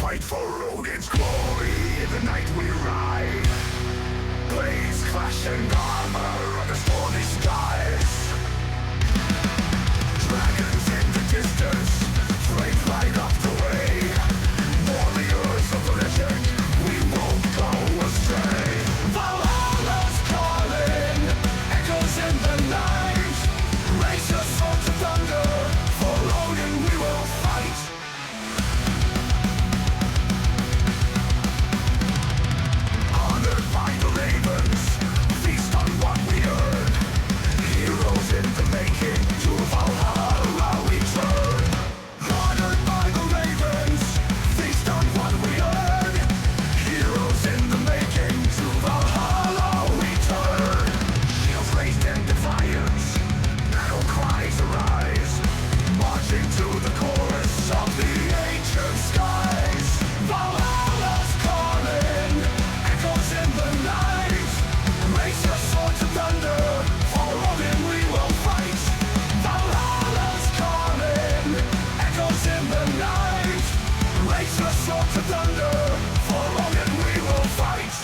fight for Odin's glory. In the night we ride, blades clashing armor under stormy skies. Dragons in the distance, flames light up the way. Warriors of the legend, we won't go astray. Valhalla's calling, echoes in the night. Raise your sword to thunder, for Odin we will fight. Honored by the ravens, feast on what we earn. Heroes in the making, to Valhalla we turn. Honored by the ravens, feast on what we earn. Heroes in the making, to Valhalla we turn. Shields raised in defiance, battle cries arise, marching to the chorus of the ancient skies. Valhalla's calling, echoes in the night. Raise your sword to thunder, for Odin we will fight. Valhalla's calling, echoes in the night. Raise your sword to thunder, for Odin we will fight.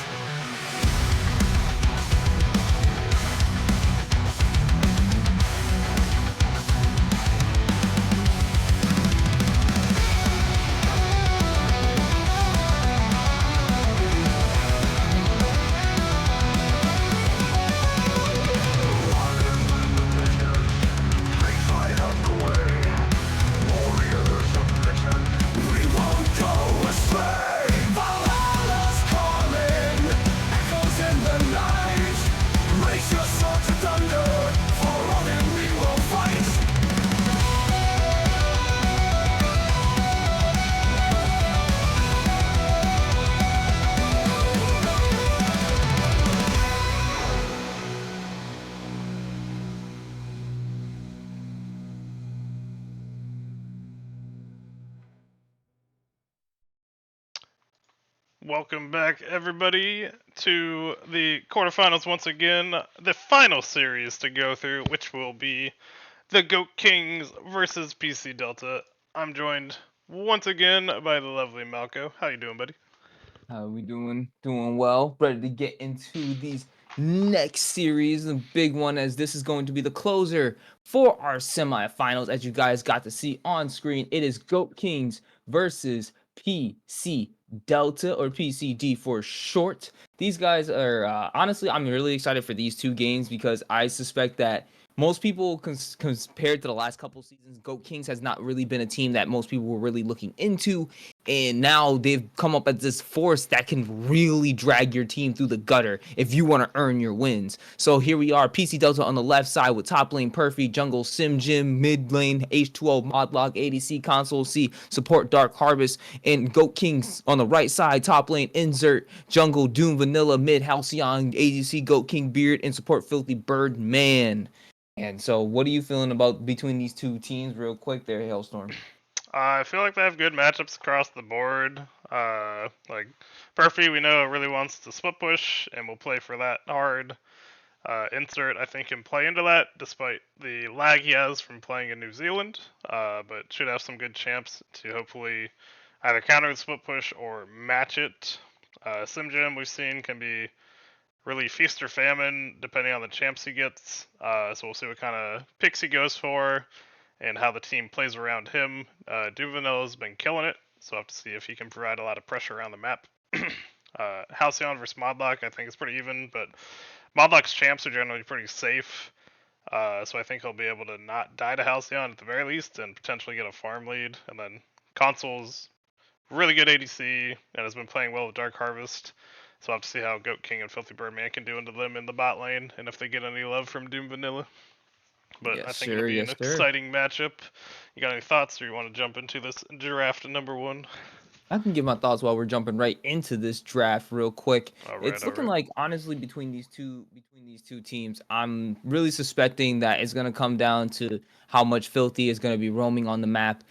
Welcome back, everybody, to the quarterfinals once again. The final series to go through, which will be the Goat Kings versus PC Delta. I'm joined once again by the lovely Malco. How you doing, buddy? How we doing? Doing well. Ready to get into these next series, the big one, as this is going to be the closer for our semifinals. As you guys got to see on screen, it is Goat Kings versus PC Delta, or PCD for short. These guys are honestly, I'm really excited for these two games because I suspect that most people compared to the last couple seasons, Goat Kings has not really been a team that most people were really looking into, and now they've come up as this force that can really drag your team through the gutter if you want to earn your wins. So here we are, PC Delta on the left side with top lane Perfy, jungle Sim Jim, mid lane H2O Modlock, ADC console C, support Dark Harvest, and Goat Kings on the right side, top lane Insert, jungle Doom Vanilla, mid Halcyon, ADC Goat King Beard, and support Filthy Bird Man. And so, what are you feeling about between these two teams, real quick there, Hailstorm? I feel like they have good matchups across the board. Like Perfy, we know really wants to split push, and will play for that hard. Insert, I think, can play into that despite the lag he has from playing in New Zealand, but should have some good champs to hopefully either counter the split push or match it. Simjim, we've seen, can be really feast or famine depending on the champs he gets, so we'll see what kind of picks he goes for and how the team plays around him. Duvanilla's been killing it, so we'll have to see if he can provide a lot of pressure around the map. Halcyon versus Modlock, I think, is pretty even, but Modlock's champs are generally pretty safe, so I think he'll be able to not die to Halcyon at the very least and potentially get a farm lead. And then Console's really good ADC and has been playing well with Dark Harvest, so we'll have to see how Goat King and Filthy Birdman can do into them in the bot lane and if they get any love from Doom Vanilla. But I Yes, think it'll sir. be an Yes, sir. exciting matchup. You got any thoughts, or you want to jump into this draft number one? I can give my thoughts while we're jumping right into this draft real quick. All right, It's all looking right. like, honestly, between these two teams, I'm really suspecting that it's gonna come down to how much Filthy is gonna be roaming on the map,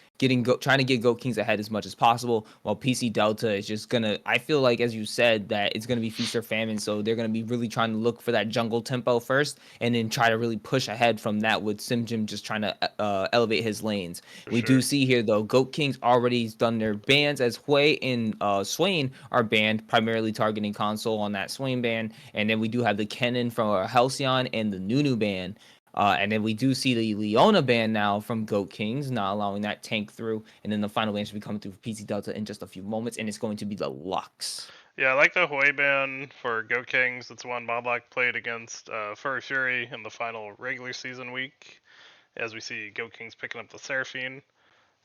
trying to get Goat Kings ahead as much as possible, while PC Delta is just gonna. I feel like, as you said, that it's gonna be feast or famine, so they're gonna be really trying to look for that jungle tempo first, and then try to really push ahead from that with Simjim just trying to elevate his lanes. For We do sure. see here though, Goat Kings already done their bans as Hwei and Swain are banned, primarily targeting console on that Swain ban. And then we do have the Kennen from Halcyon and the Nunu ban. And then we do see the Leona ban now from Goat Kings, not allowing that tank through. And then the final ban should be coming through for PC Delta in just a few moments, and it's going to be the Lux. Yeah, I like the Hoi ban for Go Kings. It's one Moblak played against Furry Fury in the final regular season week, as we see Go Kings picking up the Seraphine.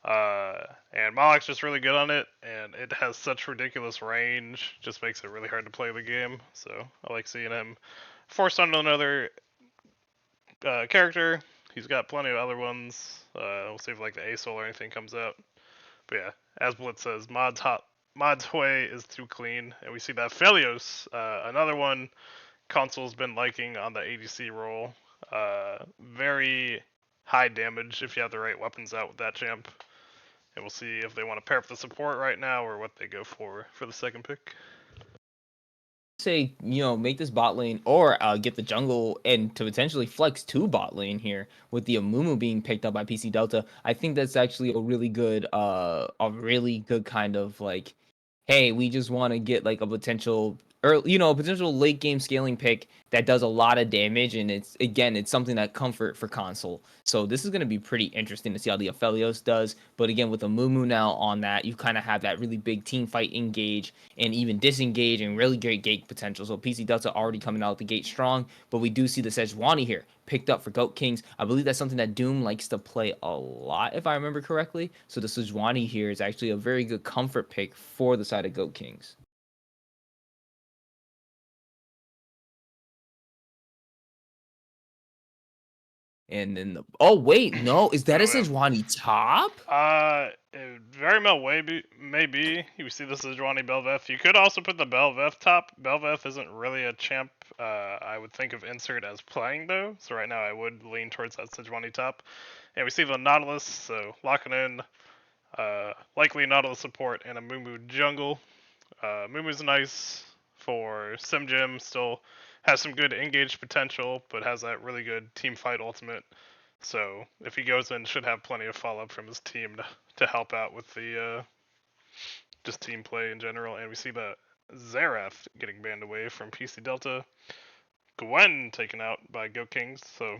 And Moblak's just really good on it, and it has such ridiculous range, just makes it really hard to play the game. So I like seeing him forced onto another character. He's got plenty of other ones. We'll see if like the ASOL or anything comes out. But yeah, as Blitz says, Mod's Hwei is too clean, and we see that Phelios, another one console's been liking on the ADC role. Very high damage if you have the right weapons out with that champ. And we'll see if they want to pair up the support right now or what they go for the second pick. Say, make this bot lane or get the jungle and to potentially flex to bot lane here with the Amumu being picked up by PC Delta. I think that's actually a really good kind of like, hey, we just want to get like a potential potential late game scaling pick that does a lot of damage, and it's something that comfort for console. So this is going to be pretty interesting to see how the Aphelios does. But again, with a Mumu now on that, you kind of have that really big team fight engage and even disengage and really great gate potential. So PC Delta already coming out the gate strong, but we do see the Sejuani here picked up for Goat Kings. I believe that's something that Doom likes to play a lot, if I remember correctly. So the Sejuani here is actually a very good comfort pick for the side of Goat Kings. And then is that a Sejuani top? It very well maybe. You see this is Sejuani Belveth. You could also put the Belveth top. Belveth isn't really a champ I would think of Insert as playing though. So right now I would lean towards that Sejuani top. And we see the Nautilus, so locking in likely Nautilus support and a Mumu jungle. Mumu's nice for Sim Gym, still has some good engage potential, but has that really good team fight ultimate. So if he goes in, should have plenty of follow up from his team to help out with the just team play in general. And we see the Xerath getting banned away from PC Delta. Gwen taken out by Go Kings, so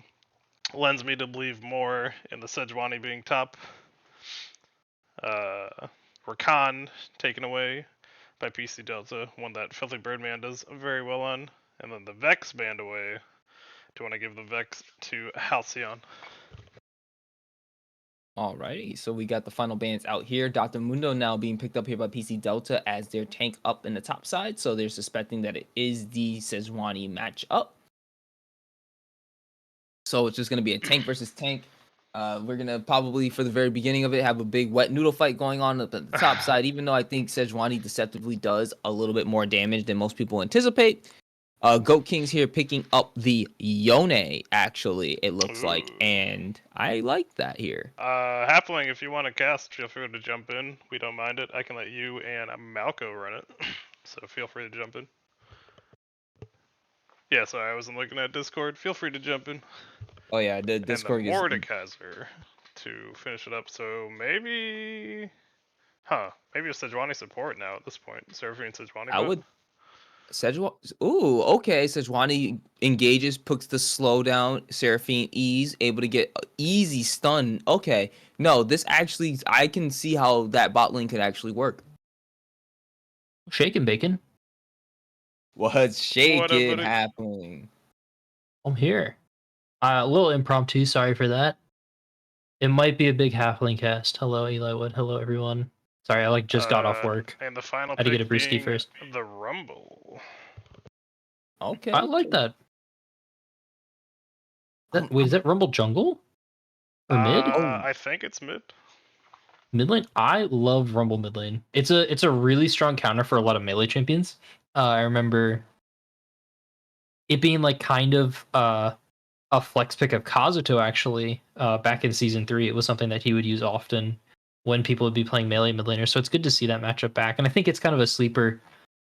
lends me to believe more in the Sejuani being top. Rakan taken away by PC Delta, one that Filthy Birdman does very well on. And then the Vex banned away. Do you want to give the Vex to Halcyon? Alrighty, so we got the final bans out here. Dr. Mundo now being picked up here by PC Delta as their tank up in the top side. So they're suspecting that it is the Sejuani matchup. So it's just going to be a tank versus tank. We're going to probably, for the very beginning of it, have a big wet noodle fight going on at the top side, even though I think Sejuani deceptively does a little bit more damage than most people anticipate. Goat Kings here picking up the Yone, actually, it looks like. And I like that here. Halfling, if you want to cast, feel free to jump in. We don't mind it. I can let you and Malco run it. So feel free to jump in. Yeah, sorry, I wasn't looking at Discord. Feel free to jump in. Oh, yeah, the Discord and the Mordekaiser to finish it up. So maybe... maybe a Sejuani support now at this point. Seraphine Sejuani. I would... Sejuani. Ooh, okay. Sejuani engages, puts the slowdown. Seraphine ease, able to get easy stun. Okay. No, this actually, I can see how that bot lane could actually work. Shaking bacon. What's shaking happening? I'm here. A little impromptu. Sorry for that. It might be a big halfling cast. Hello, Eli Wood. Hello, everyone. Sorry, I just got off work. And the final I had to get a brewski first. The Rumble. Okay. I like that. Wait, is that Rumble jungle? Or mid? I think it's mid. Mid lane? I love Rumble mid lane. It's a really strong counter for a lot of melee champions. I remember it being like kind of a flex pick of Kazuto actually back in season 3. It was something that he would use often when people would be playing melee mid laner. So it's good to see that matchup back. And I think it's kind of a sleeper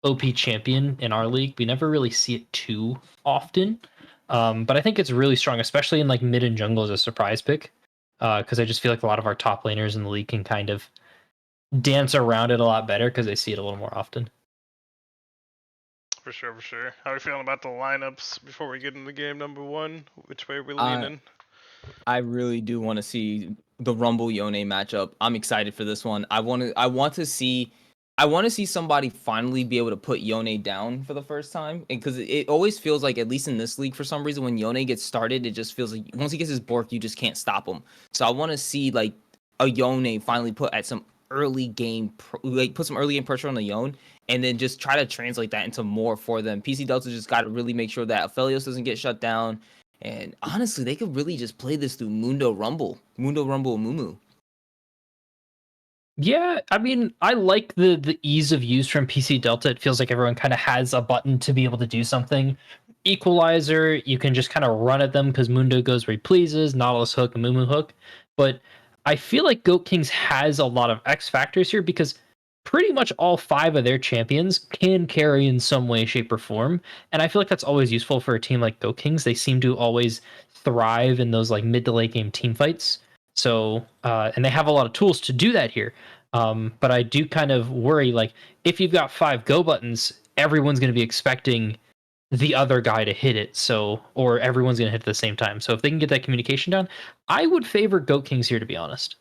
OP champion in our league. We never really see it too often. But I think it's really strong, especially in like mid and jungle as a surprise pick. Because I just feel like a lot of our top laners in the league can kind of dance around it a lot better because they see it a little more often. For sure, for sure. How are we feeling about the lineups before we get into game number 1? Which way are we Uh, leaning? I really do want to see the Rumble Yone matchup. I'm excited for this one. I want to see somebody finally be able to put Yone down for the first time, because it always feels like, at least in this league, for some reason, when Yone gets started, it just feels like once he gets his bork, you just can't stop him. So I want to see like a Yone finally put at some early game, like put some early game pressure on the Yone, and then just try to translate that into more for them. PC Delta just got to really make sure that Aphelios doesn't get shut down. And honestly, they could really just play this through Mundo Rumble, Mumu. Yeah, I mean, I like the ease of use from PC Delta. It feels like everyone kind of has a button to be able to do something. Equalizer, you can just kind of run at them because Mundo goes where he pleases, Nautilus hook, Mumu hook. But I feel like Goat Kings has a lot of X factors here because pretty much all 5 of their champions can carry in some way, shape, or form. And I feel like that's always useful for a team like Goat Kings. They seem to always thrive in those like mid to late game team fights. So, and they have a lot of tools to do that here. But I do kind of worry, like, if you've got 5 go buttons, everyone's going to be expecting the other guy to hit it. So, or everyone's going to hit at the same time. So if they can get that communication down, I would favor Goat Kings here, to be honest.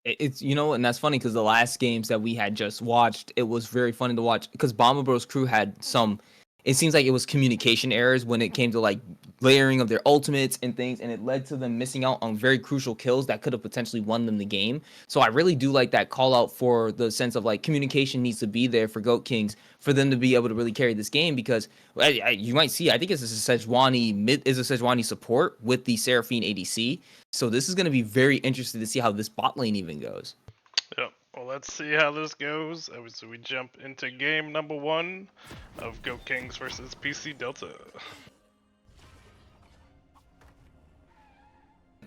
It's, and that's funny because the last games that we had just watched, it was very funny to watch because Bomba Bros crew had some. It seems like it was communication errors when it came to like layering of their ultimates and things, and it led to them missing out on very crucial kills that could have potentially won them the game. So I really do like that call out for the sense of like communication needs to be there for Goat Kings for them to be able to really carry this game, because you might see, I think it's a Sejuani support with the Seraphine ADC. So this is going to be very interesting to see how this bot lane even goes. Yep. Well, let's see how this goes. So we jump into game number 1 of Goat Kings versus PC Delta.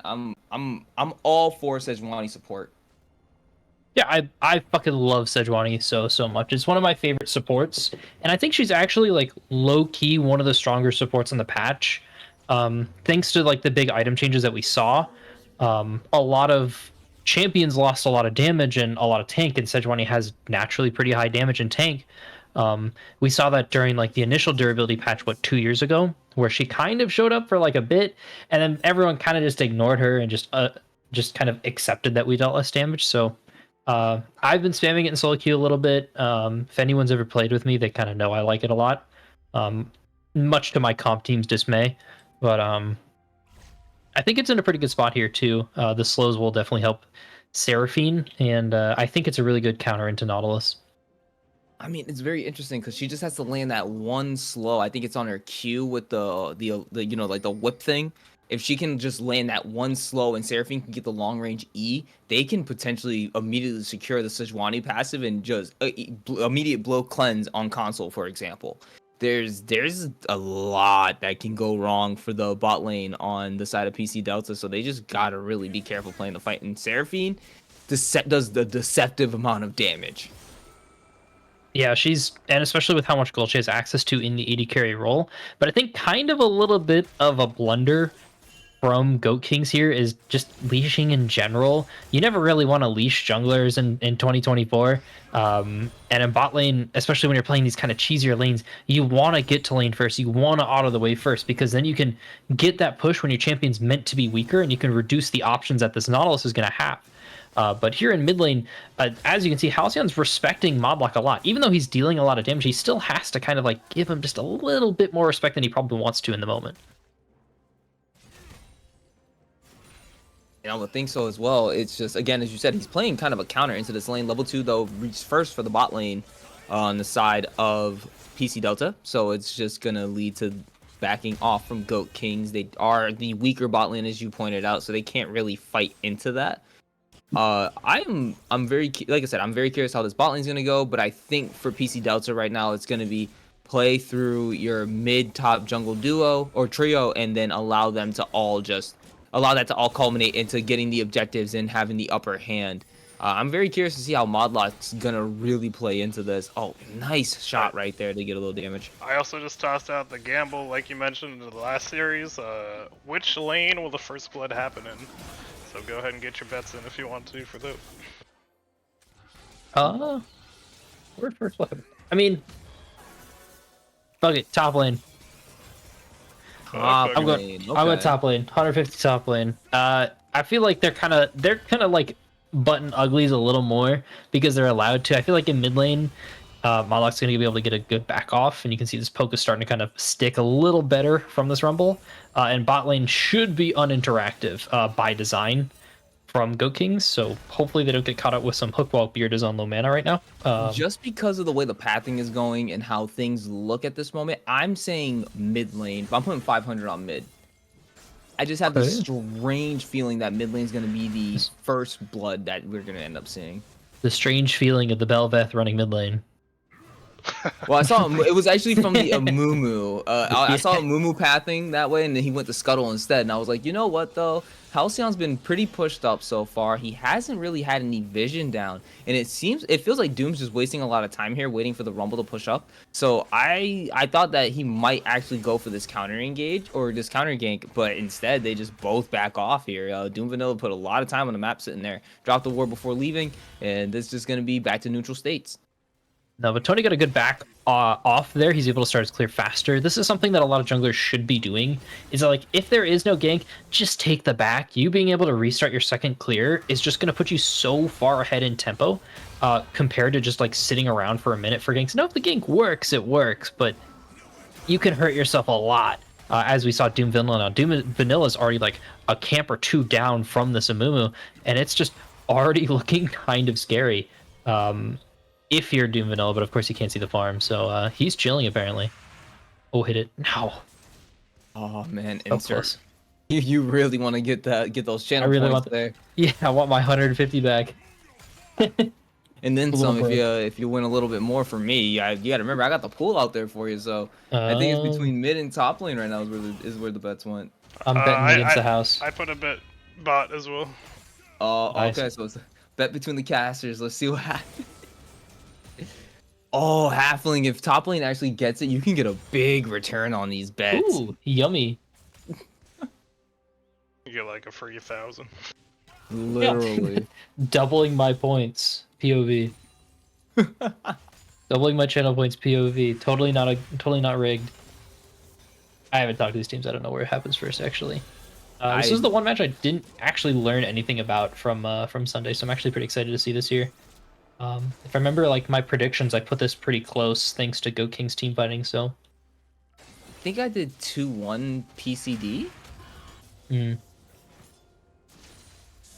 I'm all for Sejuani support. Yeah, I fucking love Sejuani so much. It's one of my favorite supports, and I think she's actually like low key one of the stronger supports on the patch. Thanks to like the big item changes that we saw, a lot of champions lost a lot of damage and a lot of tank, and Sejuani has naturally pretty high damage and tank. We saw that during like the initial durability patch, 2 years ago, where she kind of showed up for like a bit, and then everyone kind of just ignored her and just kind of accepted that we dealt less damage. So I've been spamming it in solo queue a little bit. If anyone's ever played with me, they kind of know I like it a lot. Much to my comp team's dismay, but I think it's in a pretty good spot here too. The slows will definitely help Seraphine, and I think it's a really good counter into Nautilus. I mean, it's very interesting because she just has to land that one slow. I think it's on her Q with the like the whip thing. If she can just land that one slow and Seraphine can get the long range E, they can potentially immediately secure the Sejuani passive and just immediate blow cleanse on console, for example. There's a lot that can go wrong for the bot lane on the side of PC Delta, so they just gotta really be careful playing the fight. And Seraphine does the deceptive amount of damage. Yeah, and especially with how much gold she has access to in the AD carry role. But I think kind of a little bit of a blunder from Goat Kings here is just leashing in general. You never really want to leash junglers in 2024. And in bot lane, especially when you're playing these kind of cheesier lanes, you want to get to lane first. You want to auto the wave first, because then you can get that push when your champion's meant to be weaker, and you can reduce the options that this Nautilus is going to have. But here in mid lane, as you can see, Halcyon's respecting Modlock a lot. Even though he's dealing a lot of damage, he still has to kind of like give him just a little bit more respect than he probably wants to in the moment. And I would think so as well. It's just, again, as you said, he's playing kind of a counter into this lane. Level 2, though, reached first for the bot lane on the side of PC Delta. So it's just going to lead to backing off from Goat Kings. They are the weaker bot lane, as you pointed out, so they can't really fight into that. I'm very, like I said, I'm very curious how this bot lane's going to go, but I think for PC Delta right now, it's going to be play through your mid-top jungle duo or trio and then allow that to all culminate into getting the objectives and having the upper hand. I'm very curious to see how Modlock's gonna really play into this. Oh, nice shot right there to get a little damage. I also just tossed out the gamble, like you mentioned in the last series. Which lane will the first blood happen in? So go ahead and get your bets in if you want to for those. Where's first blood? I mean, fuck it, top lane. Top I'm lane. I'm going Okay. top lane. 150 top lane. I feel like they're kind of like button uglies a little more because they're allowed to. I feel like in mid lane, Malak's going to be able to get a good back off, and you can see this poke is starting to kind of stick a little better from this rumble. And bot lane should be uninteractive by design from Goat Kings, so hopefully they don't get caught up with some hook while Beard is on low mana right now. Just because of the way the pathing is going and how things look at this moment, I'm saying mid lane. I'm putting 500 on mid. I just have this strange feeling that mid lane is going to be the first blood that we're going to end up seeing. The strange feeling of the Belveth running mid lane. Well, I saw it was actually from the Amumu. I saw Amumu pathing that way, and then he went to Scuttle instead. And I was like, you know what though? Halcyon's been pretty pushed up so far. He hasn't really had any vision down, and it feels like Doom's just wasting a lot of time here, waiting for the Rumble to push up. So I thought that he might actually go for this counter engage or this counter gank, but instead they just both back off here. Doom Vanilla put a lot of time on the map sitting there, dropped the ward before leaving, and this is just gonna be back to neutral states. No, but Tony got a good back off there. He's able to start his clear faster. This is something that a lot of junglers should be doing. Is that, like, if there is no gank, just take the back. You being able to restart your second clear is just going to put you so far ahead in tempo compared to just like sitting around for a minute for ganks. Now, if the gank works, it works, but you can hurt yourself a lot. As we saw Doom Vanilla now. Doom Vanilla is already like a camp or two down from this Amumu, and it's just already looking kind of scary. If you're Doom Vanilla, but of course you can't see the farm, so he's chilling apparently. Oh, hit it now! Oh man, So insert. close. You really want to get those channel I really points want there, Yeah, I want my 150 back. and then A some little if you win a little bit more for me. You got to remember I got the pool out there for you, so I think it's between mid and top lane right now is where the bets went. I'm betting against the house. I put a bet bot as well. Oh, Nice. okay, so it's a bet between the casters. Let's see what happens. Oh, halfling! If top lane actually gets it, you can get a big return on these bets. Ooh, yummy! You get like a free 1,000. Literally. Doubling my points, POV. Doubling my channel points, POV. Totally not rigged. I haven't talked to these teams. I don't know where it happens first, actually. This is the one match I didn't actually learn anything about from Sunday, so I'm actually pretty excited to see this year. If I remember, like, my predictions, I put this pretty close thanks to Goat King's team fighting, so... I think I did 2-1 PCD. Mm.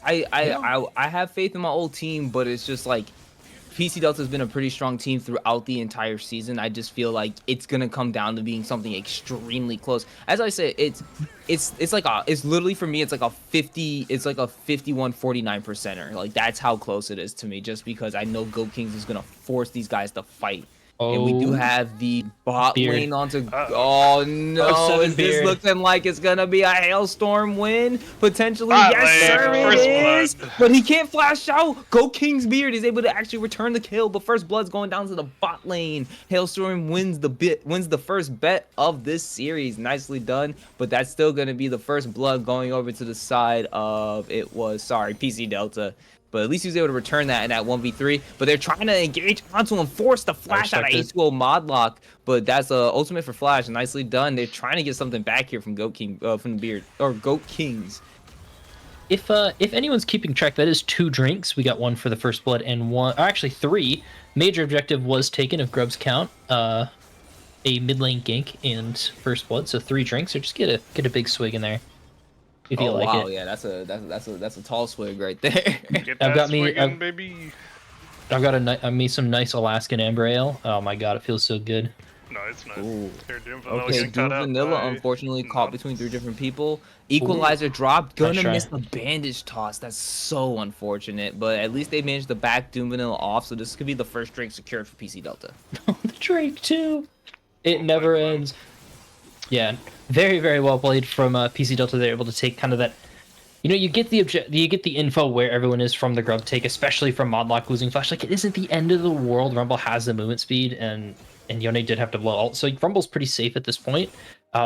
I have faith in my old team, but it's just like PC Delta's been a pretty strong team throughout the entire season. I just feel like it's gonna come down to being something extremely close. As I said, it's literally for me it's like a 51-49%er. Like that's how close it is to me, just because I know Goat Kings is gonna force these guys to fight. And we do have the bot Beard. lane onto. Oh no! 07 Is this Beard. looking like it's gonna be a hailstorm win? Potentially, Bot yes, lane, sir, it first is. blood. But he can't flash out. Go King's Beard is able to actually return the kill. But first blood's going down to the bot lane. Hailstorm wins the first bet of this series. Nicely done. But that's still gonna be the first blood going over to the side of PC Delta. But at least he was able to return that in that 1v3. But they're trying to engage onto him, force the flash out of respect it. H2O mod lock. But that's ultimate for Flash. Nicely done. They're trying to get something back here from Goat King, from the Beard, or Goat Kings. If anyone's keeping track, that is 2 drinks. We got one for the first blood and one, or actually 3. Major objective was taken if Grubs count. A mid lane gank and first blood, so 3 drinks. So just get a big swig in there. If you like wow, it. yeah, that's a tall swig right there. Get I've that got me- swig in, I've- baby. I've got I made some nice Alaskan amber ale. Oh my god, it feels so good. No, it's nice. Ooh. Here, Doom Vanilla Okay, getting Doom cut out Vanilla by- unfortunately caught No. between 3 different people. Equalizer dropped, Nice gonna try. miss the bandage toss. That's so unfortunate, but at least they managed to back Doom Vanilla off, so this could be the first drink secured for PC Delta. The Drake too. It never ends. Yeah, very very well played from PC Delta. They're able to take kind of that. You know, you get the info where everyone is from the grub take, especially from Modlock losing flash. Like, it isn't the end of the world. Rumble has the movement speed, and Yone did have to blow ult, so Rumble's pretty safe at this point.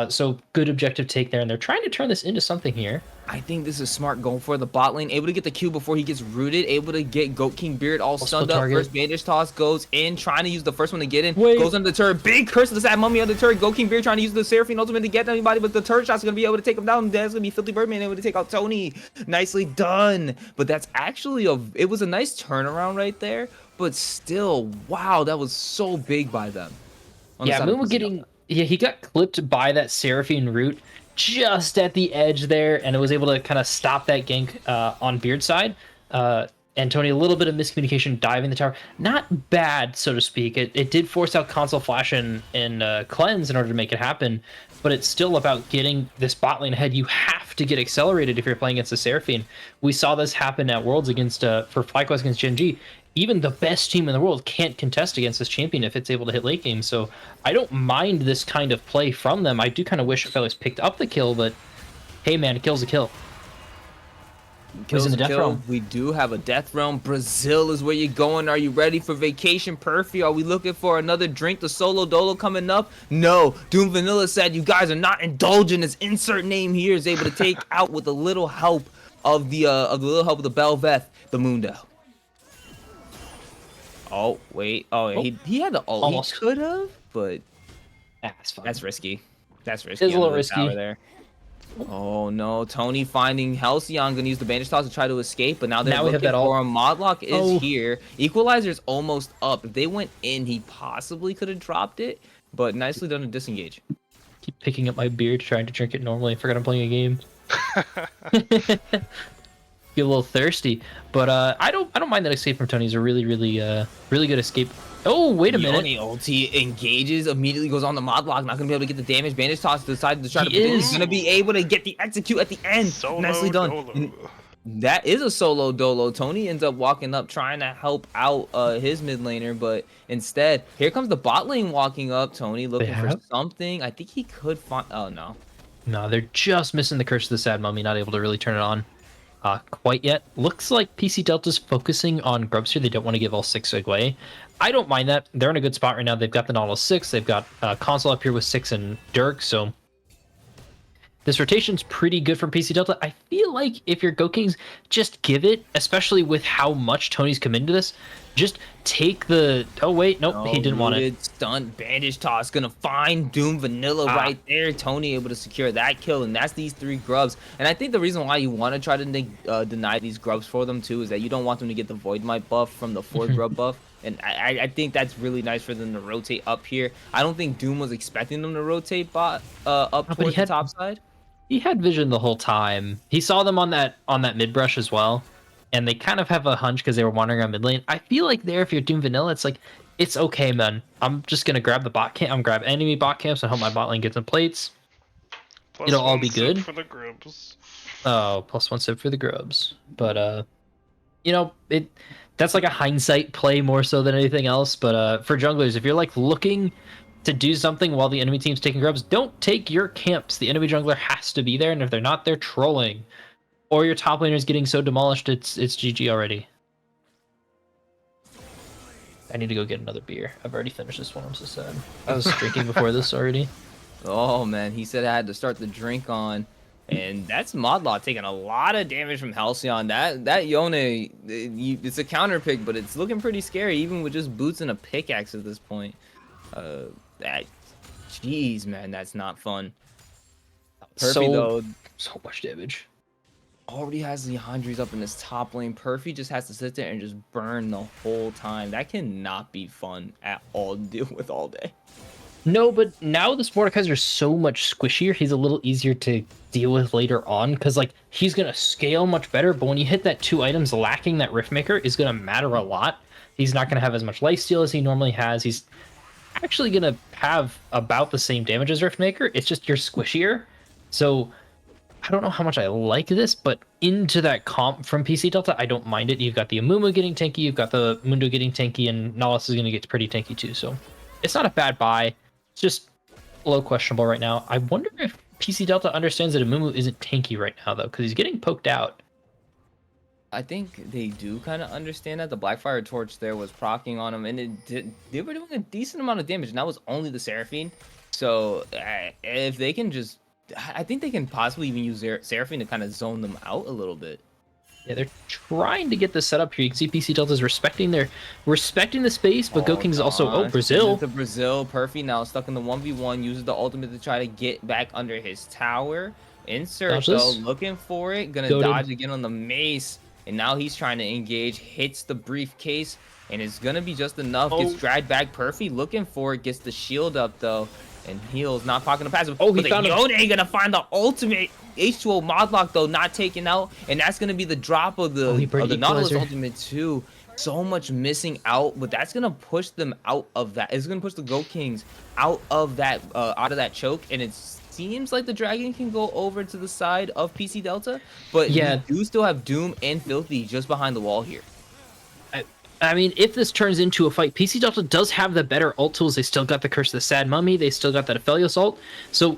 So good objective take there, and they're trying to turn this into something here. I think this is smart going for the bot lane. Able to get the Q before he gets rooted. Able to get Goat King Beard all stunned up. target. First bandage toss goes in. Trying to use the first one to get in. Wait. Goes under the turret. Big curse of the sad mummy on the turret. Goat King Beard trying to use the Seraphine ultimate to get anybody. But the turret shot's going to be able to take him down. That's going to be Filthy Birdman able to take out Tony. Nicely done. But that's actually it was a nice turnaround right there. But still, wow, that was so big by them. Yeah, Mumu getting... Yeah, he got clipped by that Seraphine root just at the edge there, and it was able to kind of stop that gank on Beard's side. And Tony, a little bit of miscommunication diving the tower. Not bad, so to speak. It did force out console flash and cleanse in order to make it happen, but it's still about getting this bot lane ahead. You have to get accelerated if you're playing against the Seraphine. We saw this happen at Worlds against for FlyQuest against Gen G. Even the best team in the world can't contest against this champion if it's able to hit late game. So I don't mind this kind of play from them. I do kind of wish Felix picked up the kill, but hey, man, a kill's a kill. Kills in the death realm. We do have a death realm. Brazil is where you're going. Are you ready for vacation, Perfy? Are we looking for another drink? The solo dolo coming up? No. Doom Vanilla said you guys are not indulging. His insert name here is able to take out with a little help of the Belveth, the Mundo. Oh wait. Oh, he had the ult. Almost. He could have, but That's fine. that's risky. That's risky. It's a little under the risky. tower there. Oh no, Tony finding Halcyon, gonna use the bandage toss to try to escape, but now they're Now we have looking that for ult. him. Modlock is Oh. here. Equalizer's almost up. If they went in, he possibly could have dropped it, but nicely done to disengage. Keep picking up my beer, trying to drink it normally. I forgot I'm playing a game. Get a little thirsty, but I don't mind that escape from Tony. It's a really good escape. Oh, wait a minute. Yoni ulti engages, immediately goes on the Modlock, not gonna be able to get the damage. Bandage toss decided to try to He is. He's gonna be able to get the execute at the end. Solo Nicely done. dolo. That is a solo dolo. Tony ends up walking up trying to help out his mid laner, but instead, here comes the bot lane walking up. Tony looking for have? something. I think he could find. Oh no. No, they're just missing the Curse of the Sad Mummy, not able to really turn it on quite yet. Looks like PC Delta's focusing on Grubs here. They don't want to give all 6 away. I don't mind that. They're in a good spot right now. They've got the Nautilus 6. They've got Console up here with 6 and Dirk, so this rotation's pretty good from PC Delta. I feel like if you're Go Kings, just give it, especially with how much Tony's committed to this. Just take the... Oh, wait. Nope, he didn't want it. Stunt bandage toss gonna find Doom Vanilla right there. Tony able to secure that kill, and that's these 3 grubs. And I think the reason why you want to try to deny these grubs for them too is that you don't want them to get the Void Might buff from the 4 grub buff. And I think that's really nice for them to rotate up here. I don't think Doom was expecting them to rotate up towards the top side. He had vision the whole time. He saw them on that mid brush as well, and they kind of have a hunch because they were wandering on mid lane. I feel like there, if you're Doom Vanilla, it's like, it's okay, man. I'm just gonna grab the bot camp. I'm grab enemy bot camps and hope my bot lane gets some plates. Plus It'll all 1 be sip good. for the grubs. Oh, plus 1 sip for the grubs. But you know, that's like a hindsight play more so than anything else. But for junglers, if you're like looking to do something while the enemy team's taking grubs, don't take your camps. The enemy jungler has to be there, and if they're not, they're trolling. Or your top laner is getting so demolished, it's GG already. I need to go get another beer. I've already finished this one, I'm so sad. I was drinking before this already. Oh man, he said I had to start the drink on. And that's Modlaw taking a lot of damage from Halcyon. That Yone, it's a counter pick, but it's looking pretty scary, even with just boots and a pickaxe at this point. Jeez, man, that's not fun. Perfy, though, so much damage. already has Leandri's up in this top lane. Perfy just has to sit there and just burn the whole time. That cannot be fun at all to deal with all day. No, but now the Mordekaiser is so much squishier. He's a little easier to deal with later on because, like, he's going to scale much better. But when you hit that 2 items, lacking that Riftmaker is going to matter a lot. He's not going to have as much lifesteal as he normally has. He's actually going to have about the same damage as Riftmaker. It's just you're squishier. So I don't know how much I like this, but into that comp from PC Delta, I don't mind it. You've got the Amumu getting tanky, you've got the Mundo getting tanky, and Nautilus is going to get pretty tanky too. So it's not a bad buy. It's just a little questionable right now. I wonder if PC Delta understands that Amumu isn't tanky right now, though, because he's getting poked out. I think they do kind of understand that. The Blackfire Torch there was proccing on him, and they were doing a decent amount of damage, and that was only the Seraphine. So if they can just, I think they can possibly even use Seraphine to kind of zone them out a little bit. Yeah, they're trying to get this set up here. You can see PC Delta's respecting the space, but Goking's also Brazil. The Brazil, Perfy now stuck in the 1v1, uses the ultimate to try to get back under his tower. Insert though, looking for it, gonna dodge again on the mace, and now he's trying to engage, hits the briefcase, and it's gonna be just enough. Gets dragged back. Perfy looking for it, gets the shield up though, and heals, not pocketing the passive. Oh, he found Yone gonna find the ultimate. H2O Modlock though not taken out, and that's gonna be the drop of the Nautilus ultimate too. So much missing out, but that's gonna push them out of that. It's gonna push the Go Kings out of that choke, and it seems like the Dragon can go over to the side of PC Delta, but yeah, we do still have Doom and Filthy just behind the wall here. I mean, if this turns into a fight, PC Delta does have the better ult tools. They still got the Curse of the Sad Mummy. They still got that Aphelios ult. So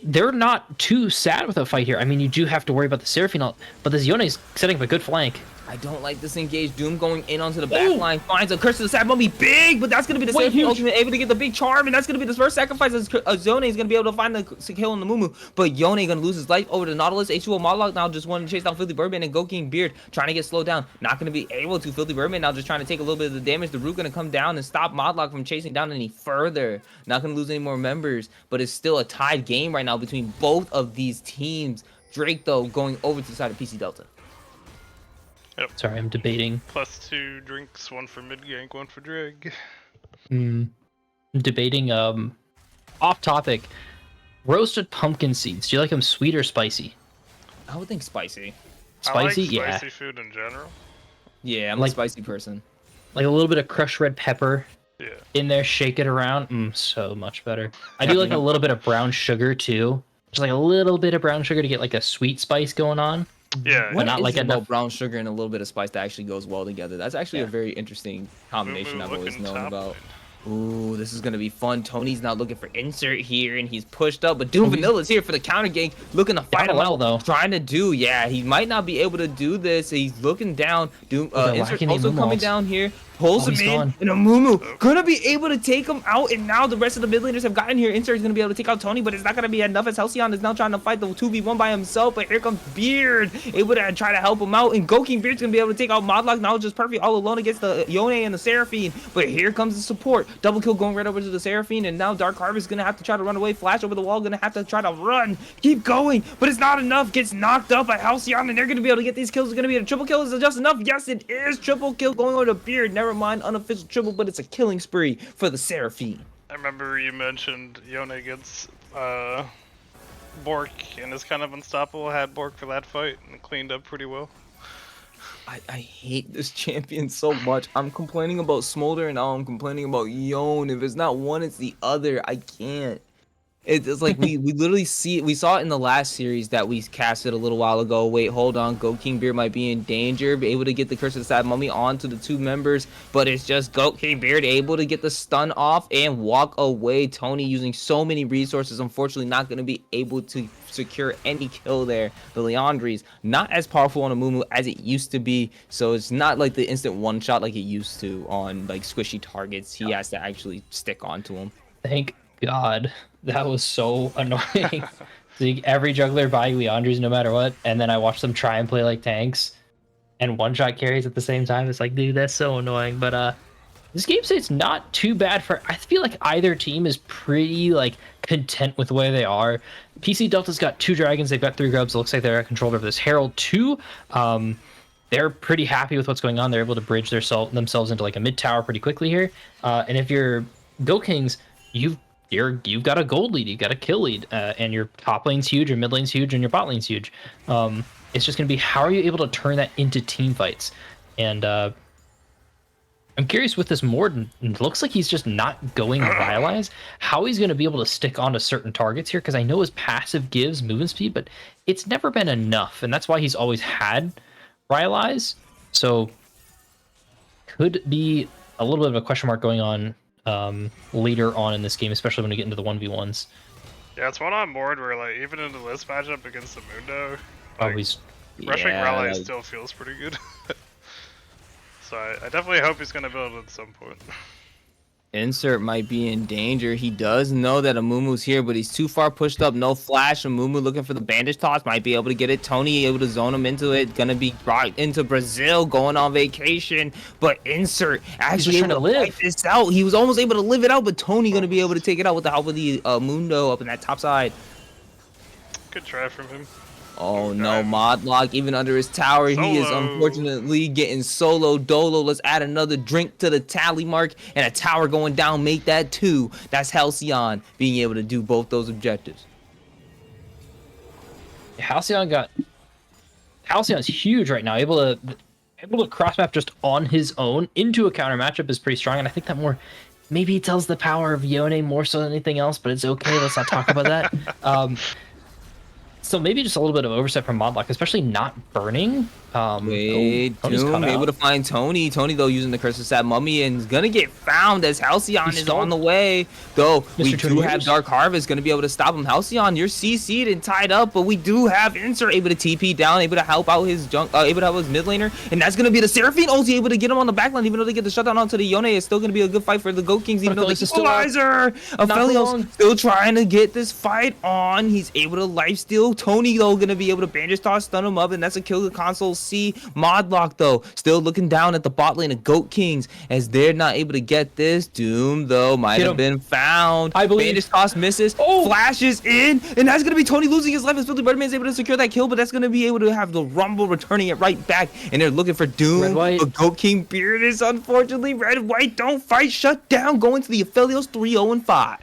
they're not too sad with a fight here. I mean, you do have to worry about the Seraphine ult, but this Yone is setting up a good flank. I don't like this engage. Doom going in onto the back line, finds a Curse of the Sad Mummy, big, but that's going to be the Seraphine ultimate, able to get the big charm, and that's going to be the first sacrifice as Yone is going to be able to find the kill on the Mumu, but Yone going to lose his life over to Nautilus. H2O Modlock now just wanting to chase down Filthy Birdman and Goking Beard, trying to get slowed down. Not going to be able to. Filthy Birdman now just trying to take a little bit of the damage. The Root going to come down and stop Modlock from chasing down any further. Not going to lose any more members, but it's still a tied game right now between both of these teams. Drake, though, going over to the side of PC Delta. Yep. Sorry, I'm debating. +2 drinks, one for mid gank, one for drag. Debating, off topic. Roasted pumpkin seeds. Do you like them sweet or spicy? I would think spicy. Spicy? I like spicy food in general. Yeah, I'm like, a spicy person. Like a little bit of crushed red pepper. Yeah. In there, shake it around. So much better. I do like a little bit of brown sugar too. Just like a little bit of brown sugar to get like a sweet spice going on. Yeah. What not like enough brown sugar and a little bit of spice that actually goes well together? That's actually a very interesting combination I've always known about. Ooh, this is gonna be fun. Tony's not looking for insert here, and he's pushed up, but Doom Vanilla's here for the counter gank, looking to fight him out, though. Trying to do, yeah, he might not be able to do this. He's looking down. Doom insert also coming down here. Pulls him in, and a Mumu gonna be able to take him out, and now the rest of the mid laners have gotten here. Insert is gonna be able to take out Tony, but it's not gonna be enough as Halcyon is now trying to fight the 2v1 by himself, but here comes Beard, able to try to help him out, and Goking Beard's gonna be able to take out Modlock, now just perfect all alone against the Yone and the Seraphine, but here comes the support. Double kill going right over to the Seraphine, and now Dark Harvest gonna have to try to run away, flash over the wall, gonna have to try to run, keep going, but it's not enough, gets knocked up by Halcyon, and they're gonna be able to get these kills. It's gonna be a triple kill. Is it just enough? Yes, it is. Triple kill going over to Beard. Never mind, unofficial triple, but it's a killing spree for the Seraphine. I remember you mentioned Yone against Bork and is kind of unstoppable. Had Bork for that fight and cleaned up pretty well. I hate this champion so much. I'm complaining about Smolder and now I'm complaining about Yone. If it's not one, it's the other. I can't. It's like we literally we saw it in the last series that we casted a little while ago. Wait, hold on. Goking Beard might be in danger. Be able to get the Curse of the Sad Mummy onto the two members, but it's just Goking Beard able to get the stun off and walk away. Tony using so many resources, unfortunately not going to be able to secure any kill there. The Leandri's not as powerful on a Mumu as it used to be, so it's not like the instant one shot like it used to on like squishy targets. He has to actually stick onto him. Thank God. That was so annoying. Every jungler buying Leandri's no matter what, and then I watch them try and play like tanks and one-shot carries at the same time. It's like, dude, that's so annoying. But this game state's not too bad for... I feel like either team is pretty like content with where they are. PC Delta's got 2 dragons. They've got 3 grubs. It looks like they're controlled over this Herald too. They're pretty happy with what's going on. They're able to bridge themselves into like a mid tower pretty quickly here. And if you're Go Kings, you've got a gold lead, you've got a kill lead, and your top lane's huge, your mid lane's huge, and your bot lane's huge. It's just going to be how are you able to turn that into team fights? And I'm curious with this Morden. It looks like he's just not going Rylai's. How he's going to be able to stick onto certain targets here, because I know his passive gives movement speed, but it's never been enough, and that's why he's always had Rylai's. So could be a little bit of a question mark going on later on in this game, especially when we get into the 1v1s. Yeah, it's one on board where like even into this matchup against the Mundo, like, he's rushing Rally still feels pretty good. So I definitely hope he's gonna build at some point. Insert might be in danger. He does know that Amumu's here, but he's too far pushed up. No flash. Amumu looking for the bandage toss. Might be able to get it. Tony able to zone him into it. Gonna be brought into Brazil, going on vacation. But Insert actually able to fight this out. He was almost able to live it out, but Tony gonna be able to take it out with the help of the Mundo up in that top side. Good try from him. Oh no, Modlock even under his tower, he is unfortunately getting solo dolo. Let's add another drink to the tally mark, and a tower going down, make that 2. That's Halcyon being able to do both those objectives. Halcyon's huge right now, able to cross map just on his own into a counter matchup is pretty strong, and I think that maybe it tells the power of Yone more so than anything else, but it's okay, let's not talk about that. So maybe just a little bit of oversight from Modlock, especially not burning. Wait, Doom able to find Tony. Tony, though, using the Curse of Sad Mummy, and is going to get found as Halcyon is on the way. Though, we do have Dark Harvest going to be able to stop him. Halcyon, you're CC'd and tied up, but we do have Insert able to TP down, able to help out his able to help his mid laner, and that's going to be the Seraphine ulti able to get him on the backline, even though they get the shutdown onto the Yone. It's still going to be a good fight for the Goat Kings, even though the equalizer. Aphelios still trying to get this fight on. He's able to lifesteal. Tony, though, going to be able to bandage toss, stun him up, and that's a kill the console C. Modlock, though, still looking down at the bot lane of Goat Kings as they're not able to get this. Doom, though, might have been found. I believe. Bandage toss misses, flashes in, and that's going to be Tony losing his life as Filthy Birdman's able to secure that kill, but that's going to be able to have the Rumble returning it right back, and they're looking for Doom. But Goat King Beard is unfortunately red-white. Don't fight, shut down, going to the Aphelios 3-0-5.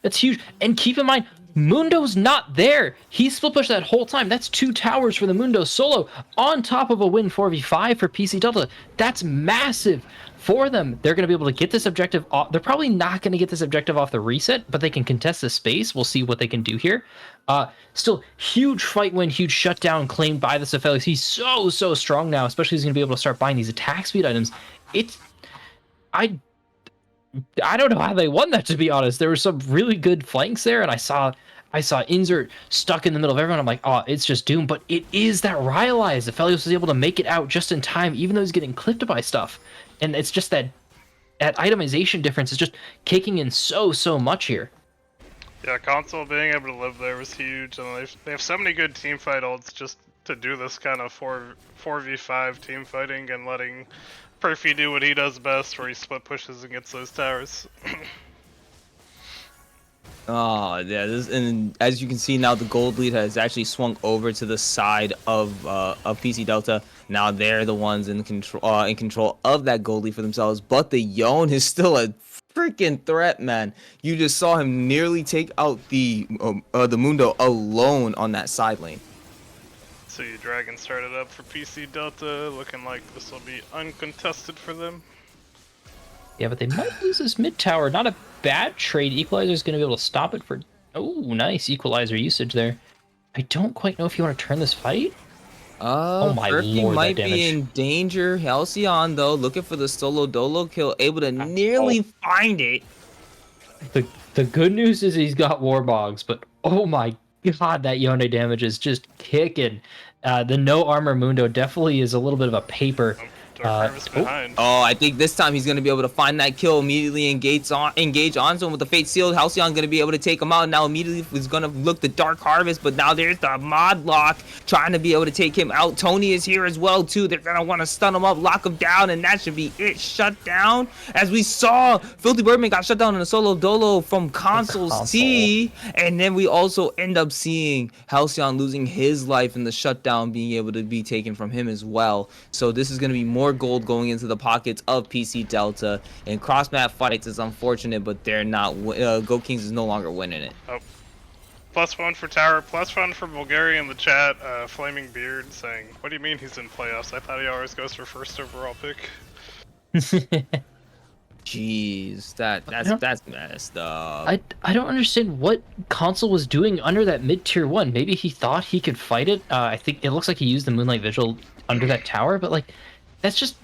That's huge, and keep in mind, Mundo's not there. He split pushed that whole time. That's 2 towers for the Mundo solo on top of a win 4v5 for PC Delta. That's massive for them. They're going to be able to get this objective off. They're probably not going to get this objective off the reset, but they can contest the space. We'll see what they can do here. Still, huge fight win, huge shutdown claimed by the Aphelios. He's so strong now, especially he's going to be able to start buying these attack speed items. I don't know how they won that, to be honest. There were some really good flanks there, and I saw Insert stuck in the middle of everyone. I'm like, oh, it's just Doom. But it is that Rhyalize. Aphelios was able to make it out just in time, even though he's getting clipped by stuff. And it's just that itemization difference is just kicking in so much here. Yeah, console being able to live there was huge, and they have so many good team fight ults just to do this kind of 4v5 team fighting and letting Perfy do what he does best, where he split pushes and gets those towers. Oh yeah, and as you can see now, the gold lead has actually swung over to the side of PC Delta. Now they're the ones in control of that gold lead for themselves. But the Yone is still a freaking threat, man. You just saw him nearly take out the Mundo alone on that side lane. So your Dragon started up for PC Delta, looking like this will be uncontested for them. Yeah, but they might lose this mid tower. Not a bad trade. Equalizer is going to be able to stop it for... Oh, nice Equalizer usage there. I don't quite know if you want to turn this fight. Oh my lord, might be in danger. Halcyon, though, looking for the solo dolo kill, able to nearly find it. The good news is he's got Warbogs, but oh my god, that Yone damage is just kicking. The no armor Mundo definitely is a little bit of a paper. I think this time he's going to be able to find that kill, immediately engage onto him with the Fate Sealed. Halcyon going to be able to take him out. Now immediately he's going to look the Dark Harvest, but now there's the Modlock trying to be able to take him out. Tony is here as well, too. They're going to want to stun him up, lock him down, and that should be it. Shut down. As we saw, Filthy Birdman got shut down in a solo dolo from Console C, and then we also end up seeing Halcyon losing his life in the shutdown being able to be taken from him as well. So this is going to be more gold going into the pockets of PC Delta, and cross map fights is unfortunate, but they're not. Goat Kings is no longer winning it. Oh. +1 for Tower, +1 for Bulgaria in the chat. Flaming Beard saying, "What do you mean he's in playoffs? I thought he always goes for first overall pick." Jeez, that's messed up. I don't understand what Console was doing under that mid tier 1. Maybe he thought he could fight it. I think it looks like he used the Moonlight Vigil under that tower, but like, that's just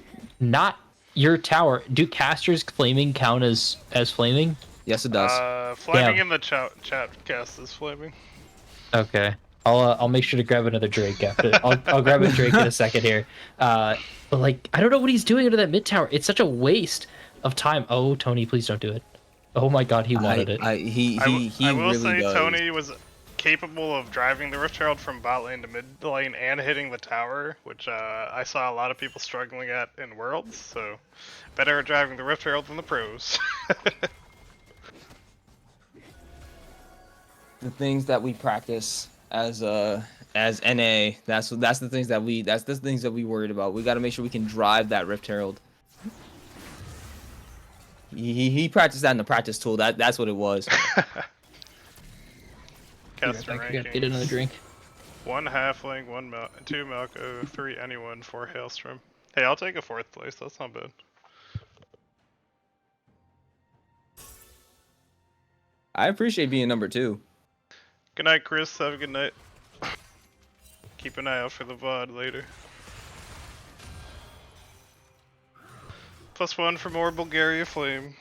not your tower. Do casters flaming count as flaming? Yes, it does. Flaming in the chat cast is flaming. Okay, I'll make sure to grab another Drake after. I'll grab a Drake in a second here. But like, I don't know what he's doing under that mid tower. It's such a waste. of time. Oh, Tony, please don't do it. Oh my God, he wanted it. I will really say does. Tony was capable of driving the Rift Herald from bot lane to mid lane and hitting the tower, which I saw a lot of people struggling at in Worlds, so better at driving the Rift Herald than the pros. The things that we practice as NA, that's the things that we worried about. We got to make sure we can drive that Rift Herald. He practiced that in the practice tool. That's what it was. Caster I gotta get rankings. another drink. 1 halfling, 2 Malco, 3 anyone, 4 Hailstrom. Hey, I'll take a 4th place. That's not bad. I appreciate being number 2. Good night, Chris. Have a good night. Keep an eye out for the VOD later. +1 for more Bulgaria Flame.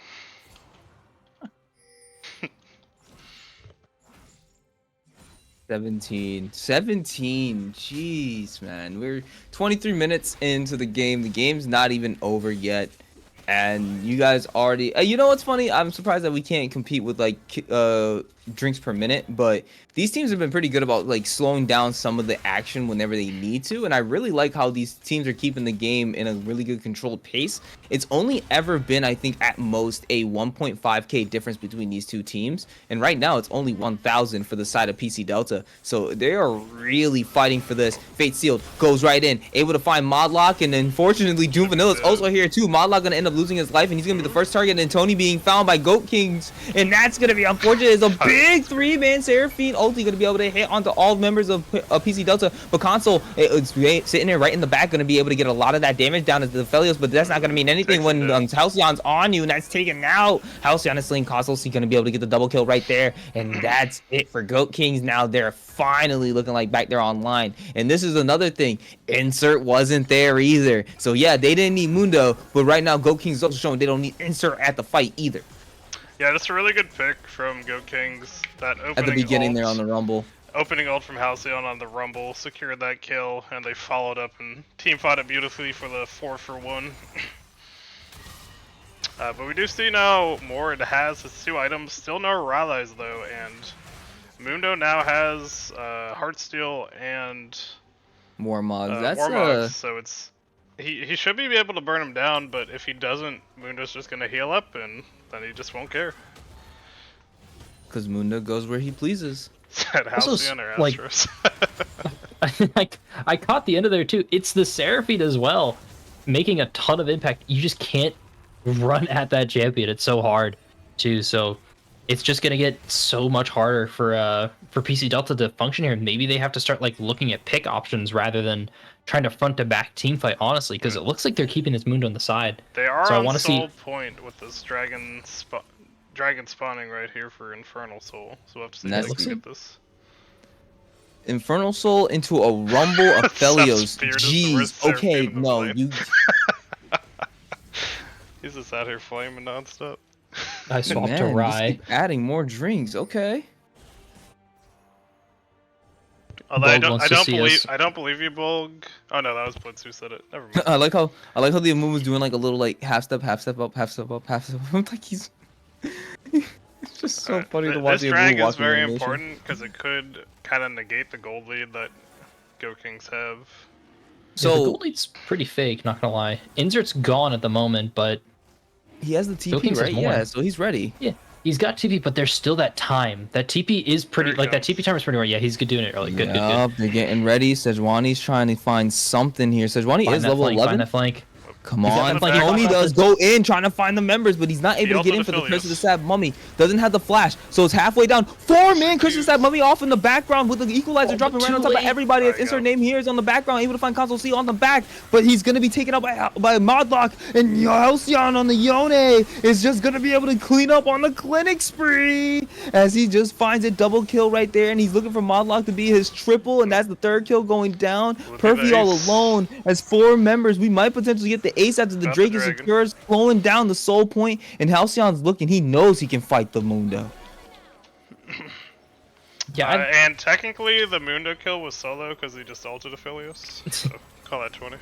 Seventeen. Jeez, man. We're 23 minutes into the game. The game's not even over yet. And you guys already... you know what's funny? I'm surprised that we can't compete with, like, drinks per minute. But these teams have been pretty good about, like, slowing down some of the action whenever they need to. And I really like how these teams are keeping the game in a really good controlled pace. It's only ever been, I think, at most a 1.5k difference between these two teams. And right now, it's only 1,000 for the side of PC Delta. So they are really fighting for this. Fate Sealed goes right in, able to find Modlock. And unfortunately, Doom Vanilla's also here, too. Modlock going to end up losing his life, and he's going to be the first target. And Tony being found by Goat Kings. And that's going to be unfortunate. It's a big 3-man Seraphine ulti going to be able to hit onto all members of PC Delta. But Console, it's sitting there right in the back, going to be able to get a lot of that damage down to the Felios. But that's not going to mean anything when Halcyon's on you, and that's taken out. Halcyon is slaying Console, so he's going to be able to get the double kill right there. And that's it for Goat Kings. Now they're finally looking like back there online. And this is another thing. Insert wasn't there either. So yeah, they didn't need Mundo, but right now Goat Kings is also showing they don't need Insert at the fight either. Yeah, that's a really good pick from Goat Kings. That opening At the beginning ult, there on the Rumble. Opening ult from Halcyon on the Rumble secured that kill, and they followed up and team fought it beautifully for the 4-for-1. But we do see now Mord has his 2 items, still no Rallies though, and Mundo now has Heartsteel and More mods. That's Warmogs, so it's he should be able to burn him down, but if he doesn't, Mundo's just gonna heal up, and then he just won't care. Because Mundo goes where he pleases. Said Halcyon or like- Astros. I caught the end of there too. It's the Seraphine as well, making a ton of impact. You just can't run at that champion. It's so hard too. So it's just gonna get so much harder for PC Delta to function here. Maybe they have to start like looking at pick options rather than trying to front to back team fight. Honestly, because it looks like they're keeping this Mundo on the side. They are So I on wanna Soul see- Point with this dragon spawning right here for Infernal Soul. So we'll have to see Nice. if we can get this. Infernal Soul into a Rumble of Felios. Spirit is the worst Jeez. Okay, Seraphine in the no, lane. you. He's just out here flaming nonstop. I swapped to Man, just Rye. keep adding more drinks. Okay. Although Bulg wants to see us. I don't believe you, Bulg. Oh no, that was Blitz who said it. Never mind. I like how the Amumu was doing like a little like half step up, half step up, half step up. Like he's. It's just so funny to watch. This the drag Amumu is walking very animation. important because it could kind of negate the gold lead that Goat Kings have. So the So gold lead's pretty fake, not gonna lie. Insert's gone at the moment, but he has the Goat TP, Kings has right? more. Yeah, so he's ready. yeah, he's got TP, but there's still that time. That TP is pretty, There it like that comes. TP timer is pretty rare. Yeah, he's good doing it early. Good, good, Yup, good. they're getting ready. Sejuani's trying to find something here. Sejuani Find is that level flank, 11. find that flank. Come He's got on, the flank, Tony he's got does the- go in trying to find the members, but he's not able to get ulted in for the Aphelios. Curse of the Sad Mummy. Doesn't have the flash, so it's halfway down. 4-man Curse of the Sad Mummy off in the background with the Equalizer Oh, dropping but right on too top of late. everybody. There His you insert go. name here is on the background, able to find Console C on the back, but he's gonna be taken out by Modlock, and Halcyon on the Yone is just gonna be able to clean up on the clinic spree as he just finds a double kill right there, and he's looking for Modlock to be his triple, and that's the 3rd kill going down. Look at Perfy all Ace. alone as 4 members. We might potentially get the ace after the Got the Drake is dragon. secures, slowing down the soul point, and Halcyon's looking. He knows he can fight the Mundo. Yeah, And technically, the Mundo kill was solo because he just ulted Aphelios. So call that 20.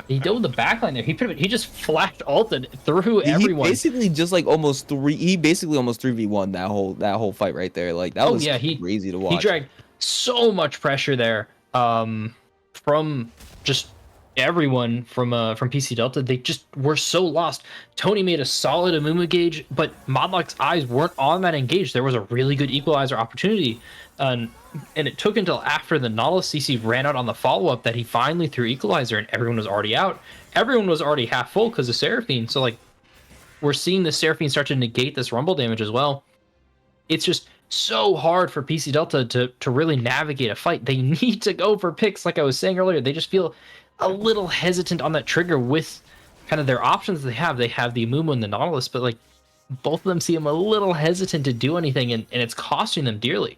He dove the backline there. He just flashed ulted through He everyone. basically just like almost three. He basically almost 3v1 that whole fight right there. Like that Oh was yeah, crazy to he watch. dragged so much pressure there from just everyone from PC Delta. They just were so lost. Tony made a solid Amumu gauge, but Modlock's eyes weren't on that engage. There was a really good equalizer opportunity, and it took until after the Nautilus CC ran out on the follow-up that he finally threw equalizer, and everyone was already out. Everyone was already half full because of Seraphine. So like we're seeing the Seraphine start to negate this rumble damage as well. It's just so hard for PC Delta to really navigate a fight. They need to go for picks, like I was saying earlier. They just feel a little hesitant on that trigger with kind of their options they have. They have the Amumu and the Nautilus, but like both of them seem a little hesitant to do anything, and it's costing them dearly.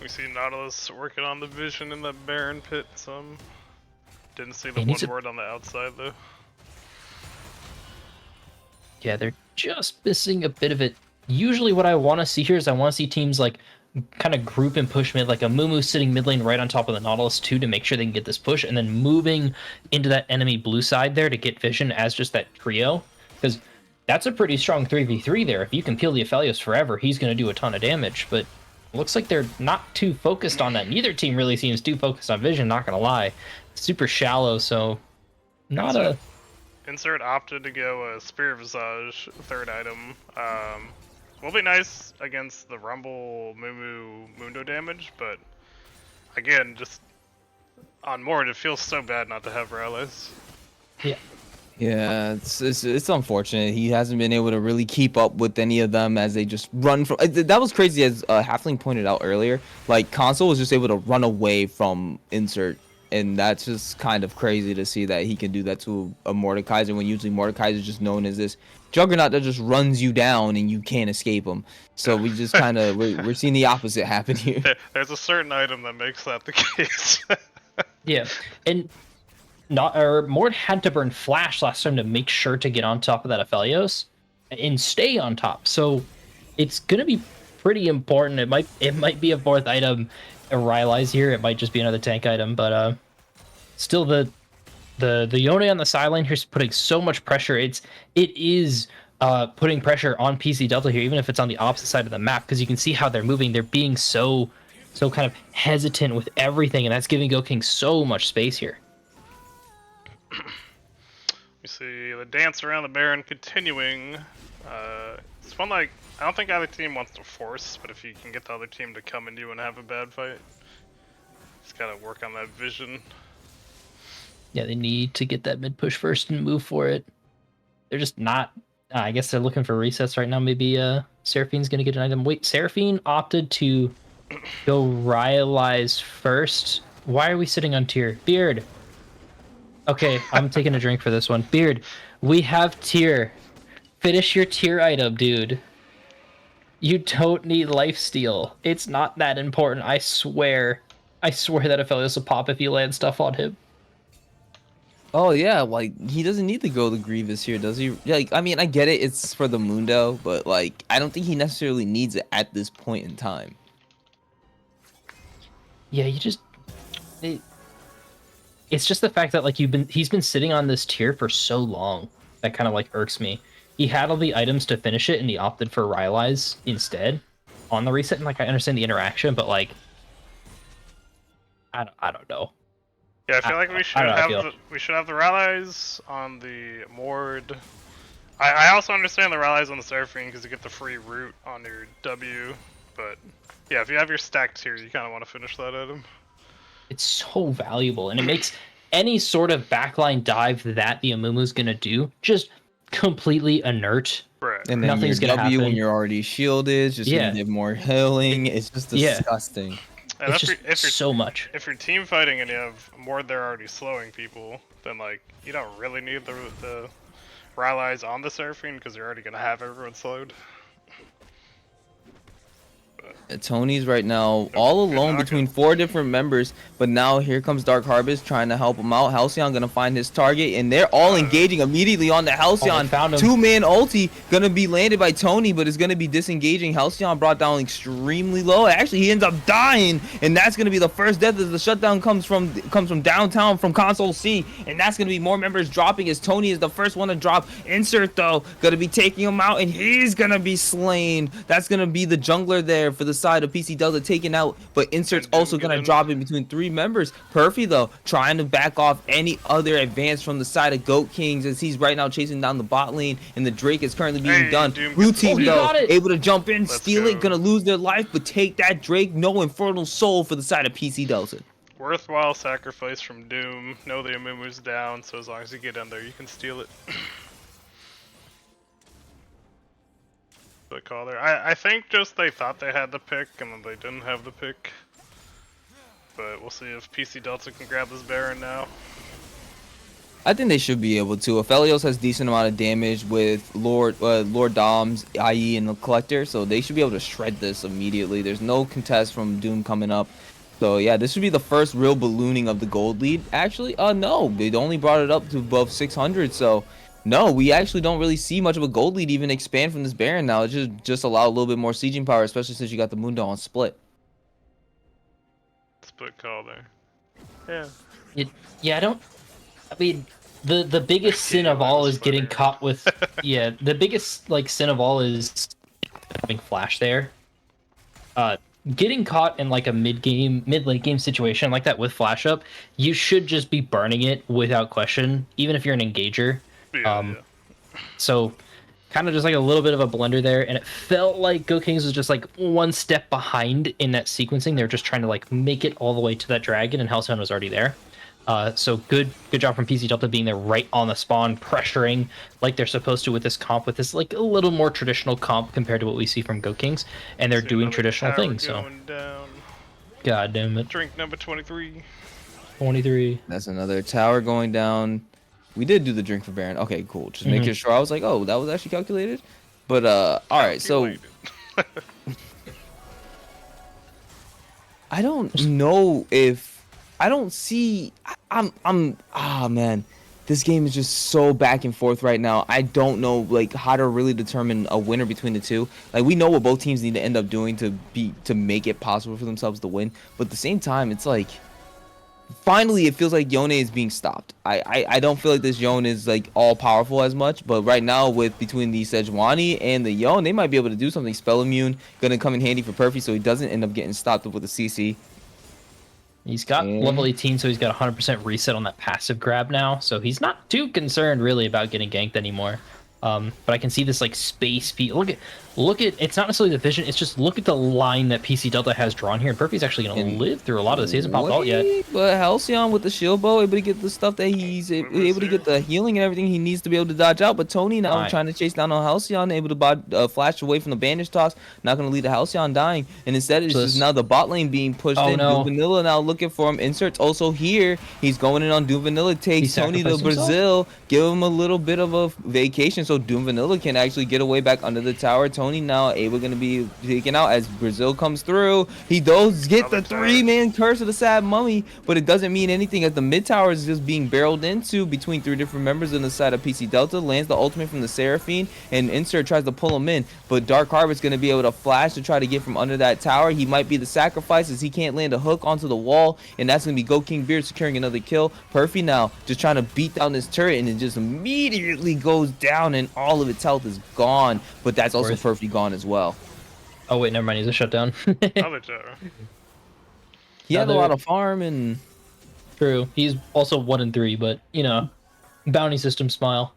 We see Nautilus working on the vision in the Baron pit some. Didn't see the He needs one to- word on the outside though. Yeah, they're just missing a bit of it. Usually what I want to see here is I want to see teams like kind of group and push mid, like a Mumu sitting mid lane right on top of the Nautilus too, to make sure they can get this push, and then moving into that enemy blue side there to get vision as just that trio. Because that's a pretty strong 3v3 there. If you can peel the Aphelios forever, he's going to do a ton of damage. But it looks like they're not too focused on that. Neither team really seems too focused on vision, not going to lie. Super shallow, so not a... Insert opted to go a Spear Visage, third item. Will be nice against the Rumble Mumu Mundo damage, but again, just on Mord, it feels so bad not to have rallies. Yeah. Yeah, it's unfortunate. He hasn't been able to really keep up with any of them as they just run from. That was crazy, as Halfling pointed out earlier. Like Console was just able to run away from Insert, and that's just kind of crazy to see that he can do that to a Mordekaiser when usually Mordekaiser is just known as this juggernaut that just runs you down and you can't escape him. So we just kind of we're seeing the opposite happen here. There's a certain item that makes that the case. Yeah, and Mord had to burn Flash last time to make sure to get on top of that Aphelios and stay on top. So it's gonna be pretty important. It might be a fourth item. Rylai's here. It might just be another tank item, but still the Yone on the sideline here's putting so much pressure. It is putting pressure on PC Delta here, even if it's on the opposite side of the map, because you can see how they're moving. They're being so kind of hesitant with everything, and that's giving King so much space here. We see the dance around the Baron continuing. It's one like I don't think either team wants to force, but if you can get the other team to come into you and have a bad fight, just gotta work on that vision. Yeah, they need to get that mid push first and move for it. They're just not. I guess they're looking for resets right now. Maybe Seraphine's gonna get an item. Wait, Seraphine opted to go Rylai's first. Why are we sitting on tier? Beard. Okay, I'm taking a drink for this one. Beard, we have tier. Finish your tier item, dude. You don't need lifesteal. It's not that important. I swear. I swear that Aphelios will pop if you land stuff on him. Oh yeah, like he doesn't need to go the Grievous here, does he? Like, I mean, I get it, it's for the Mundo, but like, I don't think he necessarily needs it at this point in time. Yeah, it's just the fact that like he's been sitting on this tier for so long that kind of like irks me. He had all the items to finish it and he opted for Rylai's instead on the reset, and like I understand the interaction, but like I don't know. Yeah, I feel like we should have the rallies on the Mord. I also understand the rallies on the Seraphine because you get the free root on your W, but yeah, if you have your stacked tier, you kind of want to finish that item. It's so valuable, and it makes any sort of backline dive that the Amumu's gonna do just completely inert. Right. And then Nothing's your gonna W when happen. you're already shielded, just gonna give more healing. It's just disgusting. And It's if just you're so much. if you're team fighting and you have Mord there already slowing people, then like you don't really need the rallies on the Seraphine because you're already gonna have everyone slowed. Tony's right now all alone knocking. between 4 different members, but now here comes Dark Harvest trying to help him out. Halcyon gonna find his target, and they're all engaging immediately on the Halcyon. found him. 2-man ulti gonna be landed by Tony, but is gonna be disengaging. Halcyon brought down extremely low. Actually, he ends up dying, and that's gonna be the first death as the shutdown comes from downtown from console C, and that's gonna be more members dropping as Tony is the first one to drop. Insert though gonna be taking him out, and he's gonna be slain. That's gonna be the jungler there for the side of PC Delta taken out, but Insert's also gonna drop in between 3 members. Perfy though trying to back off any other advance from the side of Goat Kings as he's right now chasing down the bot lane, and the Drake is currently being done. Blue team though able to jump in, steal it, gonna lose their life, but take that Drake. No Infernal Soul for the side of PC Delta. Worthwhile sacrifice from Doom. Know the Amumu's down, so as long as you get in there, you can steal it. Good call there. I think just they thought they had the pick and then they didn't have the pick. But we'll see if PC Delta can grab this Baron now. I think they should be able to. Aphelios has decent amount of damage with Lord Dom's IE and the Collector, so they should be able to shred this immediately. There's no contest from Doom coming up. So yeah, this should be the first real ballooning of the gold lead. Actually, no, they only brought it up to above 600, so no, we actually don't really see much of a gold lead even expand from this Baron now. It just allow a little bit more sieging power, especially since you got the Mundo on split. Split call there. Yeah. I mean, the biggest sin of all is getting caught with. Yeah, the biggest sin of all is having flash there. Getting caught in like a mid late game situation like that with flash up, you should just be burning it without question, even if you're an engager. Yeah. So kind of just like a little bit of a blunder there, and it felt like Go Kings was just like one step behind in that sequencing. They were just trying to like make it all the way to that dragon, and Halcyon was already there. So good job from PC Delta being there right on the spawn, pressuring like they're supposed to with this comp, with this like a little more traditional comp compared to what we see from Go Kings, and they're doing traditional things. So god damn it. Drink number 23. 23. That's another tower going down. We did do the drink for Baron. Okay, cool. Just making sure. I was like, oh, that was actually calculated. But all right, so I don't know if I don't see. Man, this game is just so back and forth right now. I don't know like how to really determine a winner between the two. Like we know what both teams need to end up doing to make it possible for themselves to win. But at the same time, it's like finally it feels like Yone is being stopped. I don't feel like this Yone is like all powerful as much, but right now with between the Sejuani and the Yone, they might be able to do something. Spell immune gonna come in handy for Perfy, so he doesn't end up getting stopped up with a CC. He's got level 18, so he's got 100% reset on that passive grab now, so he's not too concerned really about getting ganked anymore. But I can see this like space. Look at it's not necessarily the vision. It's just look at the line that PC Delta has drawn here, and Perfy's actually going to live through a lot of this. He hasn't popped out yet. But Halcyon with the shield bow able to get the stuff that he's able to get the healing and everything he needs to be able to dodge out. But Tony now trying to chase down on Halcyon, able to flash away from the bandage toss, not going to lead to Halcyon dying, and instead it's just now the bot lane being pushed in. No. Doom Vanilla now looking for him. Insert's also here. He's going in on Doom Vanilla. Takes Tony to Brazil. Give him a little bit of a vacation so Doom Vanilla can actually get away back under the tower. Tony now able to be taken out as Brazil comes through. He does get the 3-man curse of the sad mummy, but it doesn't mean anything as the mid tower is just being barreled into between 3 different members on the side of PC Delta. Lands the ultimate from the Seraphine, and Insert tries to pull him in, but Dark Harvest's going to be able to flash to try to get from under that tower. He might be the sacrifice as he can't land a hook onto the wall, and that's going to be Go King Beard securing another kill. Perfy now just trying to beat down this turret, and it just immediately goes down, and all of its health is gone, but that's also Perfy gone as well. Oh wait, never mind. He's a shutdown. Other tower. He had a lot of farm and. True. He's also 1 and 3, but you know, bounty system smile.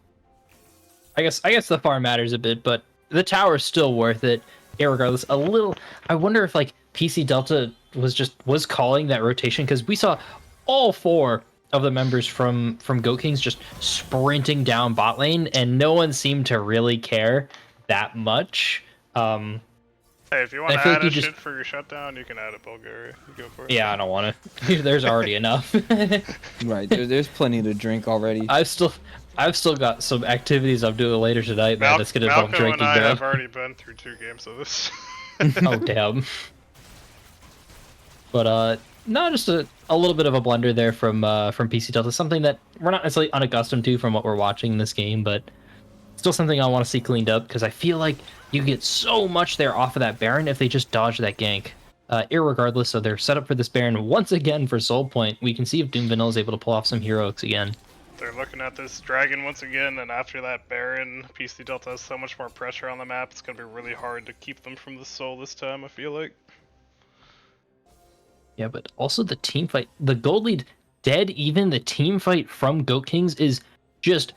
I guess the farm matters a bit, but the tower is still worth it. Irregardless, a little. I wonder if like PC Delta was calling that rotation, because we saw all 4 of the members from Goat Kings just sprinting down bot lane, and no one seemed to really care that much. Hey, if you want to add a shit for your shutdown, you can add it, Bulgaria. You go for it. Yeah, I don't want to. There's already enough. Right, there's plenty to drink already. I've still got some activities I'm doing later tonight, man. That's gonna involve drinking. Malcolm and I have already been through 2 games of this. Oh damn. But no, just a little bit of a blunder there from PC Delta. Something that we're not necessarily unaccustomed to from what we're watching in this game, but still something I want to see cleaned up because I feel like you get so much there off of that Baron if they just dodge that gank. Irregardless, so they're set up for this Baron once again for Soul Point. We can see if Doom Vanilla is able to pull off some heroics again. They're looking at this dragon once again, and after that Baron, PC Delta has so much more pressure on the map, it's going to be really hard to keep them from the soul this time, I feel like. Yeah, but also the team fight. The gold lead dead even. The team fight from Goat Kings is just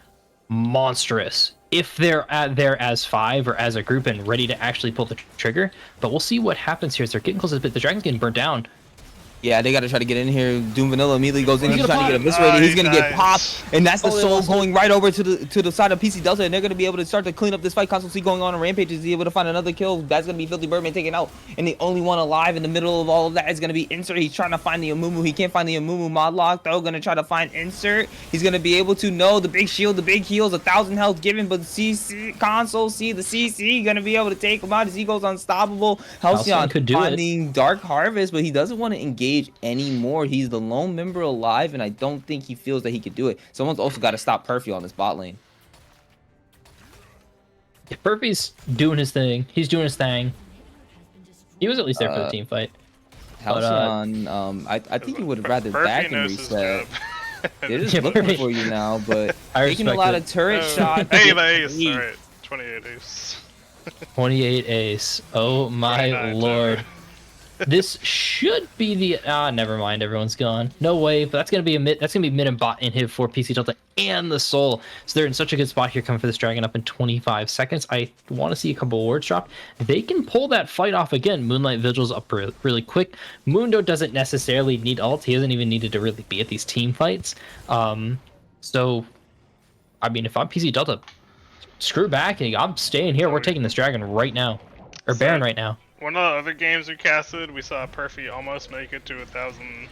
monstrous. If they're there as 5 or as a group and ready to actually pull the trigger. But we'll see what happens here as they're getting close to the dragon's getting burnt down. Yeah, they got to try to get in here. Doom Vanilla immediately goes in. He's trying to get eviscerated. Nice, He's going to get popped. And that's the Oh, soul that's going right over to the side of PC Delta. And they're going to be able to start to clean up this fight. Console C going on Rampage is able to find another kill. That's going to be Filthy Birdman taken out. And the only one alive in the middle of all of that is going to be Insert. He's trying to find the Amumu. He can't find the Amumu mod lock, though. Going to try to find Insert. He's going to be able to know the big shield, the big heals, 1,000 health given. But CC, Console C, the CC, going to be able to take him out as he goes unstoppable. Halcyon could do it. finding Dark Harvest, but he doesn't want to engage anymore. He's the lone member alive, and I don't think he feels that he could do it. Someone's also got to stop Perfy on this bot lane. Yeah, Perfy's doing his thing. He's doing his thing. He was at least there for the team fight. Halcyon, I think he would have rather back and reset. They're just looking for you now, but taking a lot of turret shots. Hey, the ace. Alright, 28 ace. 28 ace. Oh my 29 lord. tower. This should be the never mind, everyone's gone. No way, but that's gonna be mid and bot inhib for PC Delta and the soul. So they're in such a good spot here coming for this dragon up in 25 seconds. I want to see a couple wards drop. They can pull that fight off again. Moonlight Vigil's up really quick. Mundo doesn't necessarily need ult. He hasn't even needed to really be at these team fights. So I mean, if I'm PC Delta, screw back and I'm staying here. We're taking this dragon right now. Or Baron right now. One of the other games we casted, we saw Perfy almost make it to 1,000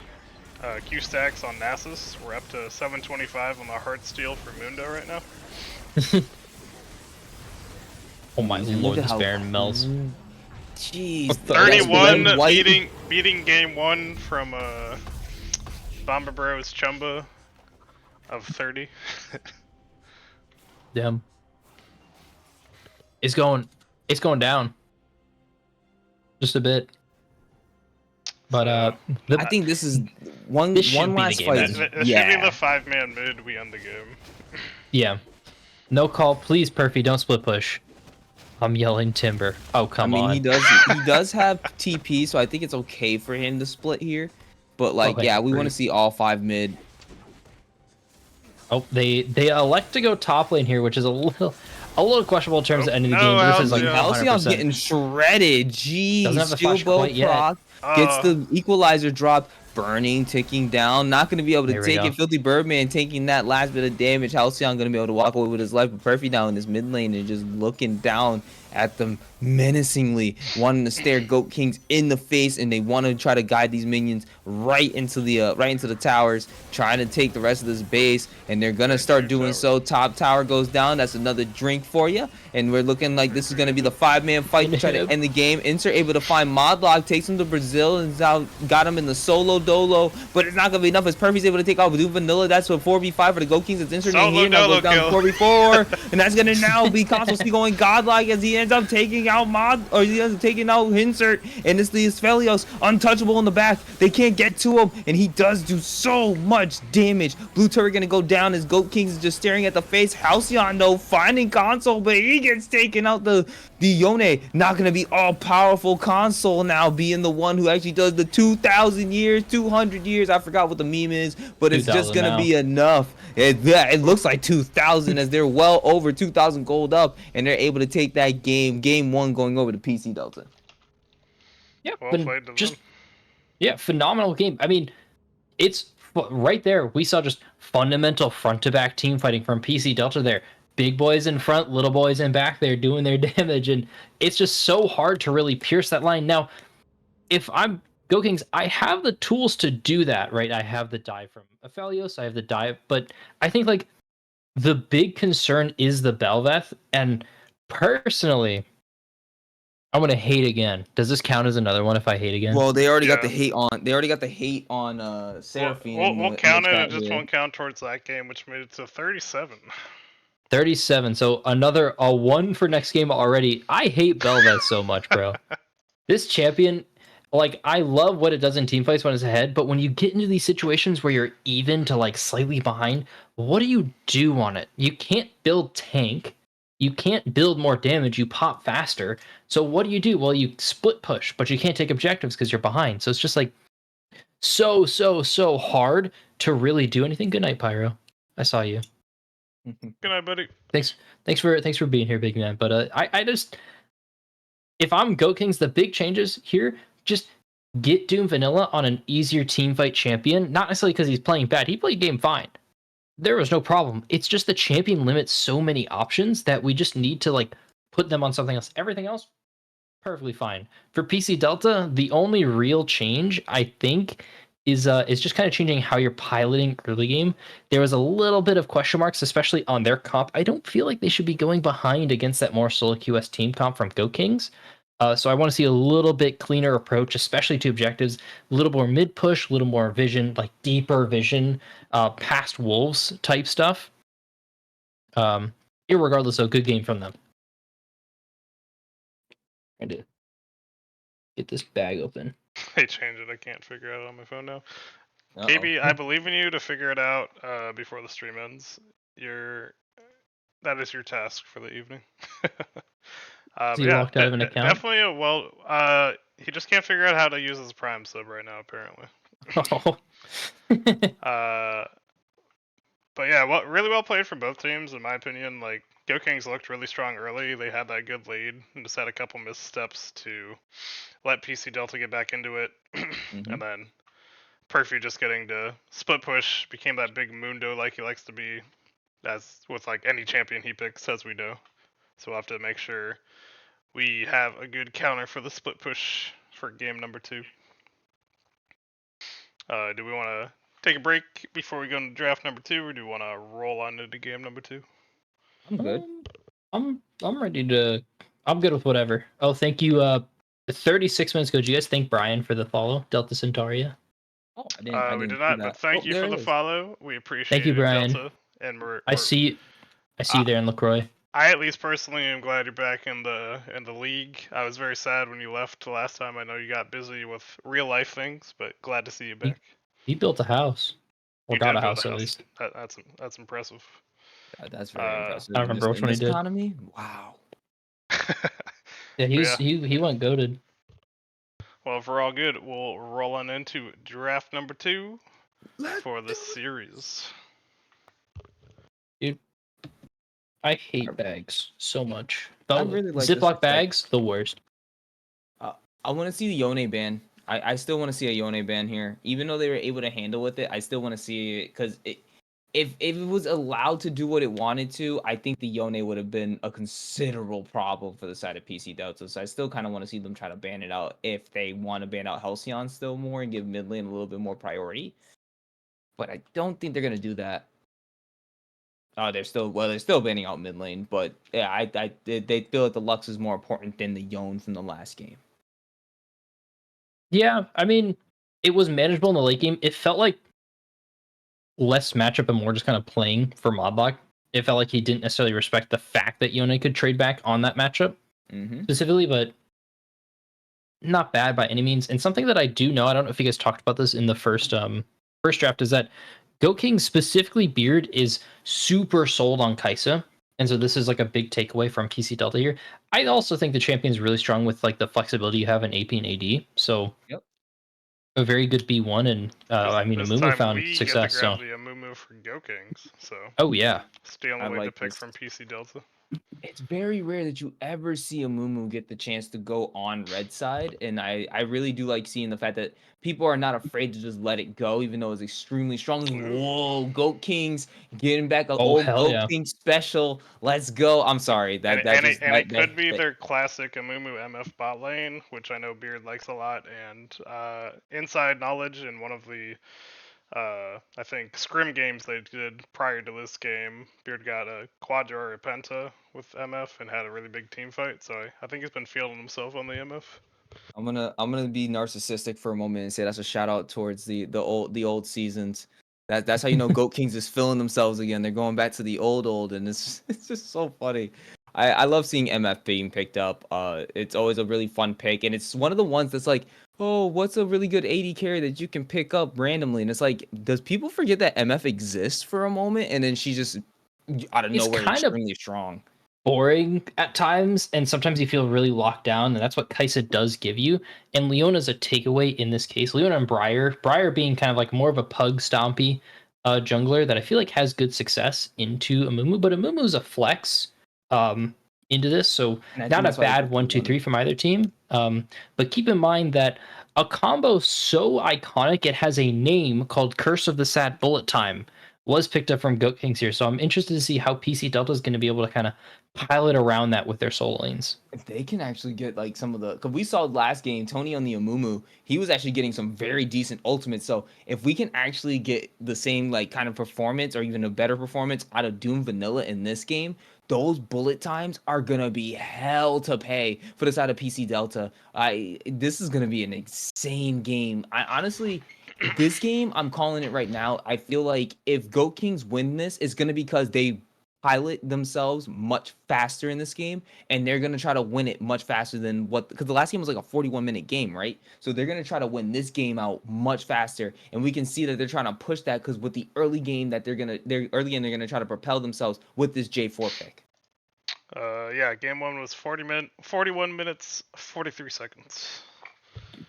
Q stacks on Nasus. We're up to 725 on the Heartsteel for Mundo right now. Oh my lord, this Baron melts. Jeez, 31 beating game 1 from Bomber Bros Chumba of 30. Damn. It's going down. Just a bit. But I think this is one This should be last the game, fight. It should be the 5-man mid, we end the game. yeah. No call, please, Perfy, don't split push. I'm yelling timber. Oh, come on. He does have TP, so I think it's okay for him to split here. But like, Okay, yeah, we want to great. see all 5 mid. Oh, they elect to go top lane here, which is a little questionable in terms of ending the No, game. This is like Halcyon's 100%. getting shredded. Jeez, Doesn't have the steel flash bow quite yet. proc, gets the equalizer drop, burning, ticking down. Not going to be able to There we take go. it. Filthy Birdman taking that last bit of damage. Halcyon going to be able to walk away with his life. But Perfy down in this mid lane and just looking down at them menacingly, wanting to stare Goat Kings in the face, and they want to try to guide these minions right into the towers, trying to take the rest of this base, and they're gonna start doing so. Top tower goes down. That's another drink for you, and we're looking like this is gonna be the 5-man fight to try to end the game. Insert able to find Modlock, takes him to Brazil, and now got him in the solo dolo, but it's not gonna be enough as Perfy's able to take out Blue Vanilla. That's what 4v5 for the Goat Kings. It's Insert in here, now goes down to 4v4, and that's gonna now be Console C going godlike as he ends up taking out he ends up taking out Insert, and it's the Aphelios untouchable in the back. They can't get to him, and he does do so much damage. Blue turret gonna go down as Goat Kings is just staring at the face. Halcyon though finding Console, but he gets taken out. The Yone not gonna be all powerful. Console now being the one who actually does the 2,000 years, 200 years. I forgot what the meme is, but it's just gonna be enough. It looks like 2,000 as they're well over 2,000 gold up, and they're able to take that game 1 going over to PC Delta. Yeah, Well but played to just them. yeah, phenomenal game. I mean, it's right there. We saw just fundamental front-to-back team fighting from PC Delta there. Big boys in front, little boys in back there doing their damage, and it's just so hard to really pierce that line. Now, if I'm Go Kings, I have the tools to do that, right? I have the dive from Aphelios, I have the dive, but I think like the big concern is the Belveth, and personally, I'm gonna hate again. Does this count as another one if I hate again? Well, they already got the Yeah. hate on. They already got the hate on Seraphine in We'll the count it. chat It just here. won't count towards that game, which made it to 37. 37. So another a 1 for next game already. I hate Belvez so much, bro. This champion, like, I love what it does in team fights when it's ahead, but when you get into these situations where you're even to like slightly behind, what do you do on it? You can't build tank. You can't build more damage. You pop faster. So what do? Well, you split push, but you can't take objectives because you're behind. So it's just like so hard to really do anything. Good night, Pyro. I saw you. Good night, buddy. Thanks for being here, big man. But I just, if I'm Goat Kings, the big changes here, just get Doom Vanilla on an easier team fight champion. Not necessarily because he's playing bad. He played game fine. There was no problem. It's just the champion limits so many options that we just need to like put them on something else. Everything else, perfectly fine. For PC Delta, the only real change I think is just kind of changing how you're piloting early game. There was a little bit of question marks, especially on their comp. I don't feel like they should be going behind against that more solo QS team comp from Go Kings. So I want to see a little bit cleaner approach, especially to objectives, a little more mid push, a little more vision, like deeper vision, past wolves type stuff. Irregardless, a good game from them. I did get this bag open. They changed it. I can't figure it out on my phone now. Uh-oh. KB, I believe in you to figure it out before the stream ends. That is your task for the evening. So you locked out of an account? Definitely. He just can't figure out how to use his Prime sub right now, apparently. Oh. But yeah, really well played from both teams, in my opinion. Like, Go Kings looked really strong early. They had that good lead and just had a couple missteps to let PC Delta get back into it. And then Perfy just getting to split push, became that big Mundo like he likes to be, as with like any champion he picks, as we know. So we'll have to make sure we have a good counter for the split push for game number 2. Do we want to take a break before we go into draft number 2, or do we want to roll on into game number 2? I'm good. I'm ready to. I'm good with whatever. Oh, thank you. 36 minutes ago, did you guys thank Brian for the follow, Delta Centauria? Oh, I didn't. We See did not, that. but thank Oh, you there for it the is. follow. We appreciate Thank you, it, Brian. Delta. And I see you there in Lacroix. I at least personally am glad you're back in the league. I was very sad when you left last time. I know you got busy with real life things, but glad to see you back. He built a house, or You got did a build house at least. That's impressive. That's very impressive. I don't remember which one he did. Economy? Wow. Yeah, he went goated. Well, if we're all good, we'll roll on into draft number 2 for the series. Dude, I hate bags so much. I really like Ziploc this. bags, the worst. I want to see the Yone ban. I still want to see a Yone ban here. Even though they were able to handle with it, I still want to see it because if it was allowed to do what it wanted to, I think the Yone would have been a considerable problem for the side of PC Delta. So I still kind of want to see them try to ban it out if they want to ban out Halcyon still more and give mid lane a little bit more priority. But I don't think they're gonna do that. They're still banning out mid lane, but yeah, they feel that the Lux is more important than the Yone from the last game. Yeah, I mean, it was manageable in the late game. It felt like less matchup and more just kind of playing for Modlock. It felt like he didn't necessarily respect the fact that Yone could trade back on that matchup specifically, but not bad by any means. And something that I do know, I don't know if you guys talked about this in the first draft, is that Goat King, specifically Beard, is super sold on Kaisa. And so this is like a big takeaway from PC Delta here. I also think the champion's really strong with like the flexibility you have in AP and AD. So a very good B1, and I mean, Amumu found success. So the Amumu for Go Kings. So yeah, stay on the way to pick from PC Delta. It's very rare that you ever see a Mumu get the chance to go on red side, and I really do like seeing the fact that people are not afraid to just let it go, even though it's extremely strong. Whoa, Goat Kings getting back an old Goat King special. Let's go. I'm sorry it could be their classic Amumu MF bot lane, which I know Beard likes a lot, and inside knowledge in one of the I think scrim games they did prior to this game, Beard got a quadra or a penta with MF and had a really big team fight. So I think he's been feeling himself on the MF. I'm gonna be narcissistic for a moment and say that's a shout out towards the old seasons. That's how you know Goat Kings is feeling themselves again. They're going back to the old, and it's it's just so funny. I love seeing MF being picked up. It's always a really fun pick, and it's one of the ones that's like, oh, what's a really good 80 carry that you can pick up randomly? And it's like, does people forget that MF exists for a moment, and then she just out of It's nowhere kind of extremely strong. boring at times, and sometimes you feel really locked down, and that's what Kaisa does give you. And Leona's a takeaway in this case. Leona and Briar being kind of like more of a pug stompy jungler that I feel like has good success into Amumu, but Amumu's a flex um, into this, so And I think not a that's why they bad picked one, two, Leona. three from either team. But keep in mind that a combo so iconic it has a name called Curse of the Sad Bullet Time was picked up from Goat Kings here. So I'm interested to see how PC Delta is going to be able to kind of pilot around that with their soul lanes. If they can actually get like some of the, because we saw last game Tony on the Amumu, he was actually getting some very decent ultimates. So if we can actually get the same like kind of performance or even a better performance out of Doom Vanilla in this game, those bullet times are gonna be hell to pay for the side of PC Delta. This is gonna be an insane game. I honestly, this game I'm calling it right now. I feel like if Goat Kings win this, it's gonna be because they pilot themselves much faster in this game, and they're gonna try to win it much faster than what, because the last game was like a 41-minute game, right? So they're gonna try to win this game out much faster, and we can see that they're trying to push that because with the early game that they're early game they're gonna try to propel themselves with this J4 pick. Yeah, game one was 41 minutes, 43 seconds.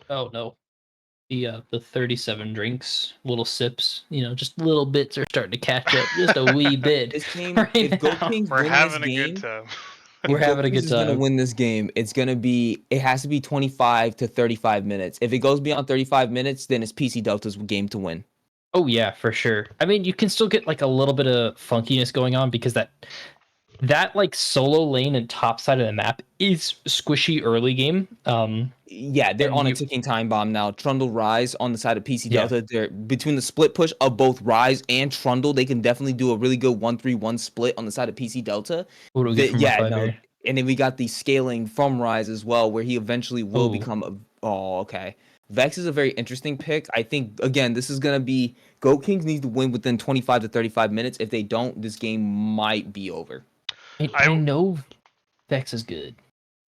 Oh no. The 37 drinks, little sips, just little bits are starting to catch up just a wee bit This game, if right Goat now. Kings We're win this having a good game, time. We're if Goat having a Kings good is gonna time. win this game, it has to be 25 to 35 minutes. If it goes beyond 35 minutes, then it's PC Delta's game to win. Oh yeah, for sure. I mean, you can still get like a little bit of funkiness going on because that like solo lane and top side of the map is squishy early game. Yeah, they're And on a you ticking time bomb now. Trundle Rise on the side of PC yeah, Delta. They're between the split push of both Rise and Trundle. They can definitely do a really good 1-3-1 split on the side of PC Delta. what do we get from our Yeah, five no. here? And then we got the scaling from Rise as well, where he eventually will Oh, become a. Oh, okay. Vex is a very interesting pick. I think again, this is gonna be Goat Kings need to win within 25 to 35 minutes. If they don't, this game might be over. I I know Vex is good,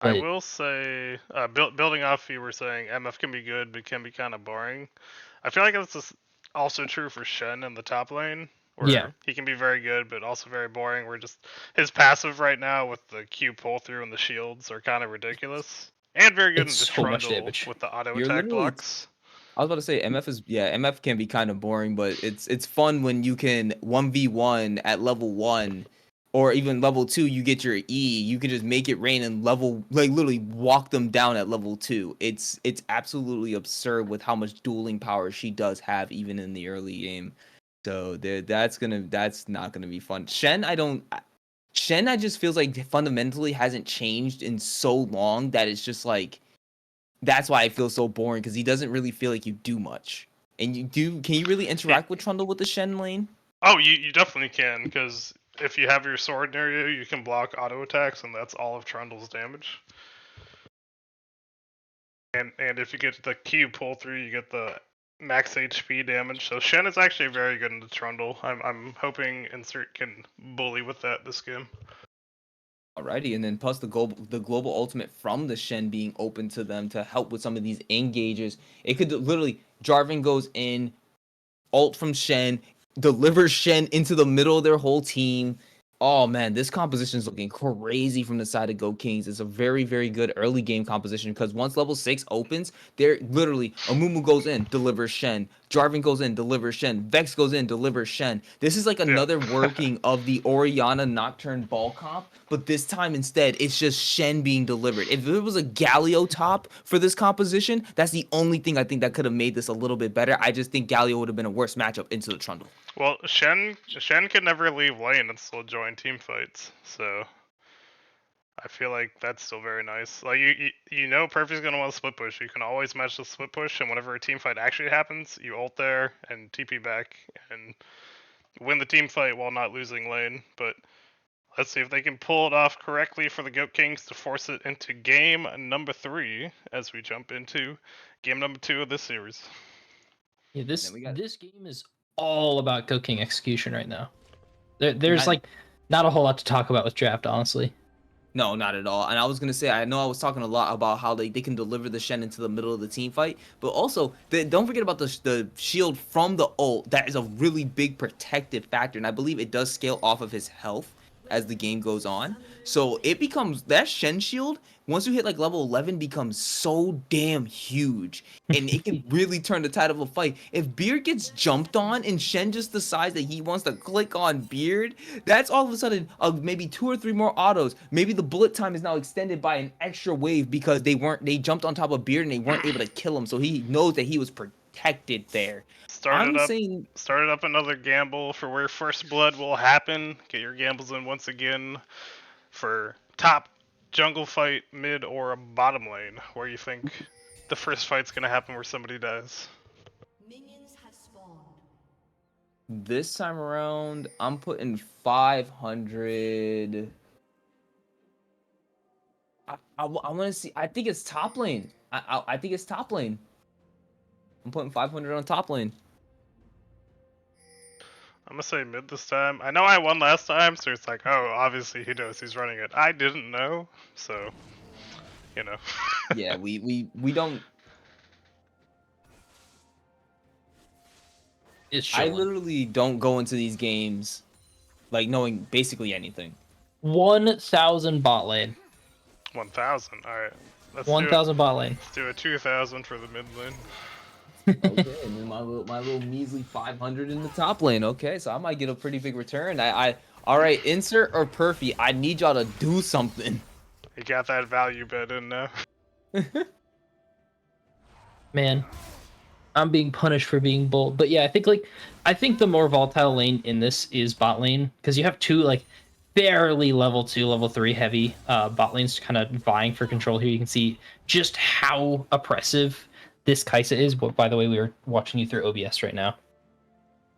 I but will say, building off you were saying, MF can be good, but can be kind of boring. I feel like that's also true for Shen in the top lane, yeah, where he can be very good, but also very boring. Where just his passive right now with the Q pull through and the shields are kind of ridiculous, and very good it's into so much Trundle damage. with the auto You're attack literally blocks. I was about to say MF can be kind of boring, but it's fun when you can 1v1 at level 1 or even level 2, you get your E, you can just make it rain and level like literally walk them down at level 2. It's absolutely absurd with how much dueling power she does have even in the early game. So that's not gonna be fun. Shen I just feels like fundamentally hasn't changed in so long that it's just like that's why I feel so boring because he doesn't really feel like you do much. And can you really He, interact with Trundle with the Shen lane? oh, you definitely can, because if you have your sword near you, you can block auto attacks, and that's all of Trundle's damage. And if you get the Q pull through, you get the max HP damage. So Shen is actually very good into Trundle. I'm hoping Insert can bully with that this game. Alrighty, and then plus the global ultimate from the Shen being open to them to help with some of these engages. It could literally Jarvan goes in, ult from Shen, delivers Shen into the middle of their whole team. Oh man, this composition is looking crazy from the side of Go Kings. It's a very, very good early game composition because once level 6 opens, they're literally Amumu goes in, delivers Shen. Jarvan goes in, delivers Shen. Vex goes in, delivers Shen. This is like Yeah. another working of the Orianna Nocturne ball comp, but this time instead it's just Shen being delivered. If it was a Galio top for this composition, that's the only thing I think that could have made this a little bit better. I just think Galio would have been a worse matchup into the Trundle. Well, Shen can never leave lane and still join team fights. So I feel like that's still very nice. Like you know Perfy's gonna want to split push. You can always match the split push, and whenever a team fight actually happens, you ult there and TP back and win the team fight while not losing lane. But let's see if they can pull it off correctly for the Goat Kings to force it into game number 3 as we jump into game number 2 of this series. Yeah, Then we got this game is all about Go King execution right now. There's I- like not a whole lot to talk about with draft, honestly. No, not at all. And I was gonna say, I know I was talking a lot about how they can deliver the Shen into the middle of the team fight, but also don't forget about the shield from the ult. That is a really big protective factor, and I believe it does scale off of his health as the game goes on. So it becomes that Shen shield. Once you hit like level 11, becomes so damn huge, and it can really turn the tide of a fight. If Beard gets jumped on and Shen just decides that he wants to click on Beard, that's all of a sudden maybe 2 or 3 more autos. Maybe the bullet time is now extended by an extra wave because they jumped on top of Beard and they weren't able to kill him, so he knows that he was protected there. Started saying up another gamble for where first blood will happen. Get your gambles in once again for top jungle fight, mid, or bottom lane, where you think the first fight's gonna happen where somebody dies. Minions have spawned. this time around, I'm putting 500. I want to see. I think it's top lane. I think it's top lane. I'm putting 500 on top lane. I'm gonna say mid this time. I know I won last time, so it's like, oh, obviously he knows he's running it. I didn't know, so you know. Yeah, we don't. It's I showing. literally don't go into these games like knowing basically anything. 1,000 bot lane. 1,000. All right, let's 1,000 bot lane. Let's do a 2,000 for the mid lane. Okay, and then my little measly 500 in the top lane. Okay, so I might get a pretty big return. All right, insert or Perfy, I need y'all to do something. You got that value bet in now. Man, I'm being punished for being bold. But yeah, I think the more volatile lane in this is bot lane, because you have two like fairly level 2, level 3 heavy bot lanes kind of vying for control here. You can see just how oppressive this Kai'Sa is. But by the way, we are watching you through OBS right now.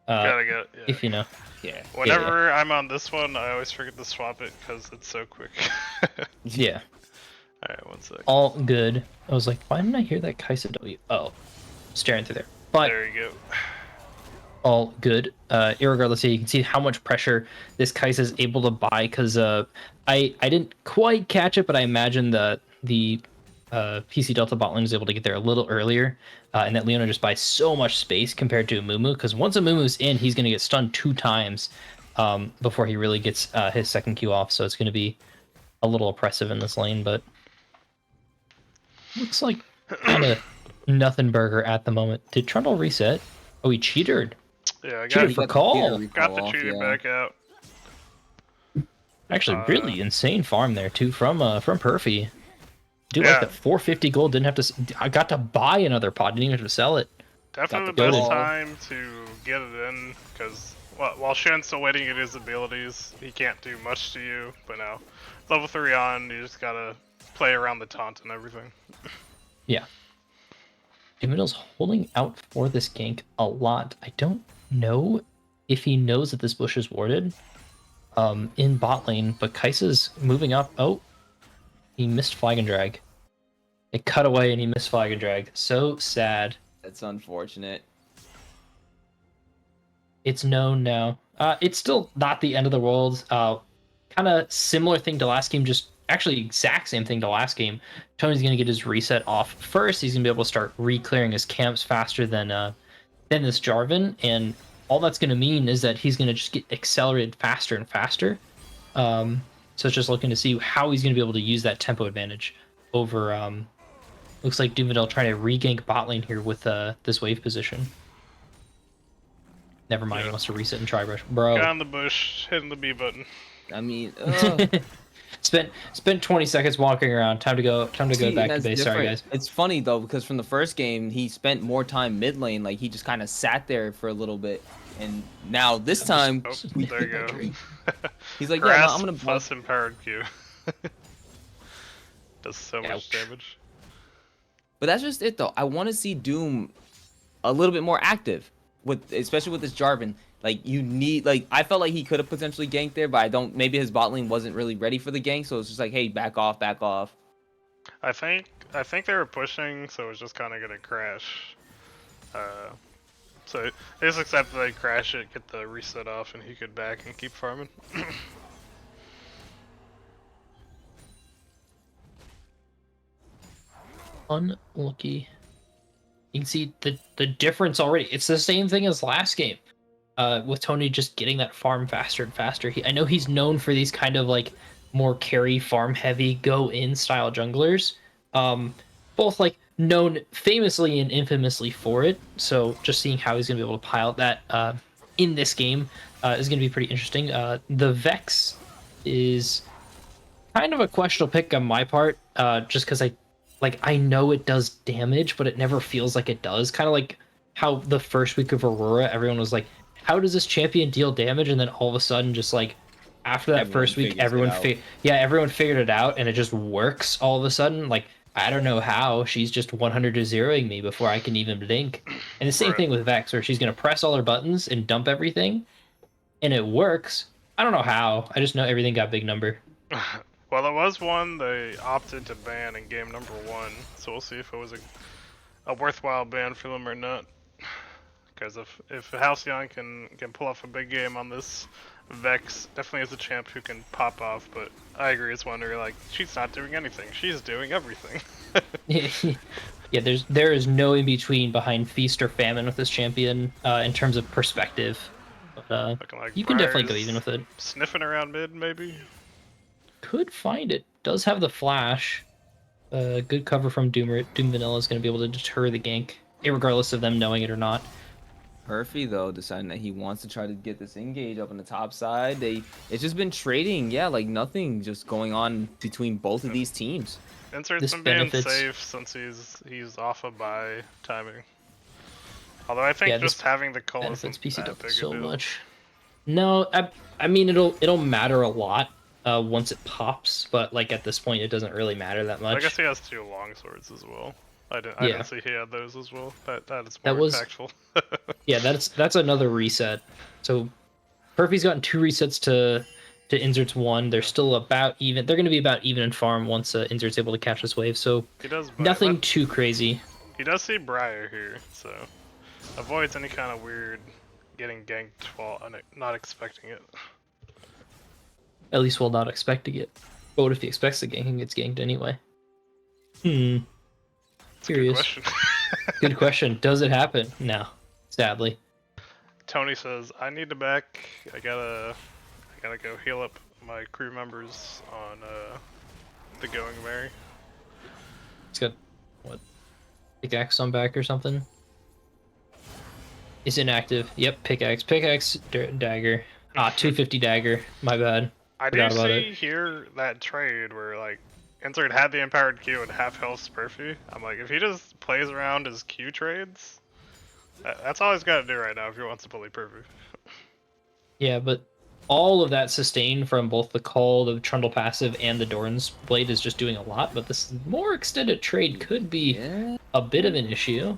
Gotta get it. Yeah. If you know. Yeah. Whenever I'm on this one, I always forget to swap it because it's so quick. Yeah. Alright, 1 sec. All good. I was like, why didn't I hear that Kai'Sa W? Oh, staring through there. But There you go. all good. Irregardless, you can see how much pressure this Kai'Sa is able to buy, because I didn't quite catch it, but I imagine the PC Delta bot lane is able to get there a little earlier, and that Leona just buys so much space compared to Amumu, because once Amumu's in, he's going to get stunned 2 times before he really gets his second Q off, so it's going to be a little oppressive in this lane, but looks like kind of nothing burger at the moment. Did Trundle reset? Oh, he cheated. Yeah, I Cheated got, for call. got the cheating back out. Actually, really insane farm there too from Perfy. Dude, like Yeah. the 450 gold, didn't have to. I got to buy another pod, didn't even have to sell it. Definitely the Got the best gold. time to get it in, because while Shen's still waiting at his abilities, he can't do much to you, but now, level 3 on, you just gotta play around the taunt and everything. Yeah. Dimidal's holding out for this gank a lot. I don't know if he knows that this bush is warded in bot lane, but Kai'Sa's moving up. Oh, he missed flag and drag. It cut away and he missed flag and drag. So sad. That's unfortunate. It's known now. It's still not the end of the world. Kind of similar thing to last game, just actually exact same thing to last game. Tony's gonna get his reset off first. He's gonna be able to start re-clearing his camps faster than this Jarvan, and all that's gonna mean is that he's gonna just get accelerated faster and faster. So it's just looking to see how he's gonna be able to use that tempo advantage over. Looks like Doomidel trying to re-gank bot lane here with this wave position. Never mind, Yeah. he wants to reset and try brush. Bro. Got on the bush, hitting the B button. I mean, Spent 20 seconds walking around. Time to go see, back to that's base. Sorry different. guys. It's funny though because from the first game he spent more time mid lane, like he just kind of sat there for a little bit, and now this time Oh, there you go. he's like, yeah, no, Grass I'm gonna plus empowered Q. Does so much Ouch. damage. But that's just it though. I want to see Doom a little bit more active with, especially with this Jarvan. Like you need, like I felt like he could have potentially ganked there, but I don't. Maybe his bot lane wasn't really ready for the gank, so it's just like, hey, back off, back off. I think they were pushing, so it was just kind of gonna crash. So they just accept that they crash it, get the reset off, and he could back and keep farming. Unlucky. You can see the difference already. It's the same thing as last game. With Tony just getting that farm faster and faster. I know he's known for these kind of like more carry farm heavy go in style junglers. Both like known famously and infamously for it. So just seeing how he's gonna be able to pilot that in this game is gonna be pretty interesting. The Vex is kind of a questionable pick on my part, just because I know it does damage, but it never feels like it does. Kind of like how the first week of Aurora, everyone was like, "How does this champion deal damage?" And then all of a sudden, just like after that Everyone first week, figures it out. everyone figured it out, and it just works all of a sudden. Like I don't know how she's just 100 to zeroing me before I can even blink. And the same Right. thing with Vex, where she's gonna press all her buttons and dump everything, and it works. I don't know how. I just know everything got big number. Well, there was one they opted to ban in game number 1, so we'll see if it was a worthwhile ban for them or not. Because if Halcyon can pull off a big game on this, Vex definitely is a champ who can pop off. But I agree, it's one where you're like, she's not doing anything. She's doing everything. Yeah, there is no in between behind feast or famine with this champion in terms of perspective. But Looking like you can definitely go Briar's even with it. Sniffing around mid, maybe. Could find it. Does have the flash. Good cover from Doom Vanilla is going to be able to deter the gank, regardless of them knowing it or not. Perfy though, deciding that he wants to try to get this engage up on the top side. It's just been trading, yeah, like nothing just going on between both of these teams. Insert's This been being benefits- safe since he's off of buy timing. Although I think Yeah, just this having the call Benefits isn't PC that Delta big a so deal. much. No, I mean it'll matter a lot once it pops, but like at this point it doesn't really matter that much. I guess he has 2 long swords as well. I Yeah. didn't see he had those as well. That is more That was- impactful. Yeah, that's another reset. So Perfy's gotten 2 resets to Insert's 1. They're still about even. They're going to be about even in farm once Insert's able to catch this wave. So He does nothing too crazy. He does see Briar here, so avoids any kind of weird getting ganked while not expecting it. At least while not expecting it. But what if he expects the gank and gets ganked anyway? It's a good Curious. question. Good question. Does it happen? No, sadly. Tony says, "I need to back. I gotta go heal up my crew members on the Going Merry." It's got what? Pickaxe on back or something? It's inactive. Yep, pickaxe. Pickaxe, dagger. 250 dagger. My bad. I do Forgot about see here that trade where like Insert had the empowered Q and half health Spurfy. I'm like, if he just plays around his Q trades, that's all he's got to do right now if he wants to bully Perfy. Yeah, but all of that sustain from both the call, the Trundle passive, and the Doran's blade is just doing a lot, but this more extended trade could be Yeah, a bit of an issue.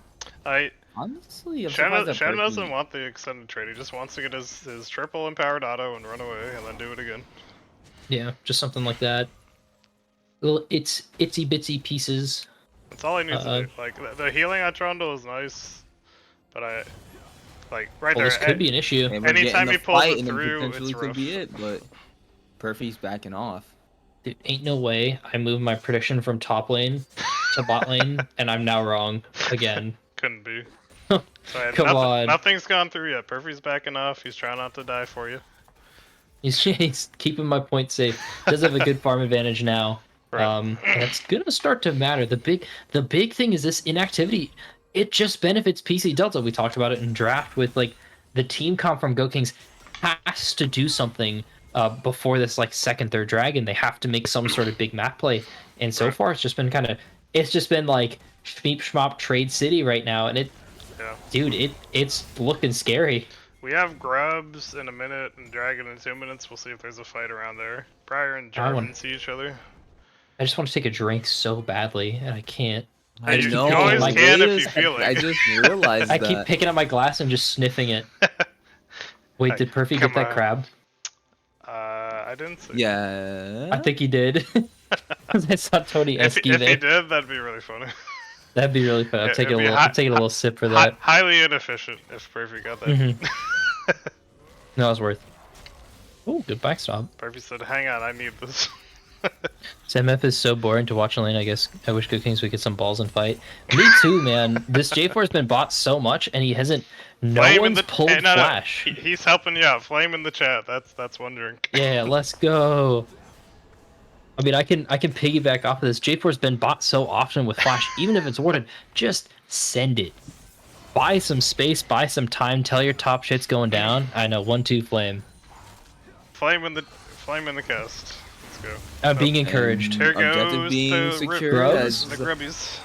honestly, I'm surprised that Shen Perfy- doesn't want the extended trade. He just wants to get his triple empowered auto and run away and then do it again. Yeah, just something like that. Little itsy bitsy pieces. That's all he needs to do. Like the healing on Trundle is nice, but right Well, there. this could be an issue. And we're Anytime getting he the pulls fight, it and then through, potentially it's could rough. be it, but Perfy's backing off. Dude, ain't no way I moved my prediction from top lane to bot lane, and I'm now wrong again. Couldn't be. So Come on. Nothing's gone through yet. Perfy's backing off. He's trying not to die for you. He's keeping my point safe. Does have a good farm advantage now. Right. And it's gonna start to matter. The big thing is this inactivity. It just benefits PC Delta. We talked about it in draft with like the team comp from Go Kings has to do something before this like second, third dragon. They have to make some sort of big map play. And so far it's just been like schmeep schmop trade city right now. And it's looking scary. We have Grubs in a minute and Dragon in 2 minutes. We'll see if there's a fight around there. Briar and I Jarvan want- see each other. I just want to take a drink so badly, and I can't. I You know. always like, can if wait you a feel sec, I it. just realized I that. keep picking up my glass and just sniffing it. Wait, did Perfy Come get that on. crab? I didn't see. Yeah. I think he did. Because I saw Tony If Esky he there. did, that'd be really funny. That'd be really fun. I'm It'd taking a be little. I'm taking a little sip for that. highly inefficient if Perfy got that. Mhm. No, it was worth. Oh, good backstop. Perfy said, "Hang on, I need this." MF is so boring to watch in lane. I guess I wish Good Kings would get some balls and fight. Me too, man. This J4's been bought so much, and he hasn't. No Flame in one's the pulled no, Flash. he's helping you out. Flame in the chat. That's one drink. Yeah, let's go. I mean, I can piggyback off of this. J4's been bought so often with Flash, even if it's warded, just send it. Buy some space, buy some time. Tell your top shit's going down. I know, 1-2 flame. Flame in the cast. Let's go. I'm being encouraged. Here Objective goes being the secured. Grubs? The grubbies.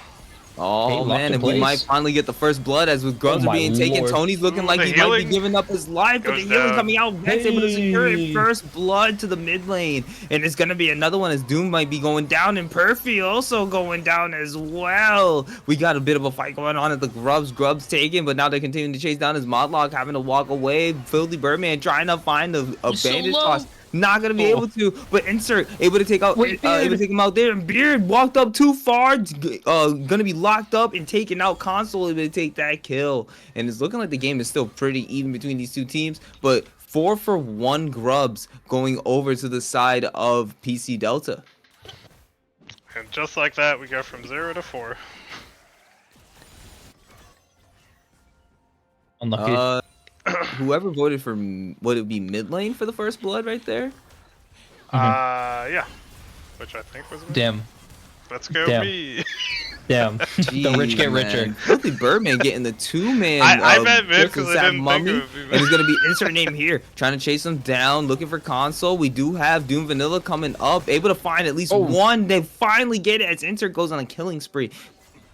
Oh Hey, locked man, in and we might place. finally get the first blood as with grubs Oh, are my being taken. lord. Tony's looking Ooh, like the he might healing be giving up his life, but the goes healing down. coming out. Vex able to secure Hey. it first blood to the mid lane, and it's gonna be another one as Doom might be going down, and Perfy also going down as well. We got a bit of a fight going on at the grubs taken, but now they're continuing to chase down his Modlock, having to walk away. Filthy Birdman trying to find a He's so bandage low. toss. Not gonna be able to, but Insert able to take out, Wait, able to Beard. take him out there, and Beard walked up too far. Gonna be locked up and taken out. Console able to take that kill, and it's looking like the game is still pretty even between these two teams. But 4-for-1 grubs going over to the side of PC Delta. And just like that, we go from 0 to 4. Unlucky. Whoever voted for would it be mid lane for the first blood right there? Yeah. Which I think was me. Damn. Let's go Damn. me. Damn. The rich Jeez, get man. richer. Filthy Birdman getting the 2-man. I bet mid because I Sap didn't Mummy, think of it. and it's gonna be Insert name here, trying to chase him down, looking for Console. We do have Doom Vanilla coming up, able to find at least one. They finally get it as Insert goes on a killing spree.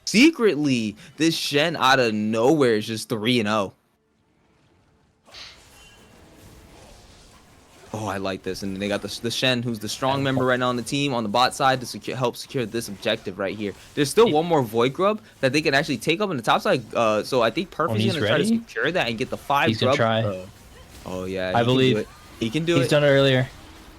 Secretly, this Shen out of nowhere is just 3-0. Oh, I like this. And then they got the Shen, who's the strong member right now on the team, on the bot side to help secure this objective right here. There's still one more Void Grub that they can actually take up on the top side. So I think Perfy's he's going to try to ready? secure that and get the 5 He's grub. gonna try. Oh, yeah. I believe. Can do it. He can do He's it. done it earlier.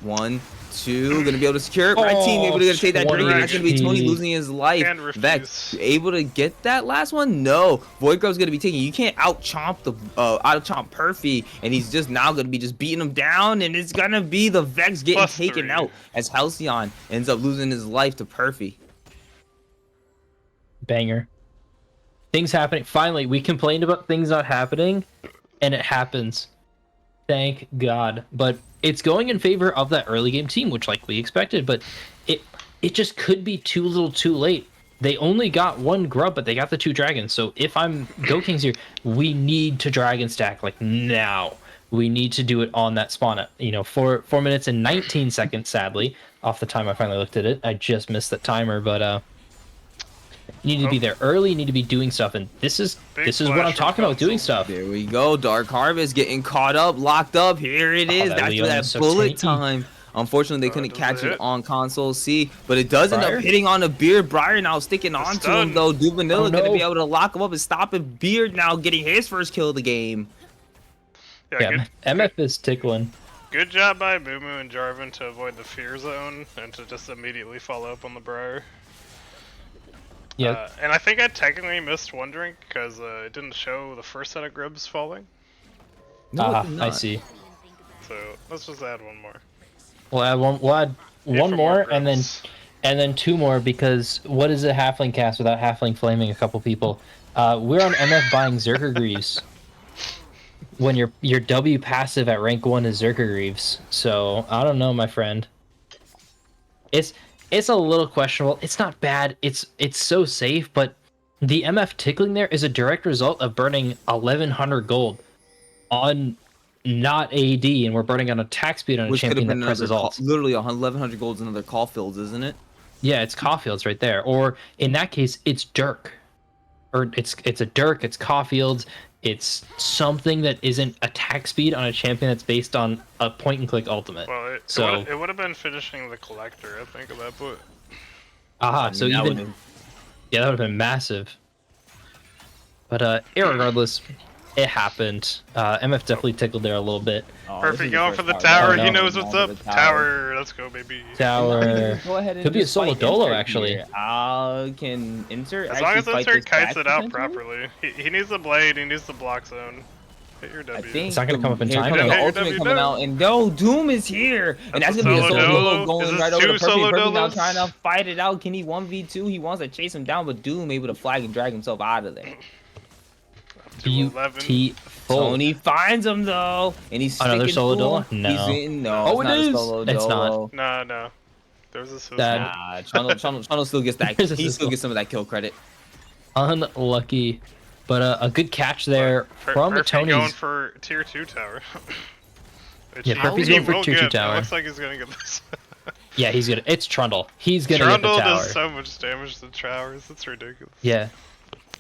1, 2, gonna be able to secure it. Red team able to take that 20 drink. That's gonna be Tony HP. losing his life. Can refuse. Vex able to get that last one? No. Void Grub's gonna be taking. You can't out chomp Perfy, and he's just now gonna be just beating him down, and it's gonna be the Vex getting Plus taken 3. out as Halcyon ends up losing his life to Perfy. Banger. Things happening. Finally, we complained about things not happening, and it happens. Thank God. But it's going in favor of that early game team, which like we expected, but it just could be too little too late. They only got 1 grub, but they got the 2 dragons. So if I'm Go Kings here, we need to dragon stack like now. We need to do it on that spawn at 4 minutes and 19 seconds, sadly, off the time I finally looked at it. I just missed that timer, but you need to be there early, you need to be doing stuff, and this is Big what I'm flash from talking about, doing Console. stuff. There we go. Dark Harvest getting caught up, locked up. Here it is. that That's Leon that is so bullet tanky. time. Unfortunately, they couldn't does catch it it hit? on console C, but it does end Briar? up hitting on the Beard. Briar now sticking on to him stun. though. Vanilla Oh, gonna no. be able to lock him up and stop it. Beard now getting his first kill of the game. Yeah, MF is tickling. Good job by Boomoo and Jarvan to avoid the fear zone and to just immediately follow up on the Briar. Yeah, And I think I technically missed one drink because it didn't show the first set of grubs falling. No, it did I not. see. So let's just add one more. We'll add one. We'll add Yeah, one for more, and grubs. then 2 more, because what is a halfling cast without halfling flaming a couple people? We're on MF buying Zerker Greaves. When your W passive at rank 1 is Zerker Greaves, so I don't know, my friend. It's a little questionable. It's not bad. It's so safe, but the MF tickling there is a direct result of burning 1100 gold on not AD, and we're burning on attack speed on a Which could have champion been that another presses call, alt. literally 1100 golds, another call fields, isn't it? Yeah, it's Caulfield's right there. Or in that case, it's Dirk. Or it's a Dirk, it's Caulfield's. It's something that isn't attack speed on a champion that's based on a point-and-click ultimate. Well, So, it would have been finishing the collector, I think, at that point. I so mean, that even would've- yeah, that would have been massive. But irregardless, it happened. MF definitely tickled there a little bit. Oh, this Perfect, is the going first for the tower. tower. no. He knows what's Going up. for the Tower. Let's go, baby. Tower. Go ahead and Could be a just solo fight dolo, Insert actually. here. Can Insert As long as actually fight Insert this kites back it out potentially? properly. He needs the blade. He needs the block zone. Hit your I W. think It's not gonna come up in here time, comes though. the Hit your ultimate W, coming no. out, and no, Doom is here, and that's That's gonna be a a solo solo dolo. dolo Is going this right over to two Perfect. solo Perfect now dolos? trying to fight it out. Can he 1v2? He wants to chase him down, but Doom able to flag and drag himself out of there. 211. Beautiful. Tony finds him though, and he's Another sticking solo to dolo? him. No. He's in. No, Oh, it's it not is. a solo It's not. dolo. No. There's a system. That- Nah, Channel still gets that. There's a He still system. gets some of that kill credit. Unlucky. But a good catch there from Perfect Tony's. going for tier 2 tower. Which Yeah, he- Perfect's he going for will tier 2 get. tower. It looks like he's gonna get this. Yeah, he's good. It's Trundle. He's gonna Trundle get the tower. does so much damage to towers. It's ridiculous. Yeah.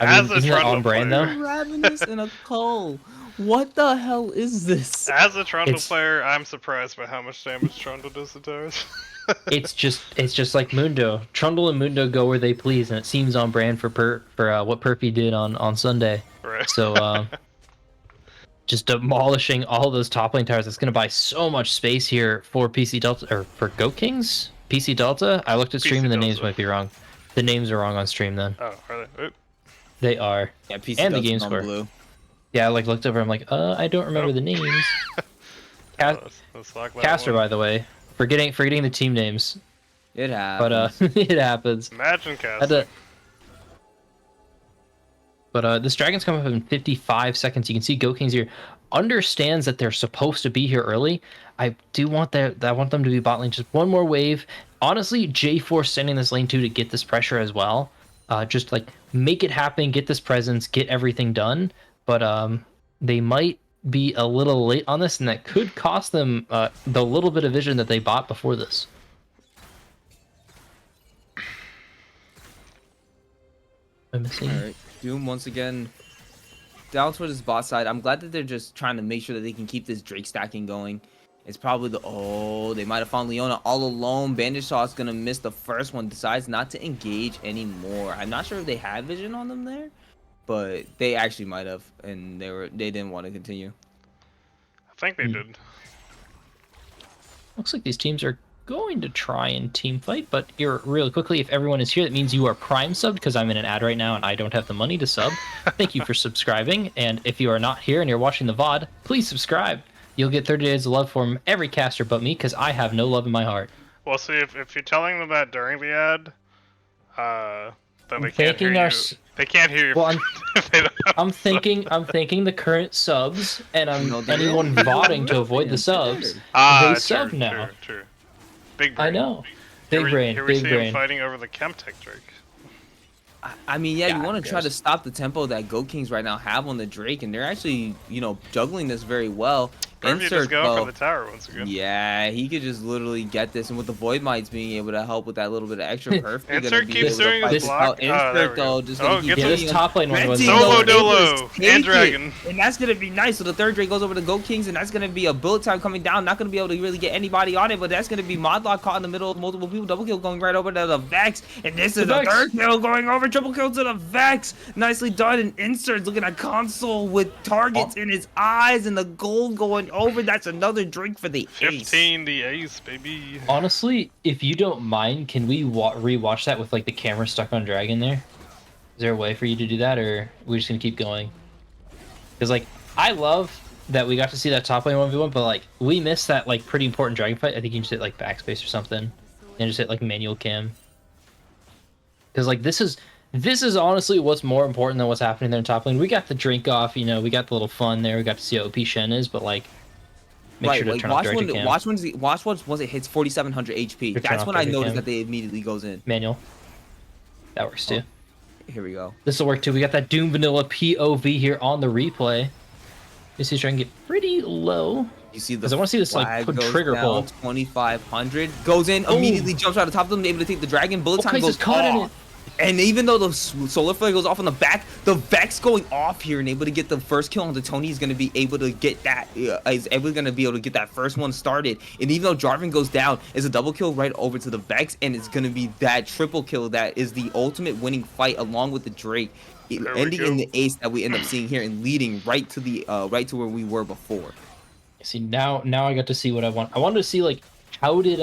I As mean, a isn't that Trundle on brand player. though? Ravenous and a Cole. What the hell is this? As a Trundle It's- player, I'm surprised by how much damage Trundle does to towers. It's just like Mundo. Trundle and Mundo go where they please, and it seems on brand for what Perfy did on Sunday. Right. So just demolishing all those top lane towers. It's gonna buy so much space here for PC Delta or for Goat Kings. PC Delta. I looked at stream PC and the names Delta. might be wrong. The names are wrong on stream then. Oh, are they? Oop. They are. Yeah, PC And the does game it on score. blue. Yeah, I looked over. I'm like, I don't remember Oh. the names. Let's lock that Caster, one. by the way, forgetting the team names. It happens. But it happens. Imagine Had Caster. to- But this dragon's coming up in 55 seconds. You can see Go Kings here understands that they're supposed to be here early. I want them to be bot lane just one more wave. Honestly, J4 sending this lane 2 to get this pressure as well. Just like make it happen, get this presence, get everything done. But they might be a little late on this, and that could cost them the little bit of vision that they bought before this. I'm missing. All right, Doom once again down towards his bot side. I'm glad that they're just trying to make sure that they can keep this Drake stacking going. It's probably they might have found Leona all alone. Bandage Shot's gonna miss the first one. Decides not to engage anymore. I'm not sure if they had vision on them there, but they actually might have, and they didn't want to continue. I think they did. Looks like these teams are going to try and team fight, but here, really quickly, if everyone is here, that means you are prime subbed because I'm in an ad right now and I don't have the money to sub. Thank you for subscribing, and if you are not here and you're watching the VOD, please subscribe. You'll get 30 days of love from every caster but me because I have no love in my heart. Well, see, if you're telling them that during the ad, then they I'm can't hear thanking you. our They can't hear you Well, if they don't have I'm thanking the current subs, and No, they anyone don't. voting to avoid the subs. Ah, They sub true, now. True. Big brain. I know. Here Big we- brain, Here we big see him brain. fighting over the Chemtech Drake. I mean, yeah, you Yeah, want who to try to cares? stop the tempo that Go Kings right now have on the Drake, and they're actually, juggling this very well. Perfect just Insert going though, for the tower once again. yeah, he could just literally get this, and with the Void Mites being able to help with that little bit of extra perfect. Insert keeps doing his block. Oh, there Insert we though, go. just Oh, gonna keep gets Yeah, him- this doing top lane one was Frenzy, Solo though, dolo able to take and it, dragon. and that's gonna be nice. So the third Drake goes over to Go Kings, and that's gonna be a bullet time coming down. Not gonna be able to really get anybody on it, but that's gonna be Modlock caught in the middle of multiple people. Double kill going right over to the Vex, and this is The a Vex. third kill going over. Triple kill to the Vex. Nicely done. And Insert's looking at console with targets in his eyes, and the gold going over. That's another drink for the ace. 15, the ace, baby. Honestly, if you don't mind, can we rewatch that with like the camera stuck on Dragon there? Is there a way for you to do that, or are we just gonna keep going? Because like I love that we got to see that top lane 1v1, but like we missed that like pretty important Dragon fight. I think you can just hit like backspace or something, and just hit like manual cam. Because like this is honestly what's more important than what's happening there in top lane. We got the drink off, we got the little fun there. We got to see how OP Shen is, but like. Make sure to turn off Dragon cam. Watch once it hits 4,700 HP. Turn That's off when I Dragon notice cam. that they immediately goes in. Manual. That works too. Here we go. This will work too. We got that Doom Vanilla POV here on the replay. This is trying to get pretty low. You see the 'Cause I wanna see this, like, flag put goes trigger down, pull. 2,500 goes in, Oh. immediately jumps out of top of them, able to take the dragon. Bullet time Kai's goes caught in off. it. And even though the solar flare goes off on the back, the Vex going off here and able to get the first kill on the Tony is going to be able to get that. Is able going to be able to get that first one started. And even though Jarvan goes down, it's a double kill right over to the Vex, and it's going to be that triple kill that is the ultimate winning fight along with the Drake, ending in the ace that we end up seeing here and leading right to the where we were before. See, now I got to see what I want. I wanted to see like how did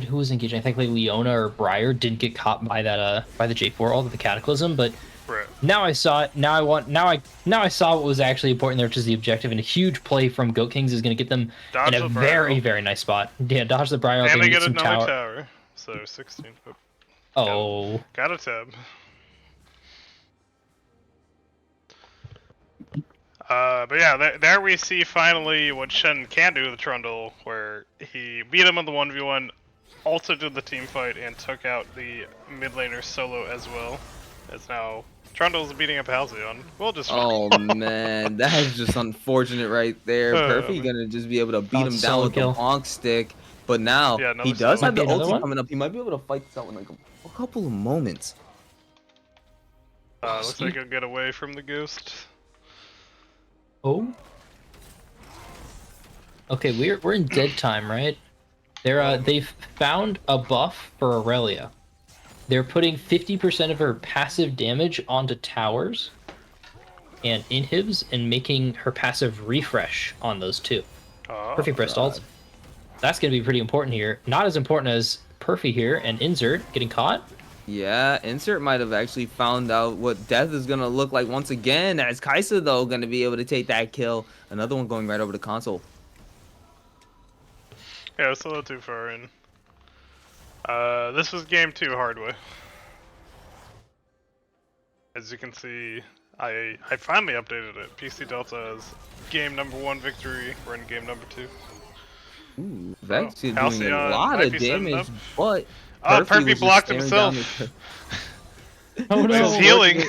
who was engaging? I think like Leona or Briar didn't get caught by that by the J4 ult of the Cataclysm, but Right. now I saw it. Now I saw what was actually important there, which is the objective, and a huge play from Goat Kings is going to get them Dodge in a the Briar very ult. very nice spot. Yeah, dodge the Briar ult And they get some another tower. tower. So 16. Oh, Got a tab. But yeah, there we see finally what Shen can do with the Trundle, where he beat him on the 1v1, also did the team fight, and took out the mid laner solo as well. As now Trundle's beating up Halcyon. We'll just. Oh man, that is just unfortunate right there. Perfy gonna just be able to beat him down with the bonk stick, but now Yeah, he does solo. have the Might be another ulti one? coming up. He might be able to fight this out in like a couple of moments. Looks like he'll get away from the ghost. oh. Okay, we're in dead time, right? They've found a buff for Aurelia. They're putting 50% of her passive damage onto towers and inhibs and making her passive refresh on those two. Oh, Perfy pressed ult. That's going to be pretty important here. Not as important as Perfy here and Insert getting caught. Yeah, Insert might have actually found out what death is gonna look like once again. As Kaisa though gonna be able to take that kill. Another one going right over the console. Yeah, it's a little too far in. This was game 2 hard way. As you can see, I finally updated it. PC Delta is game number 1 victory. We're in game number 2. Ooh, Vex is doing Halcyon a lot might of be setting damage, up. but Oh, Perfy Perfy was just blocked staring himself. down the- Oh no. He's healing.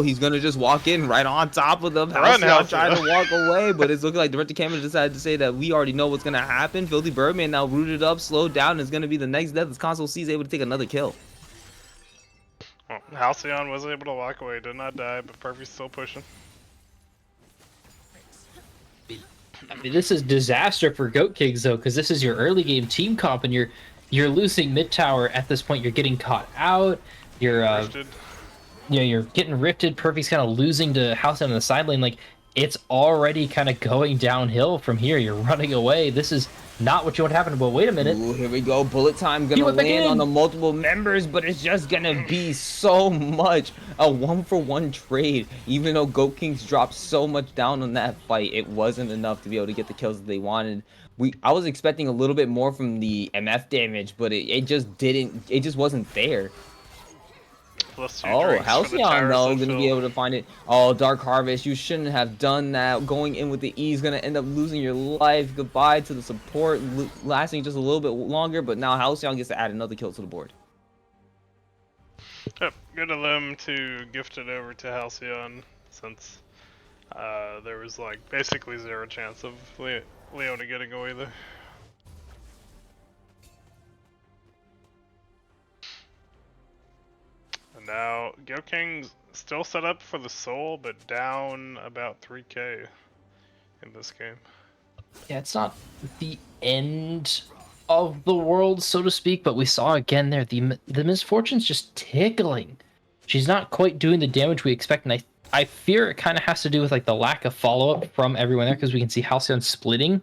He's gonna just walk in right on top of them. Run, Halcyon trying Halcyon. to walk away, but it's looking like Director Cameron decided to say that we already know what's gonna happen. Filthy Birdman now rooted up, slowed down, and is gonna be the next death as Console C is able to take another kill. Well, Halcyon was able to walk away, did not die, but Perfy's still pushing. I mean, this is disaster for Goat Kings though, because this is your early game team comp, and you're losing mid tower at this point. You're getting caught out. You're Roasted. you're getting rifted. Perfy's kind of losing to Halcyon on the side lane. Like, it's already kind of going downhill from here. You're running away. This is not what you want to happen. But wait a minute. Ooh, here we go. Bullet time gonna went back land in. on the multiple members, but it's just gonna be so much a 1-for-1 trade. Even though Goat Kings dropped so much down on that fight, it wasn't enough to be able to get the kills that they wanted. I was expecting a little bit more from the MF damage, but it just didn't. It just wasn't there. Plus 2 Oh, drinks for the Halcyon towers though to gonna fill. be able to find it. Oh, Dark Harvest, you shouldn't have done that. Going in with the E is gonna end up losing your life. Goodbye to the support, lasting just a little bit longer. But now Halcyon gets to add another kill to the board. Yep, good of them to gift it over to Halcyon, since there was like basically 0 chance of Leona getting away there. And now Goat King's still set up for the soul, but down about 3k in this game. Yeah, it's not the end of the world, so to speak, but we saw again there the misfortune's just tickling. She's not quite doing the damage we expect, and I fear it kind of has to do with like the lack of follow-up from everyone there, because we can see Halcyon splitting.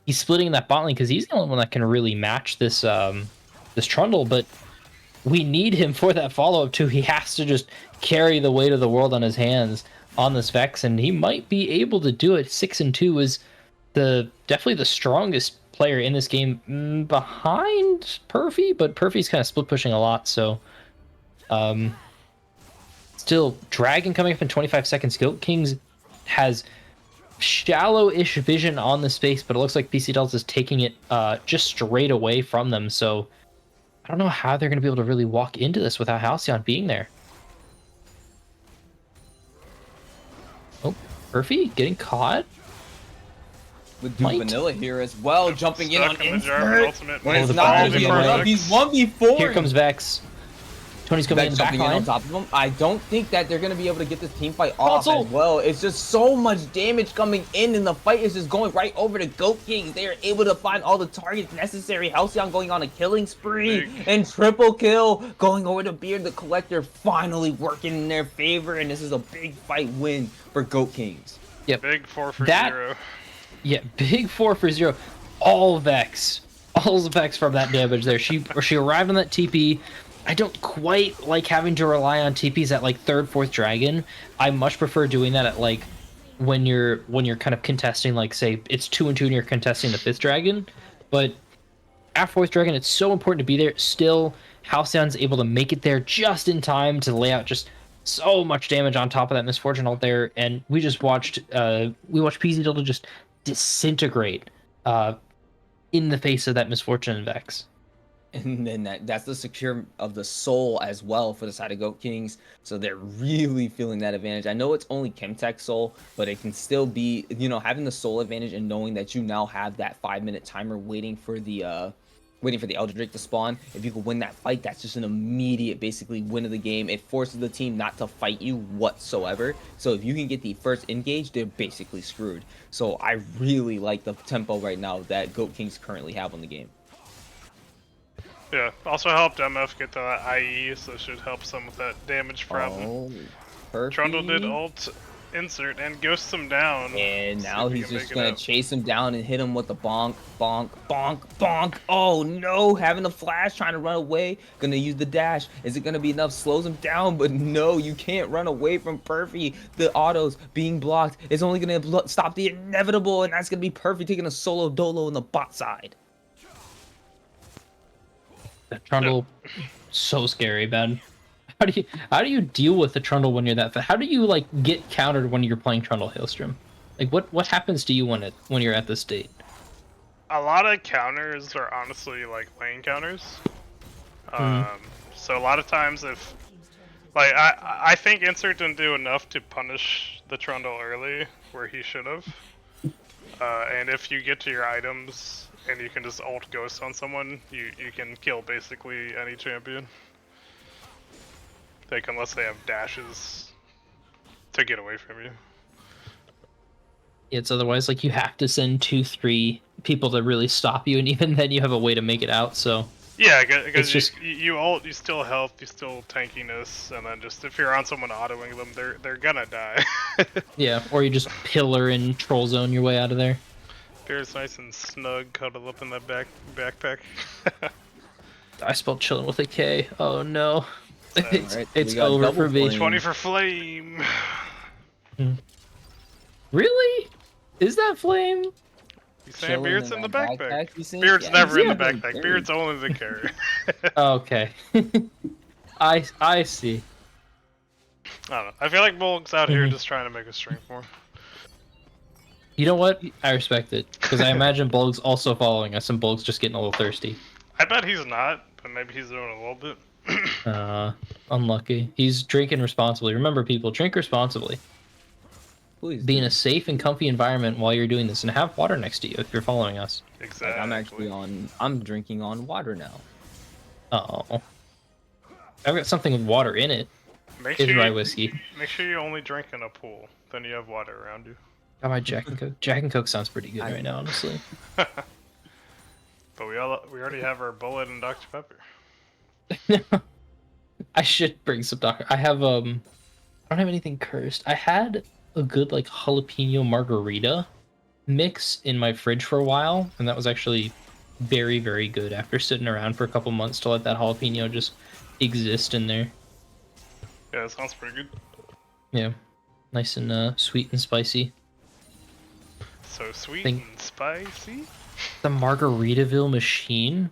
He's splitting in that bot lane because he's the only one that can really match this this Trundle, but we need him for that follow-up too. He has to just carry the weight of the world on his hands on this Vex, and he might be able to do it. 6-2 is definitely the strongest player in this game, behind Perfy, but Perfy's kind of split pushing a lot, so still Dragon coming up in 25 seconds. Goat Kings has shallow-ish vision on the space, but it looks like PC Delta's taking it just straight away from them, so I don't know how they're going to be able to really walk into this without Halcyon being there. Oh, Perfy getting caught. With Duke Might. Vanilla here as well, jumping in on Stuck in the Jarvan Insert. ultimate. When Oh, it's the not ball gonna be is enough, away. he's 1v4. Here comes Vex. Tony's coming in Vex the back jumping in on line. top of him. I don't think that they're going to be able to get this team fight off Console. as well. It's just so much damage coming in, and the fight is just going right over to Goat Kings. They are able to find all the targets necessary. Halcyon going on a killing spree, and triple kill going over to Beard the Collector, finally working in their favor, and this is a big fight win for Goat Kings. Yep. Big 4 for That- 0. Yeah, big 4 for 0. All Vex. All the Vex from that damage there. She arrived on that TP. I don't quite like having to rely on TPs at like 3rd, 4th dragon. I much prefer doing that at like when you're kind of contesting, like say it's 2 and 2 and you're contesting the 5th dragon. But at 4th dragon, it's so important to be there. Still, Halcyon's able to make it there just in time to lay out just so much damage on top of that Misfortune ult there, and we just watched PZ Delta just disintegrate in the face of that Misfortune and Vex. And then that's the secure of the soul as well for the side of Goat Kings. So they're really feeling that advantage. I know it's only Chemtech soul, but it can still be, you know, having the soul advantage and knowing that you now have that 5-minute timer waiting for the Elder Drake to spawn. If you can win that fight, that's just an immediate basically win of the game. It forces the team not to fight you whatsoever. So if you can get the first engage, they're basically screwed. So I really like the tempo right now that Goat Kings currently have on the game. Yeah, also helped MF get to that IE, so it should help some with that damage problem. Oh, perfect. Trundle did ult insert and ghosts him down. And See now if he he's can just make it gonna out. chase him down and hit him with the bonk, bonk, bonk, bonk. Oh no, having a flash, trying to run away. Gonna use the dash. Is it gonna be enough? Slows him down, but no, you can't run away from Perfy. The autos being blocked is only gonna stop the inevitable, and that's gonna be Perfy taking a solo dolo on the bot side. That Trundle, so scary, man. How do you deal with the Trundle when you're that fast? How do you like get countered when you're playing Trundle Hailstrom? Like what happens to you when you're at this state? A lot of counters are honestly like lane counters. So a lot of times if, like, I think Insert didn't do enough to punish the Trundle early where he should have. And if you get to your items and you can just ult Ghost on someone, you can kill basically any champion. Like, unless they have dashes to get away from you. It's otherwise like you have to send 2-3 people to really stop you, and even then you have a way to make it out. So Yeah, because just- you ult, you still health, you still tankiness, and then just if you're on someone autoing them, they're gonna die. yeah, or you just pillar and troll zone your way out of there. Bear's nice and snug, cuddled up in that backpack. I spelled chilling with a K. Oh no, it's, Alright, it's we got over double for me. flame. 20 for flame. Really? Is that flame? You saying Chilling Beard's in in the that backpack? backpack, you saying? Beard's Yeah, never he's in the in the backpack. carry. Beard's only the carry. Okay. I see. I don't know. I feel like Bulk's out here Mhm. just trying to make us strength more. You know what? I respect it because I imagine Bulg's also following us, and Bulg's just getting a little thirsty. I bet he's not, but maybe he's doing a little bit. Unlucky. He's drinking responsibly. Remember, people, drink responsibly. Please. Be in a safe and comfy environment while you're doing this, and have water next to you if you're following us. Exactly. Like, I'm actually I'm drinking on water now. Oh, I've got something with water in it. Make It's sure rye you, whiskey. make sure you only drink in a pool. Then you have water around you. Got my Jack and Coke. Jack and Coke sounds pretty good I- right now, honestly. But we already have our bullet and Dr Pepper. I should bring some Dr. I have I don't have anything cursed. I had a good like jalapeno margarita mix in my fridge for a while, and that was actually very, very good after sitting around for a couple months to let that jalapeno just exist in there. Yeah, that sounds pretty good. Yeah. Nice and sweet and spicy. So sweet Think- and spicy. The Margaritaville machine.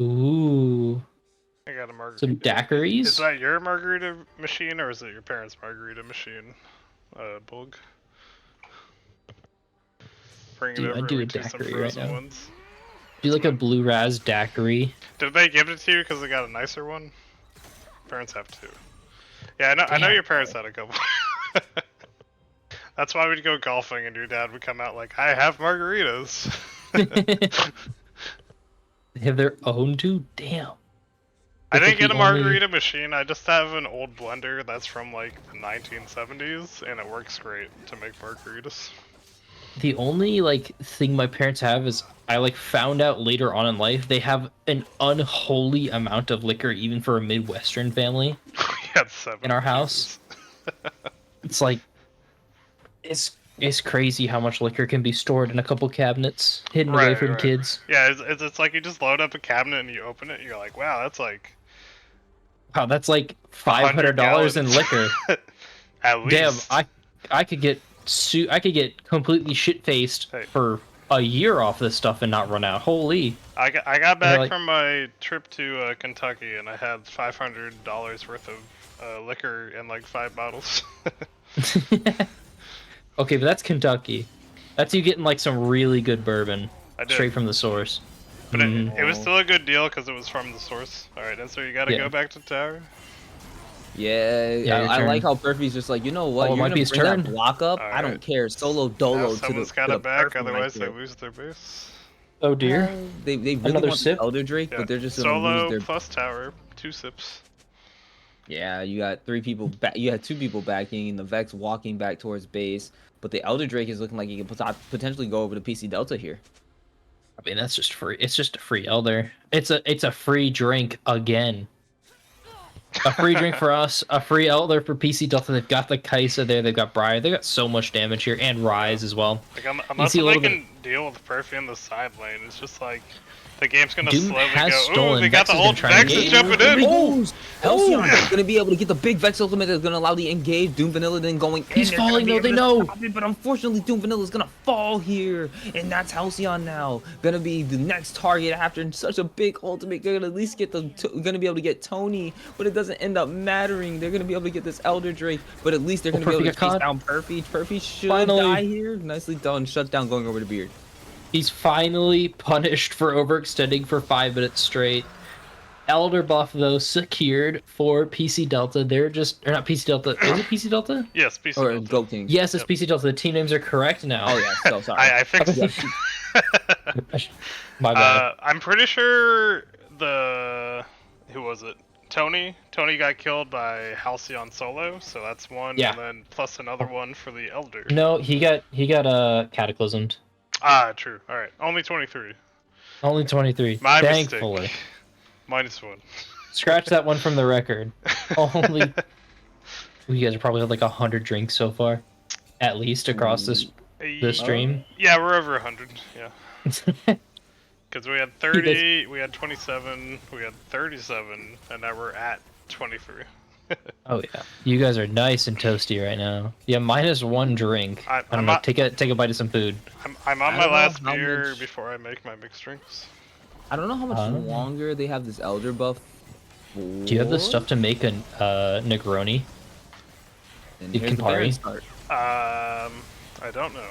Ooh. I got a margarita. Some daiquiris. Is that your margarita machine or is it your parents' margarita machine? Bulg. Bring Dude, it I'd over do and a we do some daiquiri right frozen now. ones. Do like a blue raz daiquiri. Did they give it to you because they got a nicer one? Parents have two. Yeah, I know Damn. your parents had a couple. That's why we'd go golfing and your dad would come out like, I have margaritas. They have their own too? Damn. I didn't the get a only- margarita machine. I just have an old blender that's from like the 1970s, and it works great to make margaritas. The only like thing my parents have is I like found out later on in life they have an unholy amount of liquor even for a Midwestern family. We had 7 In our of these. house? It's like it's crazy how much liquor can be stored in a couple cabinets hidden away from kids. Yeah, it's like you just load up a cabinet and you open it, and you're like, wow, that's like Wow, that's like $100 $500 in gallons. liquor. At Damn, least. I could get I could get completely shit faced Hey. for a year off this stuff and not run out. Holy. I got back like- from my trip to Kentucky, and I had $500 worth of liquor in like 5 bottles. Okay, but that's Kentucky. That's you getting like some really good bourbon I did. straight from the source. But Mhm. it was still a good deal because it was from the source. Alright, and so you gotta Yeah. go back to tower. Yeah, Yeah, your I like turn. how Perfy's just like, you know what? Oh, it You're might gonna be his bring that turn. block up. I Alright. don't care. Solo Now dolo to the someone's got to it the back, Perfy right otherwise they there. lose their base. Oh dear. They really Another want sip? the Elder Drake, Yeah. but they're just gonna Solo lose their. plus tower, 2 sips. Yeah, you got 3 people back. You had 2 people backing, and the Vex walking back towards base. But the Elder Drake is looking like he can potentially go over to PC Delta here. I mean, that's just free. It's just a free elder. It's a free drink again. A free drink for us. A free elder for PC Delta. They've got the Kaisa there. They've got Briar. They got so much damage here, and Rise as well. Like unless see a they little can deal with Perfy in the side lane, it's just like the game's gonna Doom slowly has go. Ooh, stolen. they got Vex the is gonna ult. try and Vex is engage. jumping There he in. goes. Halcyon is gonna be able to get the big Vex ultimate that's gonna allow the engage. Doom Vanilla then going in. He's They're gonna falling, be though, able they to know. stop it, but unfortunately, Doom Vanilla is gonna fall here, and that's Halcyon now. Gonna be the next target after such a big ultimate. They're gonna at least get gonna be able to get Tony, but it doesn't end up mattering. They're gonna be able to get this Elder Drake, but at least they're gonna be able Perfy to got chase caught. down Perfy. Perfy should Finally. die here. Nicely done. Shut down. Going over to Beard. He's finally punished for overextending for 5 minutes straight. Elder buff though secured for PC Delta. They're just or not PC Delta. Is it PC Delta? Yes, PC Or Delta. Goat King. Yes, it's Yep. PC Delta. The team names are correct now. Oh yeah. So sorry. I fixed it. My bad. I'm pretty sure who was it? Tony got killed by Halcyon solo, so that's one, Yeah. and then plus another one for the Elder. No, he got cataclysmed. Ah, true. All right, only 23. Only 23. My Thankfully. mistake. -1. Scratch that one from the record. Only. You guys have probably had like 100 drinks so far, at least across this stream. Yeah, we're over 100. Yeah, because we had 30, we had 27, we had 37, and now we're at 23. Oh yeah, you guys are nice and toasty right now. Yeah, -1 drink. I don't I'm know. not- Take a bite of some food. I'm on I my don't know last how beer much- before I make my mixed drinks. I don't know how much longer they have this Elder buff. Do you have the stuff to make a Negroni? And You here's can the Baron parry. start. I don't know.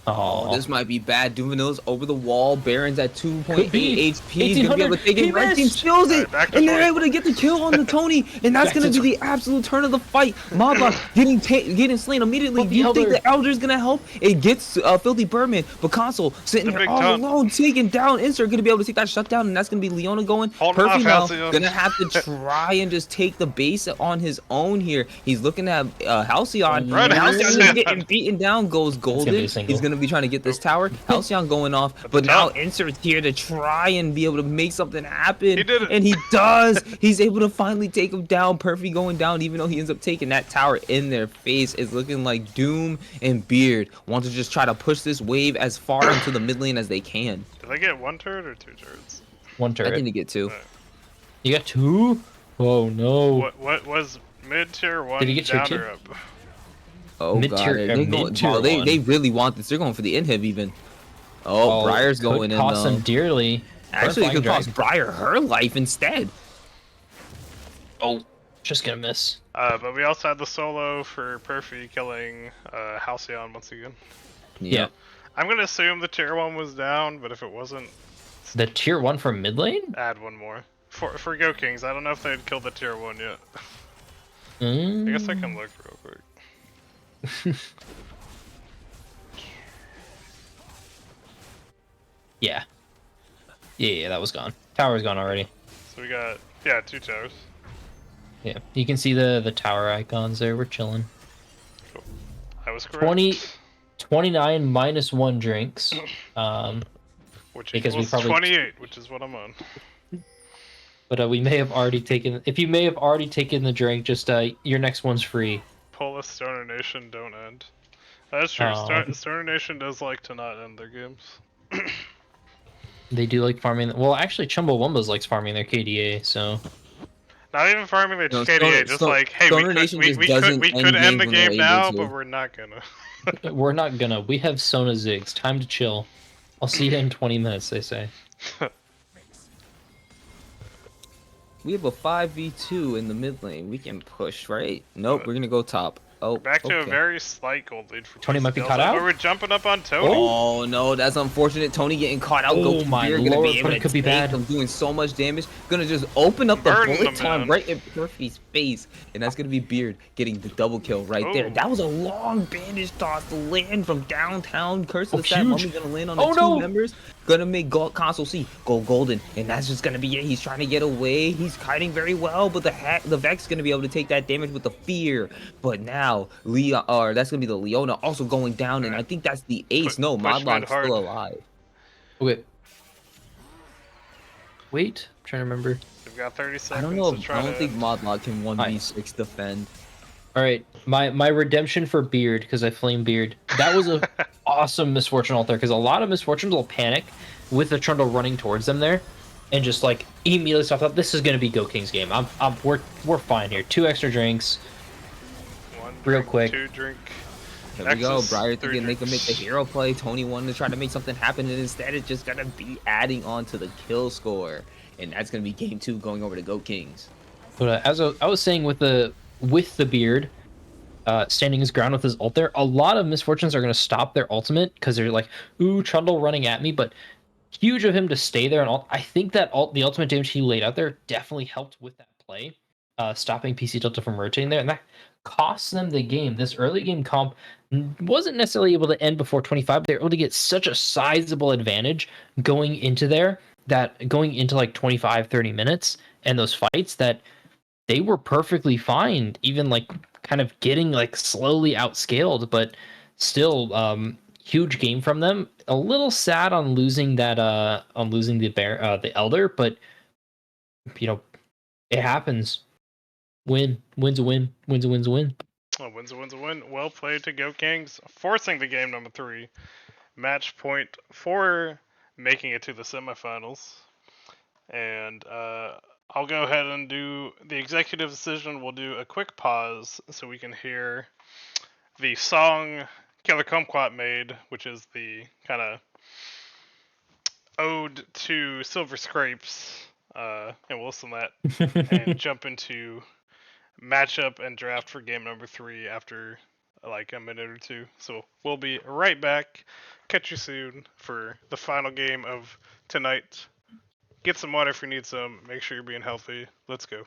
Oh, This might be bad. Doom Vanilla's over the wall. Baron's at 2.8 Could be. HP. He's gonna be able to take it. He Red team missed. steals it, Alright, back to and they're 20. able to get the kill on the Tony, and that's Back gonna to be the absolute turn of the fight. Maba getting slain immediately. But Do you the think Elder- the Elder's gonna help? It gets Filthy Birdman, but Console sitting The there big all taunt. alone, taking down Insert, gonna be able to take that shutdown, and that's gonna be Leona going. Hold him Perfy off, now Halcyon. gonna have to try and just take the base on his own here. He's looking at Halcyon. Run, and Halcyon is Halcyon. getting beaten down. Goes gonna be Golden. a single. He's gonna be trying to get this tower. Halcyon going off, but the now top. Insert's here to try and be able to make something happen. He did it. And he does. He's able to finally take him down. Perfy going down, even though he ends up taking that tower in their face. It's looking like Doom and Beard want to just try to push this wave as far into the mid lane as they can. Did I get 1 turret or 2 turrets? one I turret. think to get 2. You got 2? Oh no. What was mid tier 1 Did he get tier down 2? or up? Oh Mid-tier- god, they're going, mid-tier oh, they one. really want this. They're going for the inhib even. Oh, Briar's could going in cost though. them dearly. Actually, it Flying could cost dragon. Briar her life instead. Oh, just gonna miss. But we also had the solo for Perfy killing Halcyon once again. Yeah. I'm gonna assume the tier 1 was down, but if it wasn't, The tier 1 from mid lane? add one more. For Go Kings, I don't know if they'd killed the tier 1 yet. Mm. I guess I can look real quick. Yeah. Yeah, that was gone. Tower's gone already. So we got Yeah, 2 towers. Yeah, you can see the tower icons there. We're chilling. I was correct. 20, 29 minus 1 drinks. Which Because we equals probably 28, which is what I'm on. but we may have already taken. If you may have already taken the drink, just your next one's free. Polis Stoner Nation don't end. That's true. Um, Stoner Nation does like to not end their games. they do like farming. Well, actually, Chumbawambas likes farming their KDA. So Not even farming the No, KDA, just like, hey, Stoner Nation just doesn't we could end end games the when they're game able now, to. but we're not gonna. we're not gonna. We have Sona Zigs. Time to chill. I'll see you in 20 minutes. They say. We have a 5v2 in the mid lane. We can push, right? Nope, we're gonna go top. Oh, Back to a okay. very slight gold lead for Tony might be TCL, caught out? but we're jumping up on Tony. Oh no, that's unfortunate. Tony getting caught out. Oh Goku my Beer gonna lord, be able Tony to could be tank bad. him, doing so much damage. Gonna just open up the Burden bullet the time man. right in Perfy's face, and that's gonna be Beard getting the double kill right there. Ooh. That was a long bandage toss to land from downtown. Curse of Oh, the Sad huge. Mummy gonna land on the Oh, two no. members. Gonna make Console C go golden, and that's just gonna be it. He's trying to get away. He's kiting very well, but the Vex gonna be able to take that damage with the fear. But now Leon, or that's gonna be the Leona also going down, and I think that's the ace. No, Push mid Modlock's hard. still alive. Okay. Wait, I'm trying to remember. We've got 30 I seconds don't know. to try I don't to think end. Modlock can 1v6 defend. All right, my redemption for Beard because I flame Beard. That was a awesome misfortune alt there because a lot of misfortunes will panic with the Trundle running towards them there, and just like immediately stop. Up. This is gonna be Go King's game. We're fine here. 2 extra drinks. One Real drink, quick. 2 drink. Here we go. Nexus, Briar 3 thinking they can make the drinks. hero play. Tony wanted to try to make something happen, and instead it's just gonna be adding on to the kill score, and that's gonna be game 2 going over to Goat Kings. But as I was saying with the Beard, standing his ground with his ult there, a lot of misfortunes are gonna stop their ultimate because they're like, ooh, Trundle running at me, but. Huge of him to stay there and I think that the ultimate damage he laid out there definitely helped with that play, stopping PC Delta from rotating there, and that costs them the game. This early game comp wasn't necessarily able to end before 25, but they were able to get such a sizable advantage going into there, that going into like 25, 30 minutes and those fights, that they were perfectly fine, even like kind of getting like slowly outscaled, but still huge game from them. A little sad on losing that on losing the elder, but you know, it happens. Win's a win. Win's a win. Oh, wins a win. Well played to Go Kings, forcing the game number 3. Match point for making it to the semifinals. And I'll go ahead and do the executive decision. We'll do a quick pause so we can hear the song Killer Kumquat made, which is the kind of ode to Silver Scrapes. And we'll listen to that and jump into matchup and draft for game number 3 after like a minute or two. So we'll be right back. Catch you soon for the final game of tonight. Get some water if you need some. Make sure you're being healthy. Let's go.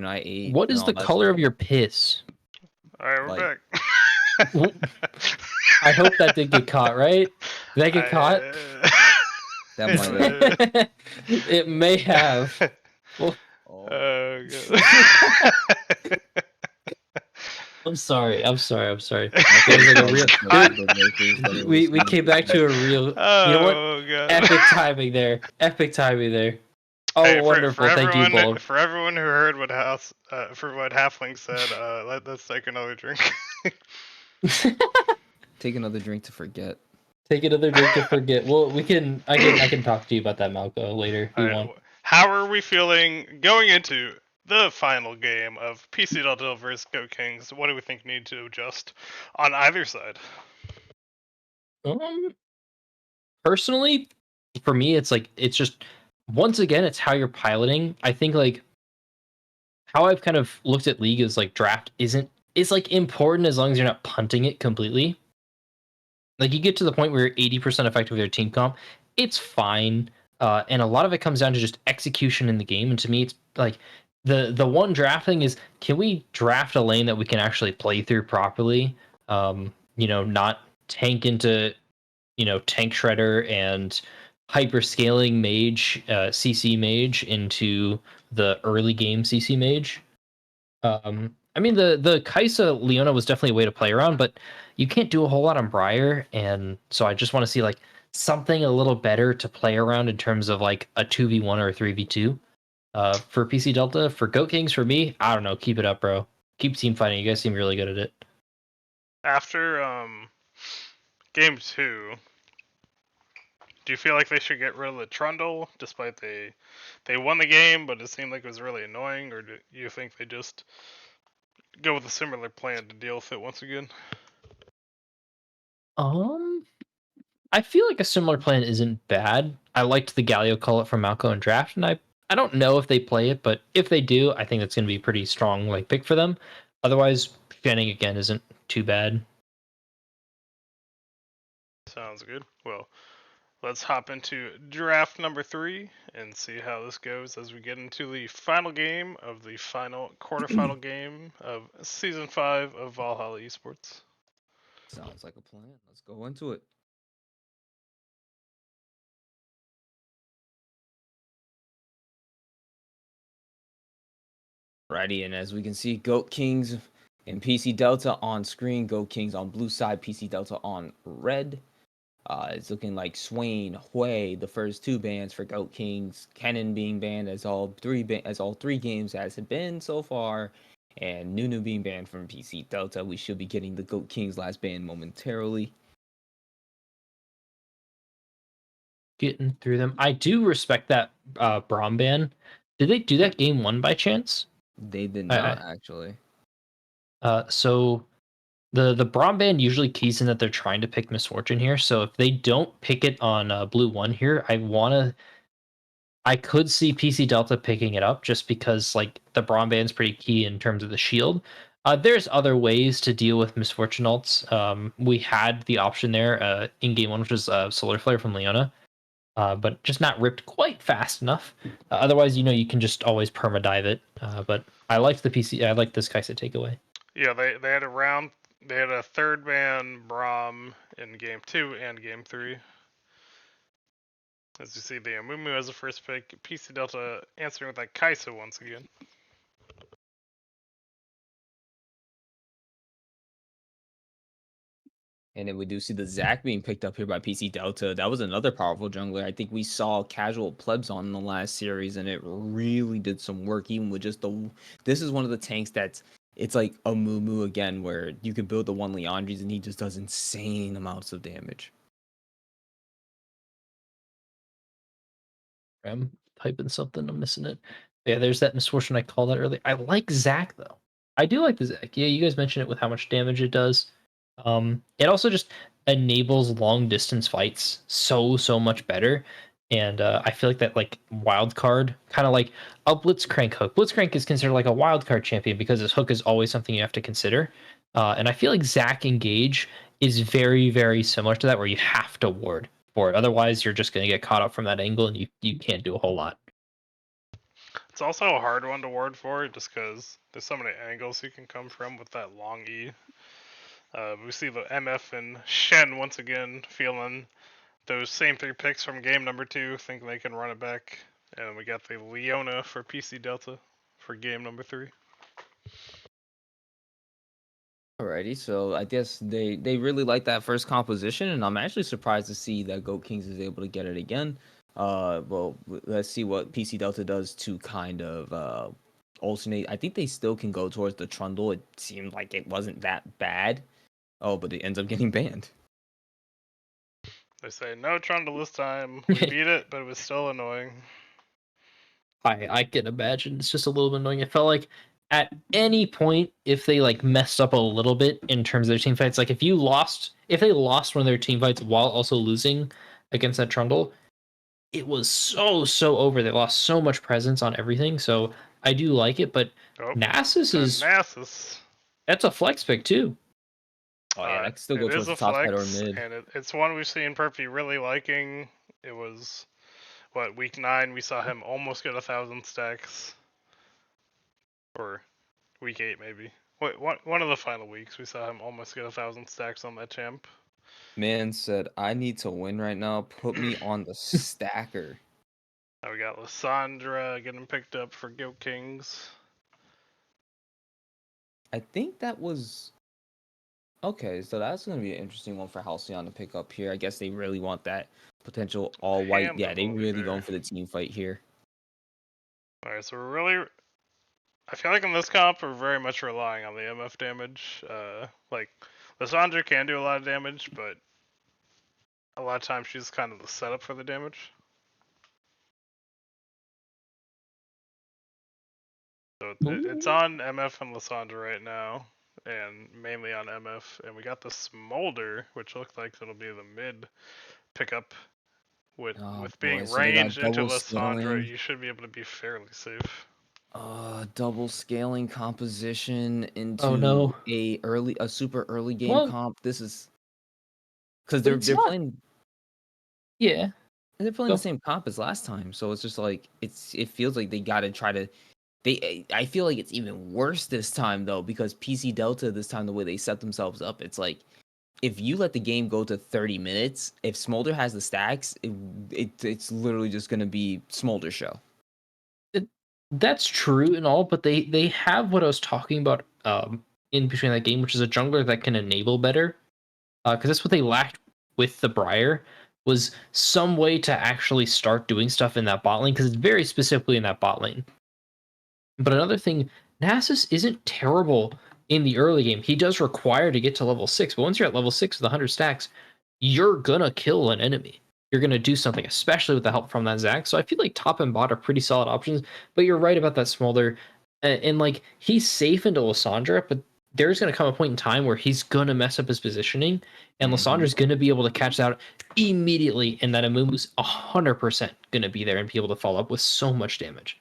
I ate. What and is all the that color stuff. of your piss? All right, we're Like- back. I hope that did get caught, right? Did that get caught? That might have. It may have. Well, Oh, God. I'm sorry. There Okay, was like a so real. the workers that are We listening came to back this. to a real. You know what? Oh, God. Epic timing there. Epic timing there. Oh, Hey, wonderful! Thank you, Bold. for everyone who heard what for what Halfling said, let's take another drink. Take another drink to forget. Take another drink to forget. Well, we can. I can talk to you about that, Malco, later if you want. How are we feeling going into the final game of PC Delta versus Go Kings? What do we think need to adjust on either side? Personally, for me, it's just once again, it's how you're piloting. I think like how I've kind of looked at League is like draft is like important as long as you're not punting it completely. Like you get to the point where you're 80% effective with your team comp, it's fine. And a lot of it comes down to just execution in the game. And to me, it's like the one drafting is can we draft a lane that we can actually play through properly? Not tank into tank shredder and hyper scaling mage, CC mage into the early game CC mage. I mean the Kaisa Leona was definitely a way to play around, but you can't do a whole lot on Briar, and so I just want to see like something a little better to play around in terms of like a 2v1 or a 3v2. For PC Delta, for Goat Kings, for me, I don't know. Keep it up, bro. Keep team fighting. You guys seem really good at it. After game 2, do you feel like they should get rid of the Trundle, despite they won the game, but it seemed like it was really annoying, or do you think they just go with a similar plan to deal with it once again? I feel like a similar plan isn't bad. I liked the Galio call it from Malco and Draft, and I don't know if they play it, but if they do, I think that's going to be a pretty strong like pick for them. Otherwise, Fanning again isn't too bad. Sounds good. Well, let's hop into draft number 3 and see how this goes as we get into the final game of the final quarterfinal game of season 5 of Valhalla Esports. Sounds like a plan. Let's go into it. Righty, and as we can see, Goat Kings and PC Delta on screen. Goat Kings on blue side, PC Delta on red. It's looking like Swain, Hui, the first 2 bans for Goat Kings. Kennen being banned as all 3 games has been so far, and Nunu being banned from PC Delta. We should be getting the Goat Kings last ban momentarily. Getting through them. I do respect that Braum ban. Did they do that game 1 by chance? They did not actually. So the Braum ban usually keys in that they're trying to pick Misfortune here. So if they don't pick it on blue 1 here, I could see PC Delta picking it up just because like the Braum band's pretty key in terms of the shield. There's other ways to deal with Misfortune ults. We had the option there in game 1, which was Solar Flare from Leona, but just not ripped quite fast enough. Otherwise, you can just always perma-dive it. But I liked the PC. I like this Kaisa takeaway. Yeah, they had a third ban Braum in game 2 and game 3. As you see, the Amumu as a first pick, PC Delta answering with that Kaisa once again. And then we do see the Zac being picked up here by PC Delta. That was another powerful jungler. I think we saw casual plebs on in the last series, and it really did some work, even with just the. This is one of the tanks it's like a Moo again, where you can build the one Leandres and he just does insane amounts of damage. I'm typing something. I'm missing it. Yeah, there's that Misfortune I called out earlier. I like Zac though. I do like the Zac. Yeah, you guys mentioned it with how much damage it does. It also just enables long distance fights so much better. And I feel like that like wild card, kind of like a Blitzcrank hook. Blitzcrank is considered like a wild card champion because his hook is always something you have to consider. And I feel like Zac Engage is very similar to that, where you have to ward for it. Otherwise, you're just going to get caught up from that angle, and you can't do a whole lot. It's also a hard one to ward for, just because there's so many angles you can come from with that long E. We see the MF and Shen once again feeling those same 3 picks from game number 2, think they can run it back. And we got the Leona for PC Delta for game number 3. Alrighty, so I guess they really like that first composition, and I'm actually surprised to see that Goat Kings is able to get it again. Well, let's see what PC Delta does to kind of alternate. I think they still can go towards the Trundle. It seemed like it wasn't that bad. Oh, but it ends up getting banned. They say no Trundle this time. We beat it, but it was still annoying. I can imagine it's just a little bit annoying. It felt like at any point, if they like messed up a little bit in terms of their team fights, like if they lost one of their team fights while also losing against that Trundle, it was so over. They lost so much presence on everything. So I do like it, but Oh, Nasus and is Nasus. that's a flex pick too. Oh yeah, that can still go It is towards the a top side or flex, mid. and it's one we've seen Perfy really liking. It was, week 9 we saw him almost get 1,000 stacks. Or week 8 maybe. One of the final weeks we saw him almost get 1,000 stacks on that champ. Man said, "I need to win right now. Put me on the stacker." Now we got Lissandra getting picked up for Goat Kings. I think that was okay. So that's gonna be an interesting one for Halcyon to pick up here. I guess they really want that potential all white. Hand Yeah, of they really Volibear. going for the team fight here. Alright, so we're really. I feel like in this comp we're very much relying on the MF damage. Like, Lissandra can do a lot of damage, but a lot of times she's kind of the setup for the damage. So it's on MF and Lissandra right now, and mainly on MF. And we got the Smolder, which looks like it'll be the mid pickup. With Oh boy, being so they got ranged into double Lissandra, scaling. you should be able to be fairly safe. Double scaling composition Oh into no. a super early game Well, comp. This is because but it's they're not. playing Yeah. they're playing the Go. same comp as last time. So it's just like it feels like they gotta try to I feel like it's even worse this time though, because PC Delta this time the way they set themselves up, it's like if you let the game go to 30 minutes, if Smolder has the stacks, it's literally just gonna be Smolder show. That's true and all, but they have what I was talking about in between that game, which is a jungler that can enable better. Because that's what they lacked with the Briar was some way to actually start doing stuff in that bot lane because it's very specifically in that bot lane. But another thing, Nasus isn't terrible in the early game. He does require to get to level 6, but once you're at level 6 with 100 stacks, you're gonna kill an enemy. You're gonna do something, especially with the help from that Zac. So I feel like top and bot are pretty solid options. But you're right about that Smolder, and like he's safe into Lissandra, but there's gonna come a point in time where he's gonna mess up his positioning, and Lissandra's gonna be able to catch that out immediately, and that Amumu's 100% gonna be there and be able to follow up with so much damage.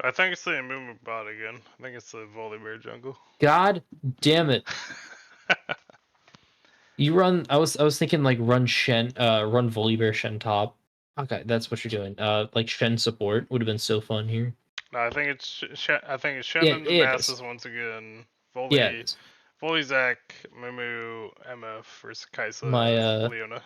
I think it's the Amumu bot again. I think it's the Volibear jungle. God damn it! You run. I was thinking like run run Volibear Shen top. Okay, that's what you're doing. Like Shen support would have been so fun here. No, I think it's I think it's Yeah, Shen and it is. Nasus once again. Yeah, it Voli, is. Voli Zac, Mumu, MF versus My Kaisa, Leona.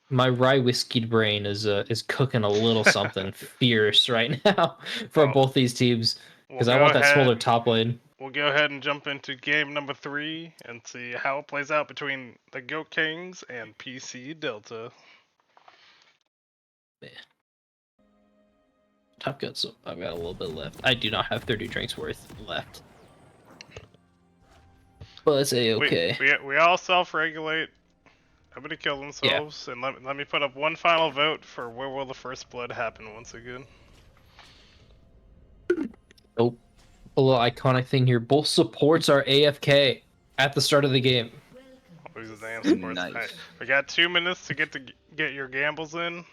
my rye whiskeyed brain is cooking a little something fierce right now for Well, both these teams we'll because I go want that ahead. smaller top lane. We'll go ahead and jump into game number 3 and see how it plays out between the Goat Kings and PC Delta. Man. Top Gun, so I've got a little bit left. I do not have 30 drinks worth left. But it's okay. We all self-regulate. Nobody kill themselves. Yeah. And let me put up one final vote for where will the first blood happen once again. Nope. A little iconic thing here. Both supports are AFK at the start of the game. Always the damn supports. Nice. Right, we got 2 minutes to get your gambles in.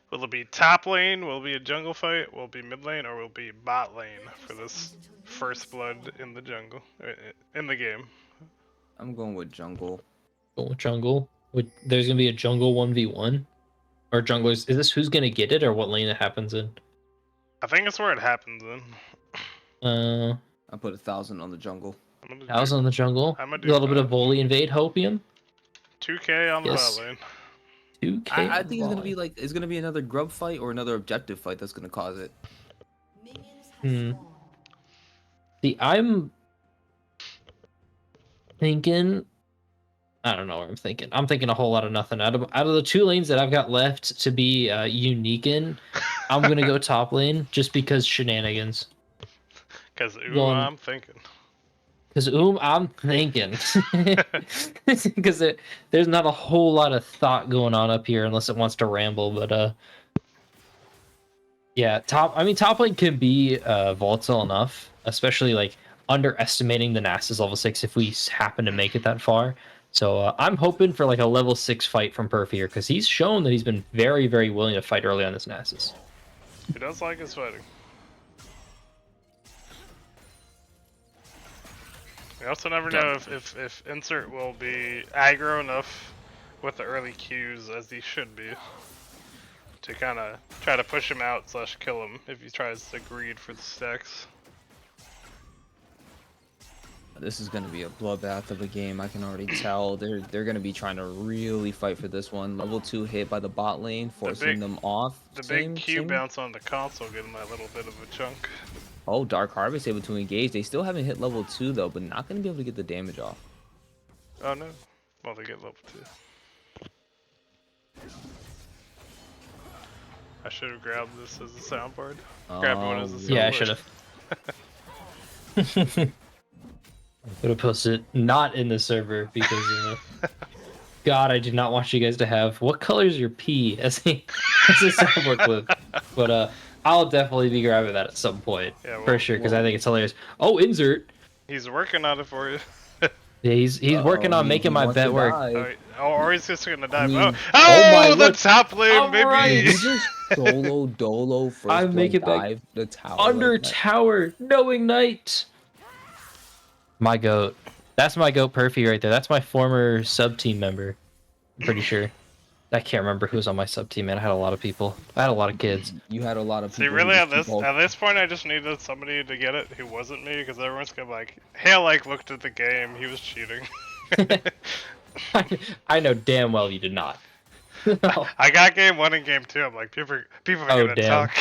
Will it be top lane? Will it be a jungle fight? Will it be mid lane? Or will it be bot lane for this first blood in the jungle in the game? I'm going with jungle. Going with jungle. There's gonna be a jungle 1v1, or junglers. Is this who's gonna get it, or what lane it happens in? I think it's where it happens in. I put 1,000 on the jungle. I'm gonna House do, in the jungle. I'm gonna A do little bit of that. volley invade hopium. 2K on the Yes. bot lane. 2K. I on think it's gonna volley. be like it's gonna be another grub fight or another objective fight that's gonna cause it. Minions have Hmm. spawned. See, I'm thinking. I don't know what I'm thinking. I'm thinking a whole lot of nothing. Out of the 2 lanes that I've got left to be unique in, I'm gonna go top lane just because shenanigans. Cause ooh, Going I'm thinking. because I'm thinking because there's not a whole lot of thought going on up here unless it wants to ramble. But yeah, top lane can be volatile enough, especially like underestimating the Nasus level 6 if we happen to make it that far. So I'm hoping for like a level 6 fight from Perf here because he's shown that he's been very, very willing to fight early on this Nasus. He does like his fighting. We also never know if Insert will be aggro enough with the early Qs as he should be to kind of try to push him out / kill him if he tries to greed for the stacks. This is gonna be a bloodbath of a game. I can already tell. They're gonna be trying to really fight for this one. Level 2 hit by the bot lane, forcing them off. The big Q bounce on the console getting that little bit of a chunk. Oh, Dark Harvest able to engage. They still haven't hit level 2 though, but not gonna be able to get the damage off. Oh no. Well, they get level 2. I should have grabbed this as a soundboard. Grabbed one as a soundboard. Yeah, I should have. Could have posted not in the server because God, I did not want you guys to have what color is your P as a soundboard clip. But I'll definitely be grabbing that at some point for sure because I think it's hilarious. Oh, insert. He's working on it for you. Yeah, he's working on making my bet work. Or he's just gonna dive. mean, oh, the look. top lane, baby! Alright. He just solo dolo first I make it back dive the tower. Under like that. tower, knowing knight. My goat. That's my goat Perfy right there. That's my former sub team member. I'm pretty sure. I can't remember who was on my sub team, man. I had a lot of people. I had a lot of kids. You had a lot of people. See, really, who at just keep this point, I just needed somebody to get it who wasn't me, because everyone's gonna be like, "Hey, I looked at the game. He was cheating." I know damn well you did not. I got game 1 and game 2. I'm like, people are gonna damn. talk.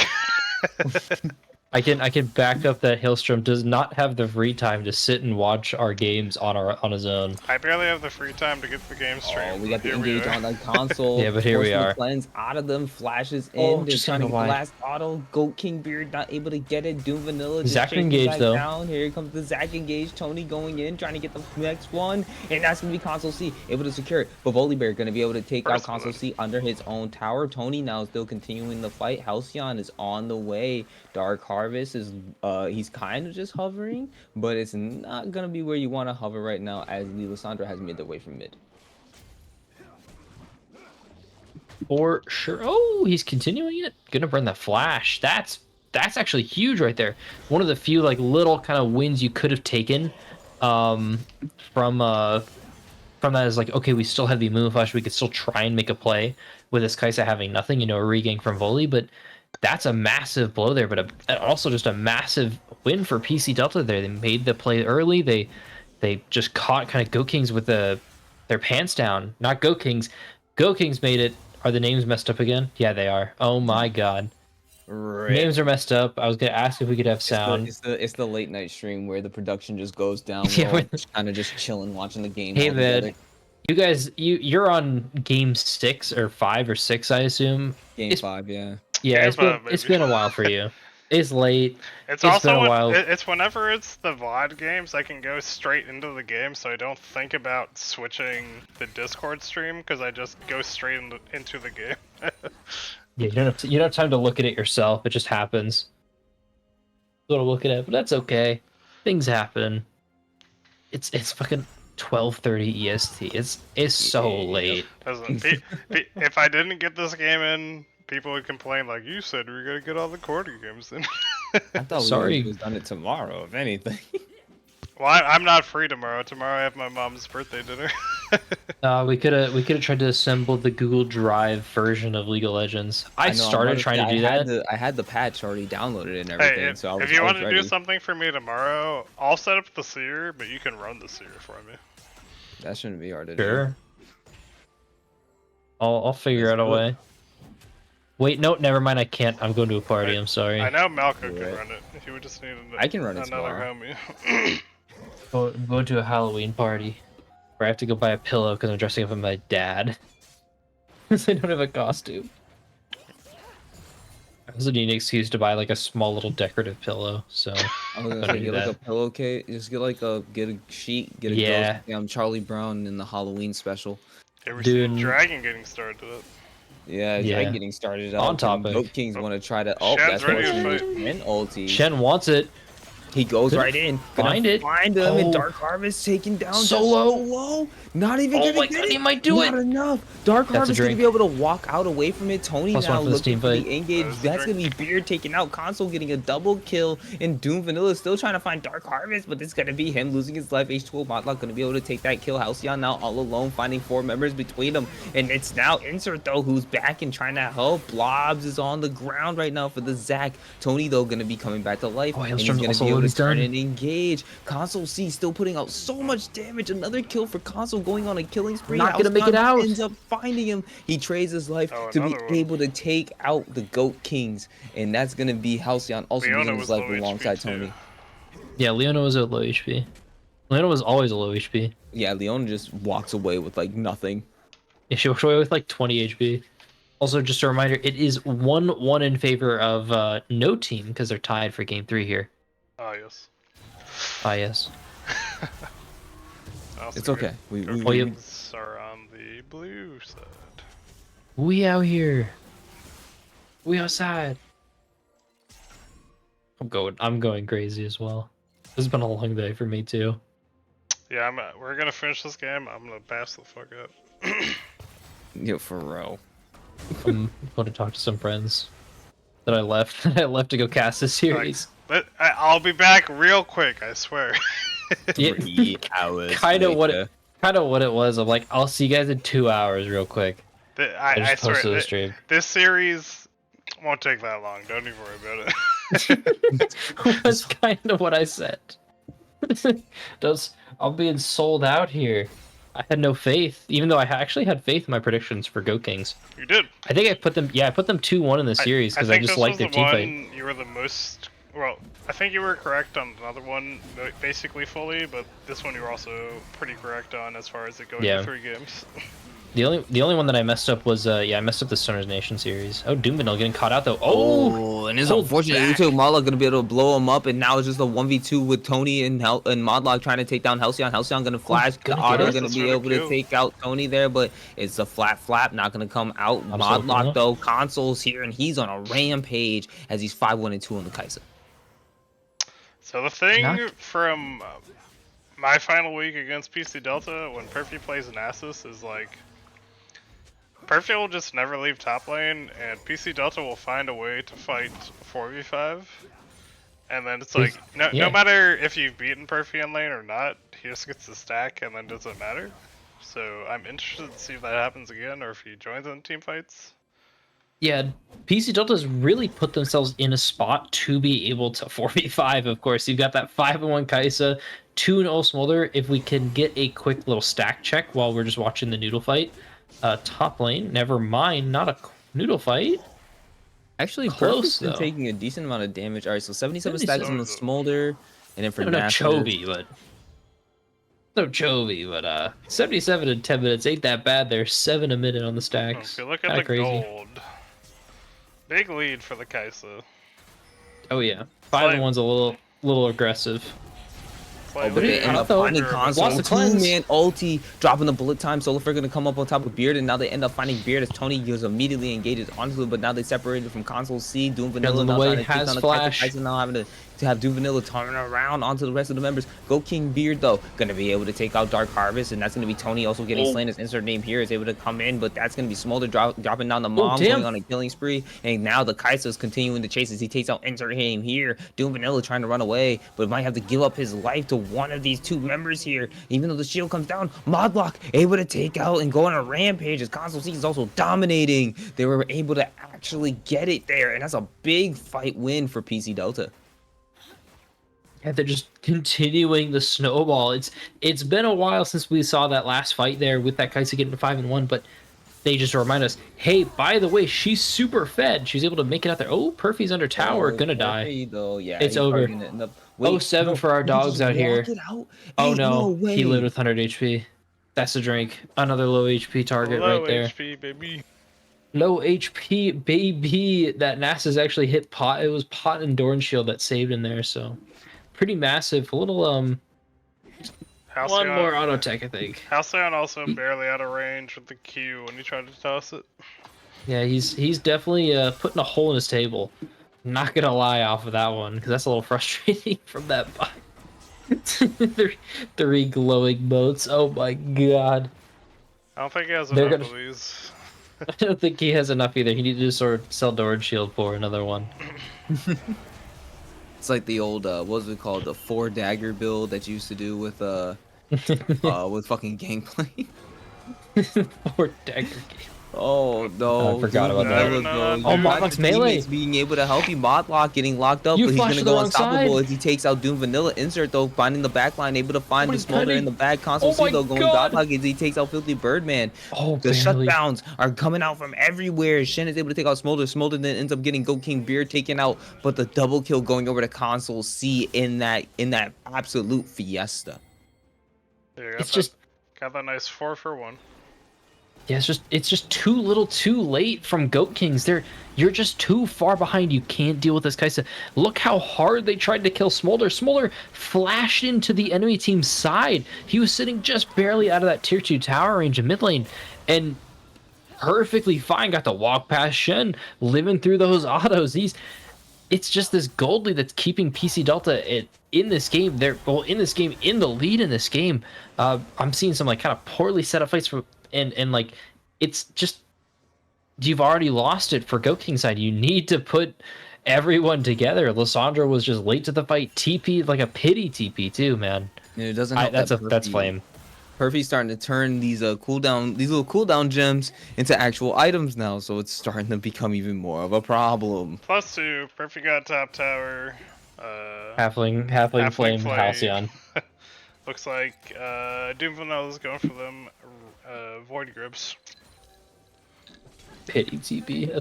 I can back up that Hillstrom does not have the free time to sit and watch our games on his own. I barely have the free time to get the game streamed. Oh, we got the Here we engage are. on the console. Yeah, but here we forcing the are. Cleanse out of them, flashes in. Oh, They're just trying to kinda get the wide. last auto. Goat King Beard not able to get it. Doom Vanilla just Zac shaking engaged, back though. down. Here comes the Zac engage. Tony going in, trying to get the next one, and that's gonna be Console C able to secure it. But Bear gonna be able to take out First Console blood. C under his own tower. Tony now still continuing the fight. Halcyon is on the way. Dark Harvest is he's kind of just hovering, but it's not gonna be where you want to hover right now, as Lissandra has made their way from mid. For sure. Oh, he's continuing it. Gonna burn the flash. That's actually huge right there. One of the few like little kind of wins you could have taken from that is like, okay, we still have the Moon Flash. We could still try and make a play with this Kaisa having nothing, a regain from volley, but that's a massive blow there, but also just a massive win for PC Delta there. They made the play early. They just caught kind of Go Kings with their pants down. Not Go Kings. Go Kings made it. Are the names messed up again? Yeah, they are. Oh my god. Right. Names are messed up. I was gonna ask if we could have sound. It's the late night stream where the production just goes down. Yeah, We're all kind of just chilling, watching the game. Hey all man, together. you guys, you're on game 6 or 5 or 6, I assume. Game 5, yeah. Yeah, Game it's been 5, it's maybe. been a while for you. It's late. It's been also a while. it's whenever it's the VOD games, I can go straight into the game, so I don't think about switching the Discord stream because I just go straight into the game. Yeah, you don't have time to look at it yourself. It just happens. Go to look at it, but that's okay. Things happen. It's fucking 12:30 EST. It's so late. Listen, if I didn't get this game in, people would complain like, "You said we were gonna get all the quarter games in." I thought Sorry. we was done it tomorrow, if anything. Well, I'm not free tomorrow. Tomorrow I have my mom's birthday dinner. We could have tried to assemble the Google Drive version of League of Legends. I know, I'm started about trying to do that. I had the patch already downloaded and Hey, everything, so if you I want was to do ready. something for me tomorrow, I'll set up the seer, but you can run the seer for me. That shouldn't be hard to do. Sure. I'll figure Let's out a do it. way. Wait, no, never mind. I can't. I'm going to a party. I'm sorry. I know Malco can Alright. run it. He would just need I can run it another tomorrow. homie. I'm going to a Halloween party where I have to go buy a pillow because I'm dressing up as my dad. Because I don't have a costume. I also need an excuse to buy like a small little decorative pillow. So I was gonna Gotta say, do get like that. a pillowcase. Just get a sheet. Get a Yeah. ghost. Charlie Brown in the Halloween special. Ever Dude. seen Dragon getting started up? Yeah, Yeah. I'm getting started On up. topic. And Goat Kings Oh, want to try to. Oh, Shen's that's ready what to Shen fight. and ulti. Shen wants it. He goes Couldn't right in. Gonna find it. Find him. And Oh. Dark Harvest taking down Solo. Solo. Not even Oh gonna my get god, it. he might do Not it. enough. Dark That's a Harvest gonna drink. be able to walk out away from it. Tony +1 now for this looking team for the fight. engage. That is a That's gonna be drink. Beard taking out Console, getting a double kill. And Doom Vanilla still trying to find Dark Harvest, but it's gonna be him losing his life. H2O Modlock gonna be able to take that kill. Halcyon now all alone, finding 4 members between them. And it's now Insert though who's back and trying to help. Blobs is on the ground right now for the Zac. Tony though gonna be coming back to life. Oh, and he's Hailstorm's gonna also be able to loaded turn done. and engage. Console C still putting out so much damage. Another kill for Console going on a killing spree. Not gonna make it Halcyon out. Ends up finding him. He trades his life Oh, to be another one. able to take out the Goat Kings. And that's gonna be Halcyon also Leona losing was his life low HP alongside too. Tony. Yeah, Leona was at low HP. Leona was always a low HP. Yeah, Leon just walks away with like nothing. Yeah, she walked away with like 20 HP. Also, just a reminder, it is 1-1 in favor of no team because they're tied for game 3 here. Oh, yes. Ah, yes. Also It's okay. Goat we- Kings are on the blue side. We out here. We outside. I'm going crazy as well. This has been a long day for me too. Yeah, we're gonna finish this game. I'm gonna pass the fuck up. Yeah, for real. I'm going to talk to some friends that I left. I left to go cast this series. But I'll be back real quick. I swear. Yeah, 3 hours. kind of what later. it was. I'm like, I'll see you guys in 2 hours, real quick. I I just swear, posted the stream. this series won't take that long. Don't even worry about it. That's kind of what I said. I'm being sold out here. I had no faith, even though I actually had faith in my predictions for Goat Kings. You did. I think I put them 2-1 in the series because I think just this liked was their the team fight. one you were the most. Well, I think you were correct on another one, basically fully, but this one you were also pretty correct on as far as it going Yeah. to 3 games. The only one that I messed up was I messed up the Stoner's Nation series. Oh, Doomvanil getting caught out though. Oh, And it's pulled unfortunate. back. Uto Modlock gonna be able to blow him up, and now it's just a 1v2 with Tony and Modlock trying to take down Halcyon. Halcyon gonna flash. gonna The get Auto it? gonna That's be for the able to kill. take out Tony there, but it's a flat flap, not gonna come out. Absolutely Modlock not. though, Console's here, and he's on a rampage as he's 5-1-2 on the Kai'Sa. So the thing Not- from my final week against PC Delta when Perfy plays Nasus is like Perfy will just never leave top lane, and PC Delta will find a way to fight 4v5. And then it's like, no yeah. matter if you've beaten Perfy in lane or not, he just gets the stack and then doesn't matter. So I'm interested to see if that happens again or if he joins in team fights. Yeah, PC Delta's really put themselves in a spot to be able to 4v5. Of course, you've got that 5-1 Kai'Sa, 2-0 Smolder. If we can get a quick little stack check while we're just watching the noodle fight, top lane. Never mind, not a noodle fight. Actually, Close, Perfy's been though. taking a decent amount of damage. All right, so 77 stacks 77. on the Smolder, and then for No Nasus. Chovy, but 77 in 10 minutes ain't that bad. There's 7 a minute on the If stacks. you look at Kinda the crazy. gold, big lead for the Kai'Sa. Oh yeah, 5-1's a little aggressive. Slightly But they I end up thought- finding under, but Console. Lost the cleanse. 2-man ulti, dropping the bullet time. Solifer gonna come up on top of Beard, and now they end up finding Beard as Tony goes immediately engages onto it, but now they separated from Console C. Doom Vanilla on the now way, trying to take has down the flash. Kai'Sa now having to have Doom Vanilla turn around onto the rest of the members. Go King Beard though, gonna be able to take out Dark Harvest, and that's gonna be Tony also getting slain. His insert name here is able to come in, but that's gonna be Smolder dropping down the mom, damn. going on a killing spree, and now the Kai'Sa's continuing to chase as he takes out insert name here. Doom Vanilla trying to run away, but might have to give up his life to one of these two members here. Even though the shield comes down, Modlock able to take out and go on a rampage as Console C is also dominating. They were able to actually get it there, and that's a big fight win for PC Delta. And they're just continuing the snowball. It's been a while since we saw that last fight there with that Kaisa getting to 5-1, but they just remind us, hey, by the way, she's super fed. She's able to make it out there. Oh, Perfy's under tower, gonna die. Though, yeah, It's he's over. probably gonna end up. Oh, 7 for our did he dogs just out here. walk it out? Oh Ain't no, way. he lived with 100 HP. That's a drink. Another low HP target Low right there. HP, baby. Low HP, baby. That NASA's actually hit pot. It was pot and Dorn shield that saved in there, so pretty massive. A little one more auto tech, I think. Halcyon also barely out of range with the Q when he tried to toss it. Yeah, he's definitely putting a hole in his table. Not gonna lie off of that one, because that's a little frustrating from that buy. three glowing boats. Oh my god. I don't think he has They're enough gonna- of these. I don't think he has enough either. He needs to sort of sell Dorn shield for another one. It's like the old what was it called, the 4 dagger build that you used to do with with fucking gameplay. 4 dagger game. Oh no! I forgot about that. Vanilla, though. Oh, You got Modlock's your melee. teammates being able to help you. Modlock getting locked up, You but he's flashed gonna to the go wrong unstoppable side. as he takes out Doom Vanilla. Insert though, finding the backline, able to find the Somebody's smolder cutting. in the back. Console Oh C my though going God. godlike as he takes out Filthy Birdman. Oh, The barely. shutdowns are coming out from everywhere. Shen is able to take out Smolder. Smolder then ends up getting Goat King Beard taken out, but the double kill going over to Console C in that absolute fiesta. Yeah, It's just got that nice 4-for-1. Yeah, it's just too little too late from Goat Kings. You're just too far behind. You can't deal with this Kaisa. Look how hard they tried to kill Smolder. Smolder flashed into the enemy team's side. He was sitting just barely out of that tier 2 tower range in mid lane. And perfectly fine. Got the walk past Shen, living through those autos. It's just this Goldly that's keeping PC Delta in this game. In the lead in this game. I'm seeing some like kind of poorly set up fights and like it's just you've already lost it for Goat King side. You need to put everyone together. Lissandra was just late to the fight. TP like a pity TP too, man. And it doesn't help That's flame. Perfy's starting to turn these little cooldown gems into actual items now, so it's starting to become even more of a problem. +2, Perfect got top tower. Halfling flame Halcyon. Looks like Doom Vanilla's going for them Void Grips. Pity TP.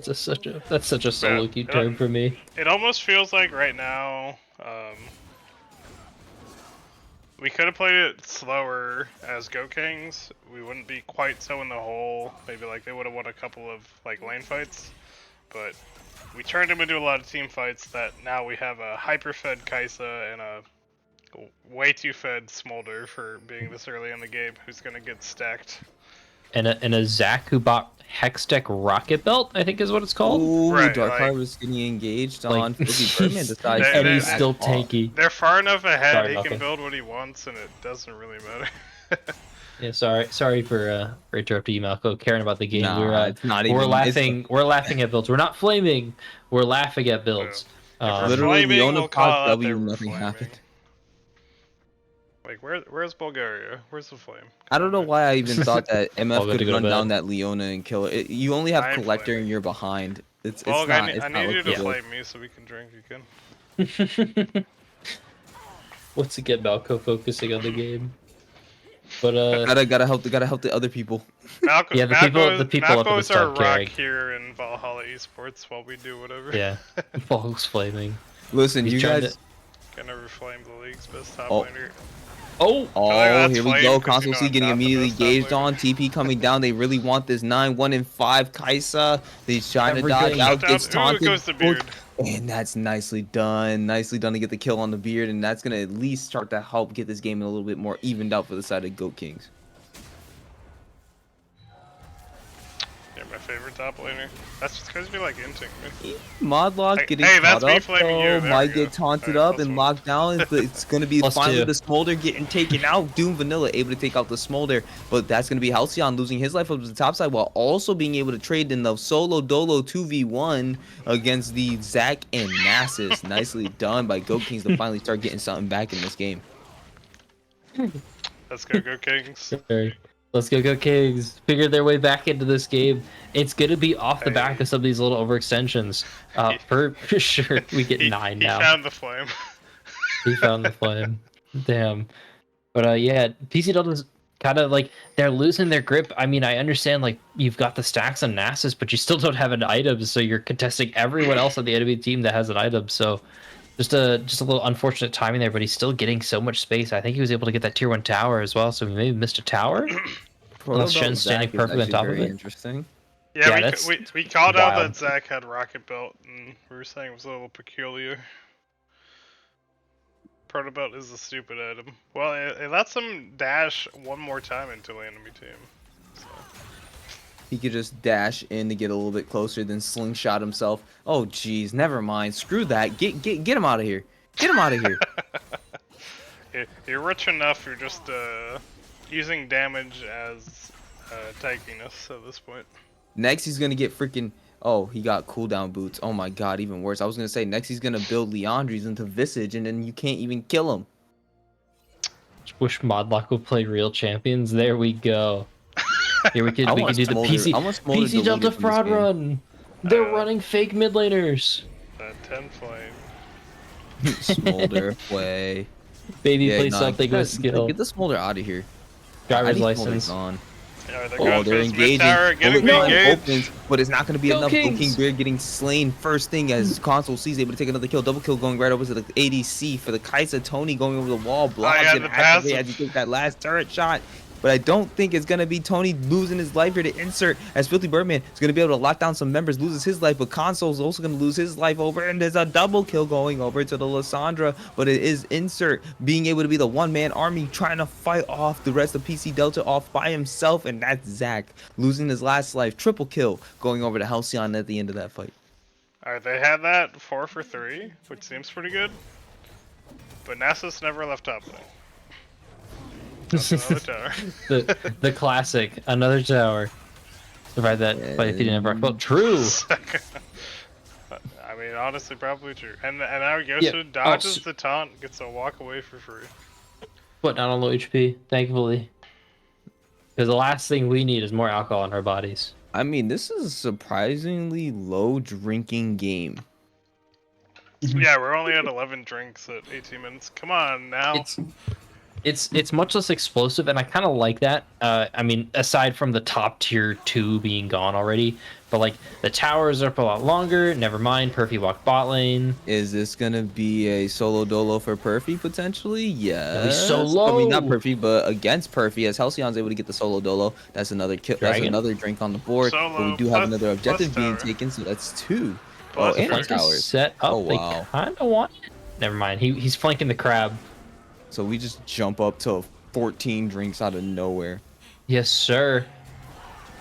That's such a solo queue term for me. It almost feels like right now, we could have played it slower as Go Kings. We wouldn't be quite so in the hole. Maybe like they would have won a couple of like lane fights, but we turned them into a lot of team fights that now we have a hyper-fed Kaisa and a way too fed Smolder for being this early in the game who's gonna get stacked. And a Zac who bought Hextech Rocket Belt, I think is what it's called. Ooh, Right, Dark like- Harvest getting engaged Like, on Filthy Birdman decides They- And they- he's they- still tanky. They're far enough ahead, Sorry, he nothing. can build what he wants and it doesn't really matter. Yeah, sorry for interrupting you, Malco. Caring about the game, Nah, it's not even. we're it's laughing. We're laughing at builds. We're not flaming. We're laughing at builds. we're literally flaming, Leona we'll call popped out W, that we're nothing flaming. happened. Like where's Bulgaria? Where's the flame? I don't know why I even thought that All MF good could to go to run bed. down that Leona and kill her. You only have I'm Collector flaming. and you're behind. It's Bulg, not. I need you to looking good. flame me so we can drink again. Once again, Malco focusing on the game. But Gotta help the other people. Malco, Yeah, the people up at the Malco's our top rock caring. here in Valhalla Esports while we do whatever. yeah, Bulg's flaming. Listen, He's you trying guys. to- Gonna reflame the league's best top Oh. laner. Oh, Oh, that's here we flame, go. 'cause Console you know C I'm getting not the immediately best top gauged laner. on. TP coming down. They really want this 9-1 and 5 Kaisa. He's trying to dodge Everything. out. Shut Gets down. Ooh, it taunted. goes to Beard. And that's nicely done. Nicely done to get the kill on the Beard. And that's going to at least start to help get this game a little bit more evened out for the side of Goat Kings. You're my favorite top laner. That's just because you like inting me. Modlock Hey, getting hey, caught that's me up, flaming you. though. There Might we get go. taunted Alright, up and +1. locked down. It's going to be finally +2. the Smolder getting taken out. Doom Vanilla able to take out the Smolder, but that's going to be Halcyon losing his life up to the top side while also being able to trade in the solo dolo 2v1 against the Zac and Nasus. Nicely done by Goat Kings to finally start getting something back in this game. Let's go Kings. Sure. Let's go Kings. Figure their way back into this game. It's gonna be off the back of some of these little overextensions. For sure, we get 9 he now. found the flame. He found the flame. Damn. But yeah, PC Delta's kind of like they're losing their grip. I mean, I understand like you've got the stacks on Nasus, but you still don't have an item, so you're contesting everyone else on the enemy team that has an item. So just a little unfortunate timing there, but he's still getting so much space. I think he was able to get that tier 1 tower as well, so he maybe missed a tower. Unless Shen's standing perfectly on top of it. Interesting. Yeah, Yeah, we called out wild. that Zach had rocket belt, and we were saying it was a little peculiar. Proto belt is a stupid item. Well, it lets him dash one more time into the enemy team. So. He could just dash in to get a little bit closer, then slingshot himself. Oh, jeez, never mind. Screw that. Get him out of here. Get him out of here. You're rich enough. You're just using damage as tankiness at this point. Next, he's gonna get freaking. Oh, he got cooldown boots. Oh my god, even worse. I was gonna say next he's gonna build Leandri's into Visage, and then you can't even kill him. Wish Modlock would play real champions. There we go. Here we could do the PC Delta fraud run. They're running fake mid laners. 10 flame. Smolder play. Baby play something with skill. Get the Smolder out of here. Driver's license. On. Yeah, They're engaging. Opens, but it's not going to be enough. King Beard getting slain first thing as Console C's able to take another kill. Double kill going right over to the ADC for the Kaisa. Tony going over the wall. Blocks and activate as he takes that last turret shot. But I don't think it's going to be Tony losing his life here to insert, as Filthy Birdman is going to be able to lock down some members, loses his life, but Console's also going to lose his life over, and there's a double kill going over to the Lysandra, but it is insert being able to be the one-man army trying to fight off the rest of PC Delta off by himself, and that's Zach losing his last life. Triple kill going over to Halcyon at the end of that fight. Alright, they had that 4 for 3, which seems pretty good. But Nasus never left top lane. That's another tower. the classic, another tower. Survived that fight if he didn't have rock belt. True. I mean, honestly, probably true. And now Yoshu dodges the taunt, gets a walk away for free. But not on low HP, thankfully. Because the last thing we need is more alcohol in our bodies. I mean, this is a surprisingly low drinking game. Yeah, we're only at 11 drinks at 18 minutes. Come on now. It's much less explosive, and I kind of like that. I mean, aside from the top tier 2 being gone already, but like the towers are up a lot longer. Never mind, Perfy walked bot lane. Is this gonna be a solo dolo for Perfy potentially? Yeah. Solo. I mean, not Perfy, but against Perfy, as Halcyon's able to get the solo dolo. That's another kill. That's another drink on the board. Solo, but we do have another objective being tower. taken, so that's 2. Plus and flank towers. Set up. Oh, wow. They kind of want it. Never mind. He's flanking the crab. So we just jump up to 14 drinks out of nowhere. Yes, sir.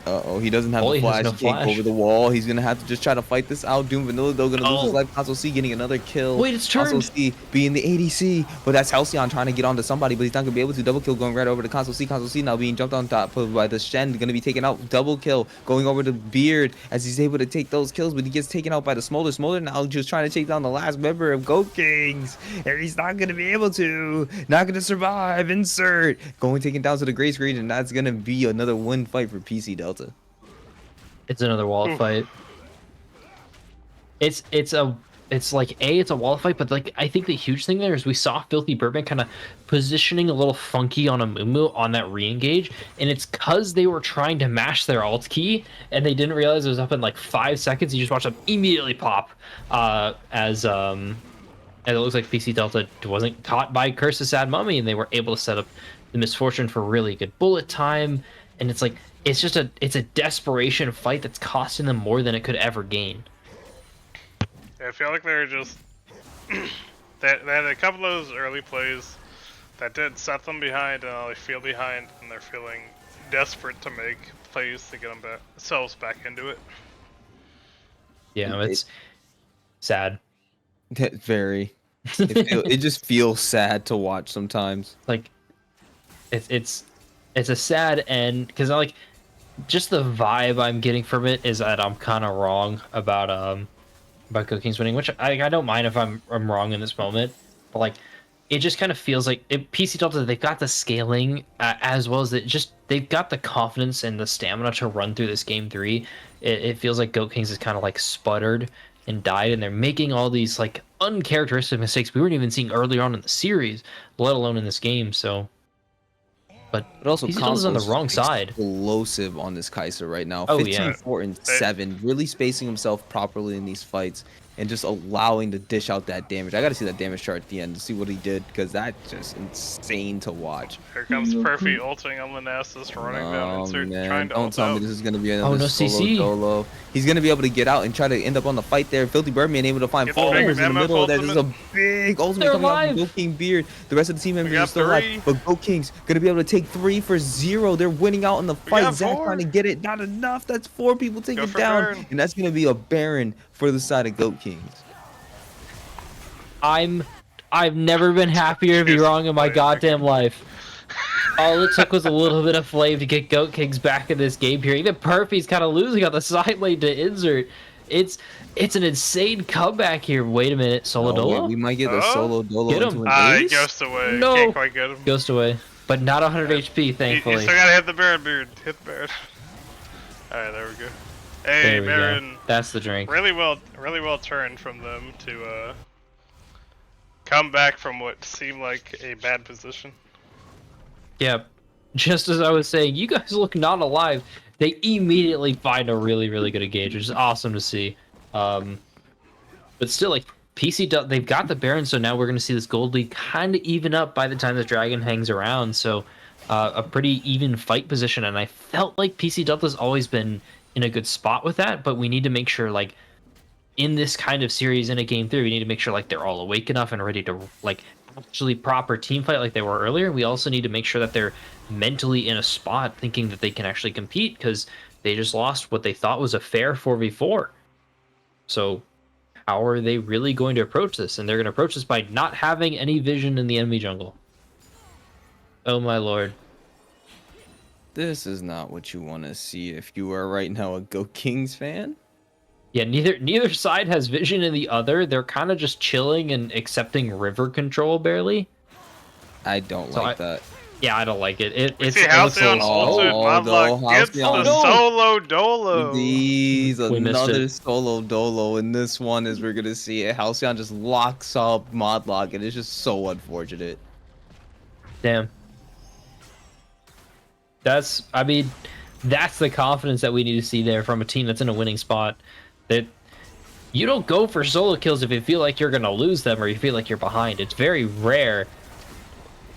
Uh-oh, he doesn't have Oh, the he flash. has no He can't go flash. over the wall. He's going to have to just try to fight this out. Doom Vanilla, though, going to lose his life. Console C getting another kill. Wait, it's turned. Console C being the ADC, but that's Halcyon trying to get onto somebody, but he's not going to be able to. Double kill going right over to Console C. Console C now being jumped on top by the Shen. Going to be taken out. Double kill going over to Beard as he's able to take those kills, but he gets taken out by the Smolder. Smolder now just trying to take down the last member of Go Kings, and he's not going to be able to. Not going to survive. Insert. Going taken down to the Grace Grade, and that's going to be another win fight for PC Delta. It's another wall fight. It's like it's a wall fight, but like I think the huge thing there is we saw Filthy Birdman kind of positioning a little funky on a Mumu on that re-engage, and it's because they were trying to mash their alt key and they didn't realize it was up in like 5 seconds. You just watch them immediately pop as it looks like PC Delta wasn't caught by Curse of Sad Mummy, and they were able to set up the Misfortune for really good bullet time. And it's like it's a desperation fight that's costing them more than it could ever gain. I feel like they're just they had a couple of those early plays that did set them behind, and now they feel behind, and they're feeling desperate to make plays to get themselves back into it. Yeah, it's sad. Very. It just feels sad to watch sometimes. Like it's a sad end because like just the vibe I'm getting from it is that I'm kind of wrong about Go Kings winning, which I don't mind if I'm wrong in this moment, but like it just kind of feels like PC Delta, they've got the scaling as well as they've got the confidence and the stamina to run through this game 3. It feels like Goat Kings is kind of like sputtered and died, and they're making all these like uncharacteristic mistakes we weren't even seeing earlier on in the series, let alone in this game. So, but But also, PC Delta's on the Console's wrong side. explosive on this Kaiser right now. Oh 15, yeah, 4, and 7. Really spacing himself properly in these fights and just allowing to dish out that damage. I got to see that damage chart at the end to see what he did, because that's just insane to watch. Here comes Perfy ulting on Manassas, running down Oh insert, man, trying to don't ult tell me out. this is going to be Oh, another no solo CC. dolo. He's going to be able to get out and try to end up on the fight there. Filthy Birdman able to find Gets 4 big members in the mammoth middle of there. This is a ultimate. big ultimate They're coming out from alive. Goat King Beard. The rest of the team members got are still 3. alive, but Goat King's going to be able to take 3 for 0. They're winning out in the fight. got Zach 4. trying to get it. Not enough. That's 4 people taken for down. Baron. And that's going to be a Baron for the side of Goat Kings. I've never been happier to be wrong in my goddamn life. All it took was a little bit of flame to get Goat Kings back in this game here. Even Perfy's kind of losing on the side lane to insert. It's an insane comeback here. Wait a minute, Solo Oh, Dolo? we might get a Oh, solo dolo get him. into an He ace. ghosts away. No. Can't quite get him. Ghost away. But not 100 HP, You thankfully. still gotta hit the Baron beard. Hit the Baron. Alright, there we go. Hey, There we Baron. go. That's the drink. Really well turned from them to come back from what seemed like a bad position. Yeah. Just as I was saying, you guys look not alive. They immediately find a really, really good engage, which is awesome to see. But still, like, they've got the Baron, so now we're going to see this gold lead kind of even up by the time the Dragon hangs around. So a pretty even fight position, and I felt like PC Delta's always been in a good spot with that, but we need to make sure, like, in this kind of series in a game 3, we need to make sure, like, they're all awake enough and ready to, like, actually proper team fight like they were earlier. We also need to make sure that they're mentally in a spot thinking that they can actually compete, because they just lost what they thought was a fair 4v4. So how are they really going to approach this? And they're going to approach this by not having any vision in the enemy jungle. Oh my lord. This is not what you want to see if you are right now a Goat Kings fan. Yeah, neither side has vision in the other. They're kind of just chilling and accepting river control barely. I don't like that. Yeah, I don't like it. We It's see Halcyon ulted, Modlock gets the solo dolo. These We missed another it. solo dolo, and this one is we're gonna see it. Halcyon just locks up Modlock, and it's just so unfortunate. Damn. That's the confidence that we need to see there from a team that's in a winning spot. That you don't go for solo kills if you feel like you're gonna lose them or you feel like you're behind. It's very rare.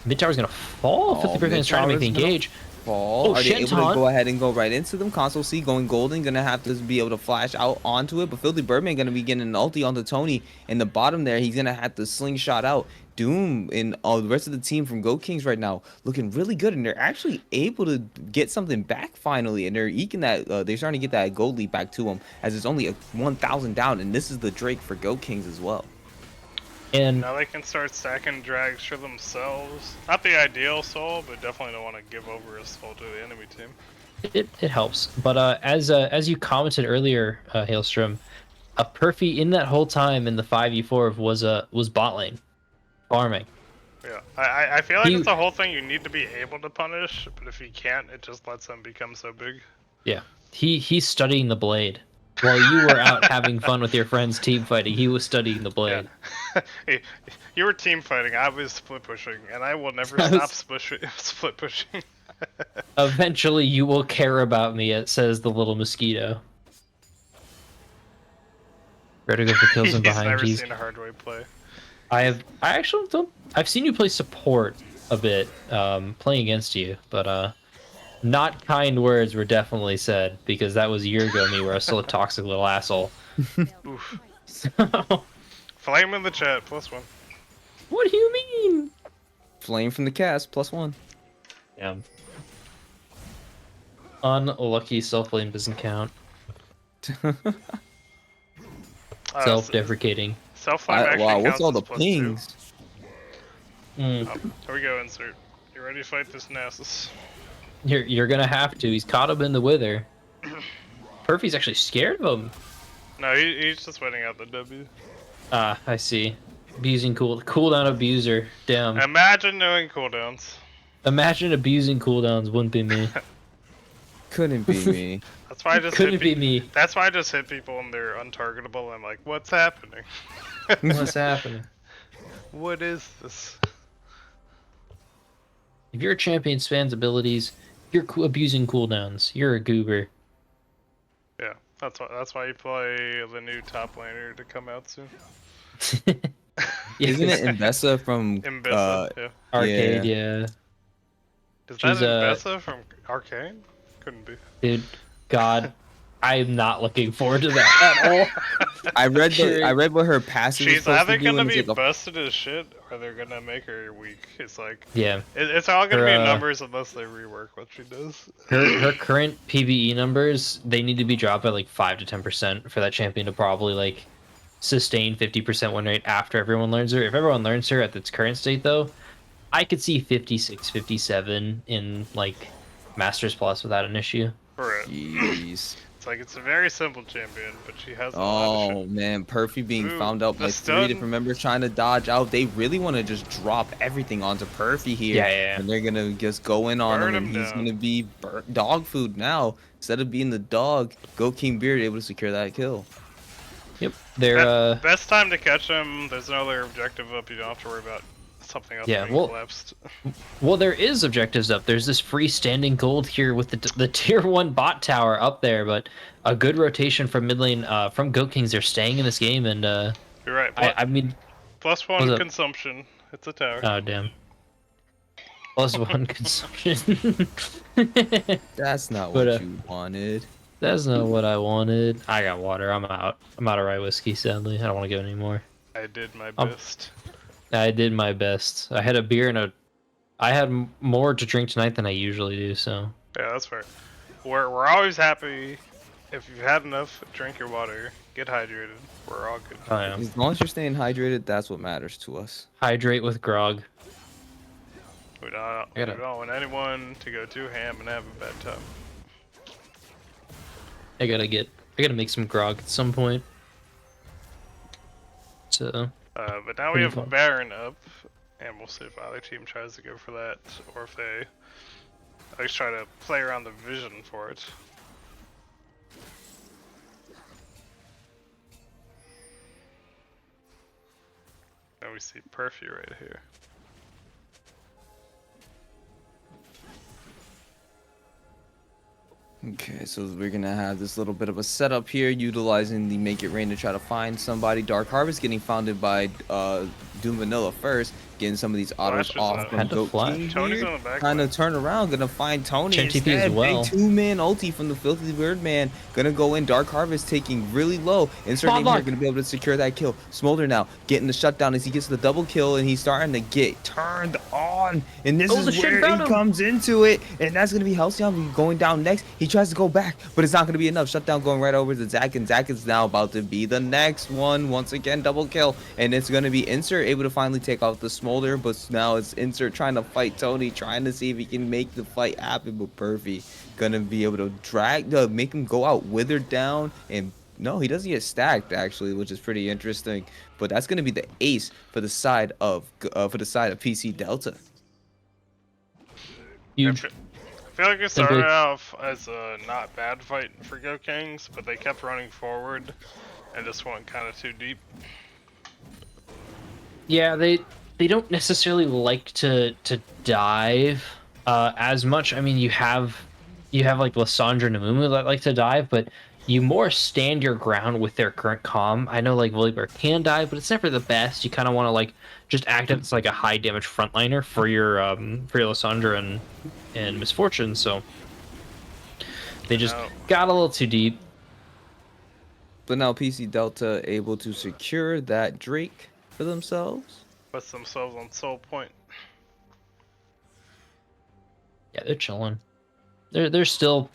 Mid tower's gonna fall. 50 Brickman is trying to make the engage. Fall. Oh, Are they able to Shenton. go ahead and go right into them? Console C going golden, gonna have to be able to flash out onto it, but Filthy Birdman gonna be getting an ulti onto Tony in the bottom there. He's gonna have to slingshot out. Doom and all the rest of the team from Goat Kings right now looking really good, and they're actually able to get something back finally, and they're eking that. They're starting to get that gold lead back to them, as it's only a 1,000 down, and this is the Drake for Goat Kings as well. And Now they can start stacking drags for themselves. Not the ideal soul, but definitely don't want to give over a soul to the enemy team. it helps. But as you commented earlier, Hailstrom, a Perfy in that whole time in the 5v4 was bot lane farming. Yeah, I feel like He- it's the whole thing you need to be able to punish, but if you can't, it just lets them become so big. Yeah, he's studying the blade. While you were out having fun with your friends team fighting, he was studying the blade. Hey, you were team fighting, I was split pushing, and I will never I was- stop split pushing. Eventually, you will care about me. It says the little mosquito. Ready to go for kills He's in behind. never He's seen a hard way play. I actually don't. I've seen you play support a bit, playing against you, but not kind words were definitely said, because that was a year ago me where I was still a toxic little asshole. Oof. So, Flame in the chat, +1. what do you mean? Flame from the cast, +1. Yeah. Unlucky self-blame doesn't count. Self-deprecating. Self-flame actually Wow, what's counts all as the +2. pings? Mm. Oh, here we go, insert. You ready to fight this Nasus? You're gonna have to. He's caught him in the wither. Perfy's actually scared of him. No, he's just waiting out the W. Ah, I see. Abusing cooldown abuser. Damn. Imagine doing cooldowns. Imagine abusing cooldowns. Wouldn't be me. Couldn't be me. That's why I just Couldn't hit be me. That's why I just hit people and they're untargetable. I'm like, what's happening? What's happening? What is this? If you're a champion spans abilities, you're abusing cooldowns. You're a goober. Yeah, that's why you play the new top laner to come out soon. Yeah, Isn't it Invessa from Imbessa, yeah. Arcade, yeah. Is She's, that Imbessa from Arcane? Couldn't be. Dude, God, I am not looking forward to that at all. I read what her passive is She's supposed either to do, gonna and be it's like a busted as shit, or they're gonna make her weak. It's like, Yeah, it's all gonna Her, be numbers unless they rework what she does. her current PVE numbers, they need to be dropped by like 5 to 10% for that champion to probably like sustain 50% win rate after everyone learns her. If everyone learns her at its current state though, I could see 56, 57 in like Masters Plus without an issue. For it. jeez. It's like, it's a very simple champion, but she has a lot of Oh shit. man, Perfy being Ooh, found out the by stun. 3 different members trying to dodge out. They really want to just drop everything onto Perfy here. Yeah. And they're gonna just go in on Burn him, and him he's down. gonna be dog food now. Instead of being the dog, Go King Beard able to secure that kill. Yep, they're Best time to catch him. There's no other objective up. You don't have to worry about something else Yeah, being well- collapsed. well, there is objectives up. There's this freestanding gold here with the tier 1 bot tower up there, but a good rotation from mid lane from Goat Kings. They're staying in this game, and You're right. I mean, Plus What's one up? consumption. It's a tower. oh damn, +1 consumption. That's not But, what you wanted. That's not what I wanted. I got water. I'm out. I'm out of rye whiskey. Sadly, I don't want to go anymore. I did my Um, best. I did my best. I had a beer and I had more to drink tonight than I usually do. So Yeah, that's fair. We're always happy if you've had enough. Drink your water. Get hydrated. We're all good. I am. As long as you're staying hydrated, that's what matters to us. Hydrate with grog. We I don't gotta- want anyone to go too ham and have a bad time. I gotta make some grog at some point. So But now we Pretty have fun. Baron up, and we'll see if either team tries to go for that, or if they at least try to play around the vision for it. Now we see Perfy right here. Okay, so we're gonna have this little bit of a setup here, utilizing the Make It Rain to try to find somebody. Dark Harvest getting founded by Doom Vanilla first, getting some of these autos Flashes off out. from Had to Goat flash. King Tony's here. on the back Trying to line. turn around, gonna find Tony Change TP instead. as well. Big 2-man ulti from the Filthy Birdman. Gonna go in. Dark Harvest taking really low. Insert name here, lock. gonna be able to secure that kill. Smolder now getting the shutdown as he gets the double kill, and he's starting to get turned on. And this Oh, the is shit where found he him. comes into it, and that's gonna be Halcyon going down next. He tries to go back, but it's not gonna be enough. Shutdown going right over to Zack, and Zack is now about to be the next one. Once again, double kill, and it's gonna be Insert able to finally take out the Smolder, but now it's Insert trying to fight Tony, trying to see if he can make the fight happen. But Perfy gonna be able to make him go out withered down, and no, he doesn't get stacked actually, which is pretty interesting. But that's gonna be the ace for the side of PC Delta. huge. I feel like it started off as a not bad fight for Go Kings, but they kept running forward and just went kind of too deep. Yeah, they don't necessarily like to dive as much. I mean, you have like Lissandra and Amumu that like to dive, but you more stand your ground with their current comm. I know like Volibear can dive, but it's never the best. You kind of want to like just act as like a high damage frontliner for your Lissandra and Misfortune. So they just No. got a little too deep. But now PC Delta able to secure that Drake for themselves. Put themselves on soul point. Yeah, they're chilling. There's still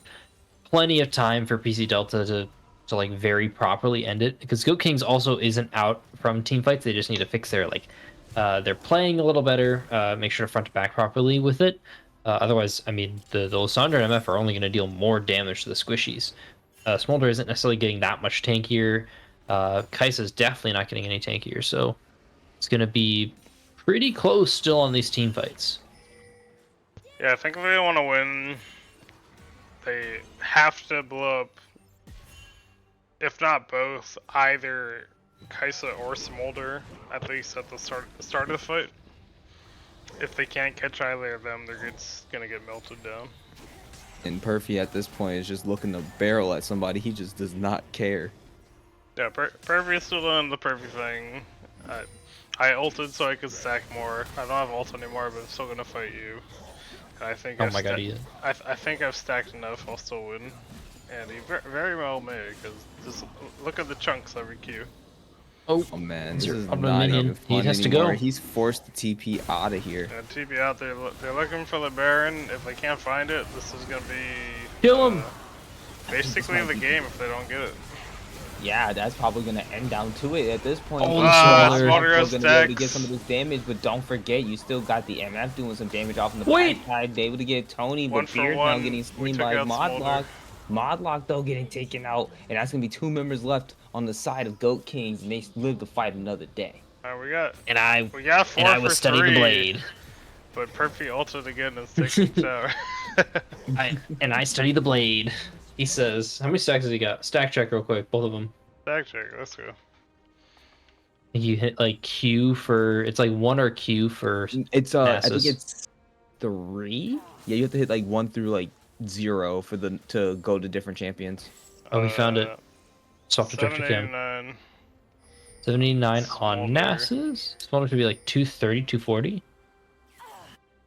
plenty of time for PC Delta to like very properly end it, because Goat Kings also isn't out from team fights. They just need to fix their like they're playing a little better, make sure to front to back properly with it. Otherwise, I mean, the Lissandra and MF are only going to deal more damage to the squishies. Smolder isn't necessarily getting that much tankier. Kai'Sa's definitely not getting any tankier. So It's gonna be pretty close still on these team fights. Yeah, I think if they want to win, they have to blow up, if not both, either Kaisa or Smolder, at least at the start of the fight. If they can't catch either of them, they're just gonna get melted down. And Perfy at this point is just looking to barrel at somebody. He just does not care. Yeah, Perfy is still doing the Perfy thing. I ulted so I could stack more. I don't have ult anymore, but I'm still gonna fight you. And I think Oh my god, he is. I think I've stacked enough. I'll still win, and he very well may, because just look at the chunks every Q. Oh man, this is Up a not minion. even He fun has to anymore. go. He's forced to TP out of here. And TP out there, they're looking for the Baron. If they can't find it, this is gonna be Kill him! basically might the be- game if they don't get it. Yeah, that's probably gonna end down to it at this point. Oh, Smolder Smolder is has still gonna be able to get stacks. some of this damage, but don't forget, you still got the MF doing some damage off in the Wait! backside. They able to get Tony, One but for Beard's now one, getting we screened took by out Modlock. Smolder. Modlock though getting taken out, and that's gonna be 2 members left on the side of Goat Kings, and they live to fight another day. Alright, we got 4 And I for was studying 3, the blade. but Perfy ulted again and sticks in tower. I studied the blade. He says, how many stacks has he got? Stack check real quick, both of them. Stack check, let's go. You hit like Q for, it's like 1 or Q for It's I think Nasus. it's 3. Yeah, you have to hit like 1 through like 0 for the to go to different champions. Oh, we found it. Soft objective cam. 789. 79 on Smolder. Nasus. Smolder should be like 230, 240.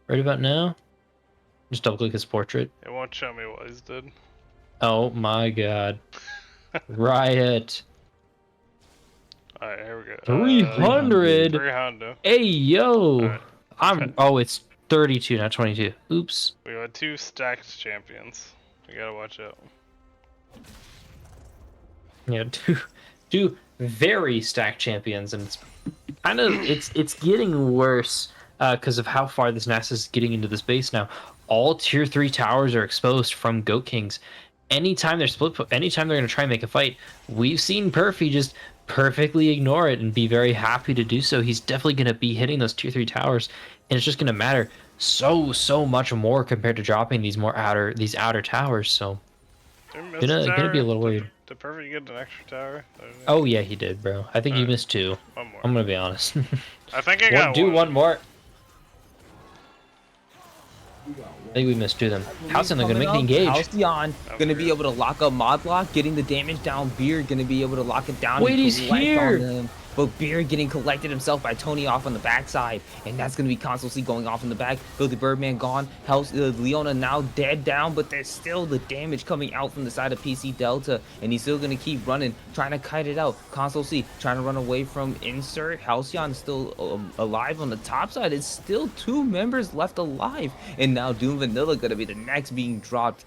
Right about now. Just double click his portrait. It won't show me what he's did. Oh my god. Riot. Alright, here we go. 300? 300. Hey yo. Alright. Oh, it's 32, not 22. Oops. We got 2 stacked champions. We gotta watch out. Yeah, two very stacked champions, and it's kind of it's getting worse because of how far this Nasus is getting into the space now. All tier 3 towers are exposed from Goat Kings. Anytime they're anytime they're gonna try and make a fight, we've seen Perfy just perfectly ignore it and be very happy to do so. He's definitely gonna be hitting those tier 3 towers, and it's just gonna matter so much more compared to dropping these outer towers. So Did we miss a gonna be a tower? little worried. Did Perfy get an extra tower? Oh yeah, he did, bro. I think you Alright. missed 2. One more. I'm gonna be honest. I think I got Do one. one more. I think we missed 2 then. Halcyon, they're gonna make the engage. Halcyon gonna be able to lock up Modlock, getting the damage down. Beard gonna be able to lock it down. Wait, and he's collect here! on them. But Beard getting collected himself by Tony off on the backside, and that's gonna be Console C going off in the back. Billy Birdman gone. Leona now dead down, but there's still the damage coming out from the side of PC Delta, and he's still gonna keep running, trying to kite it out. Console C trying to run away from Insert. Halcyon still alive on the top side. It's still 2 members left alive, and now Doom Vanilla gonna be the next being dropped.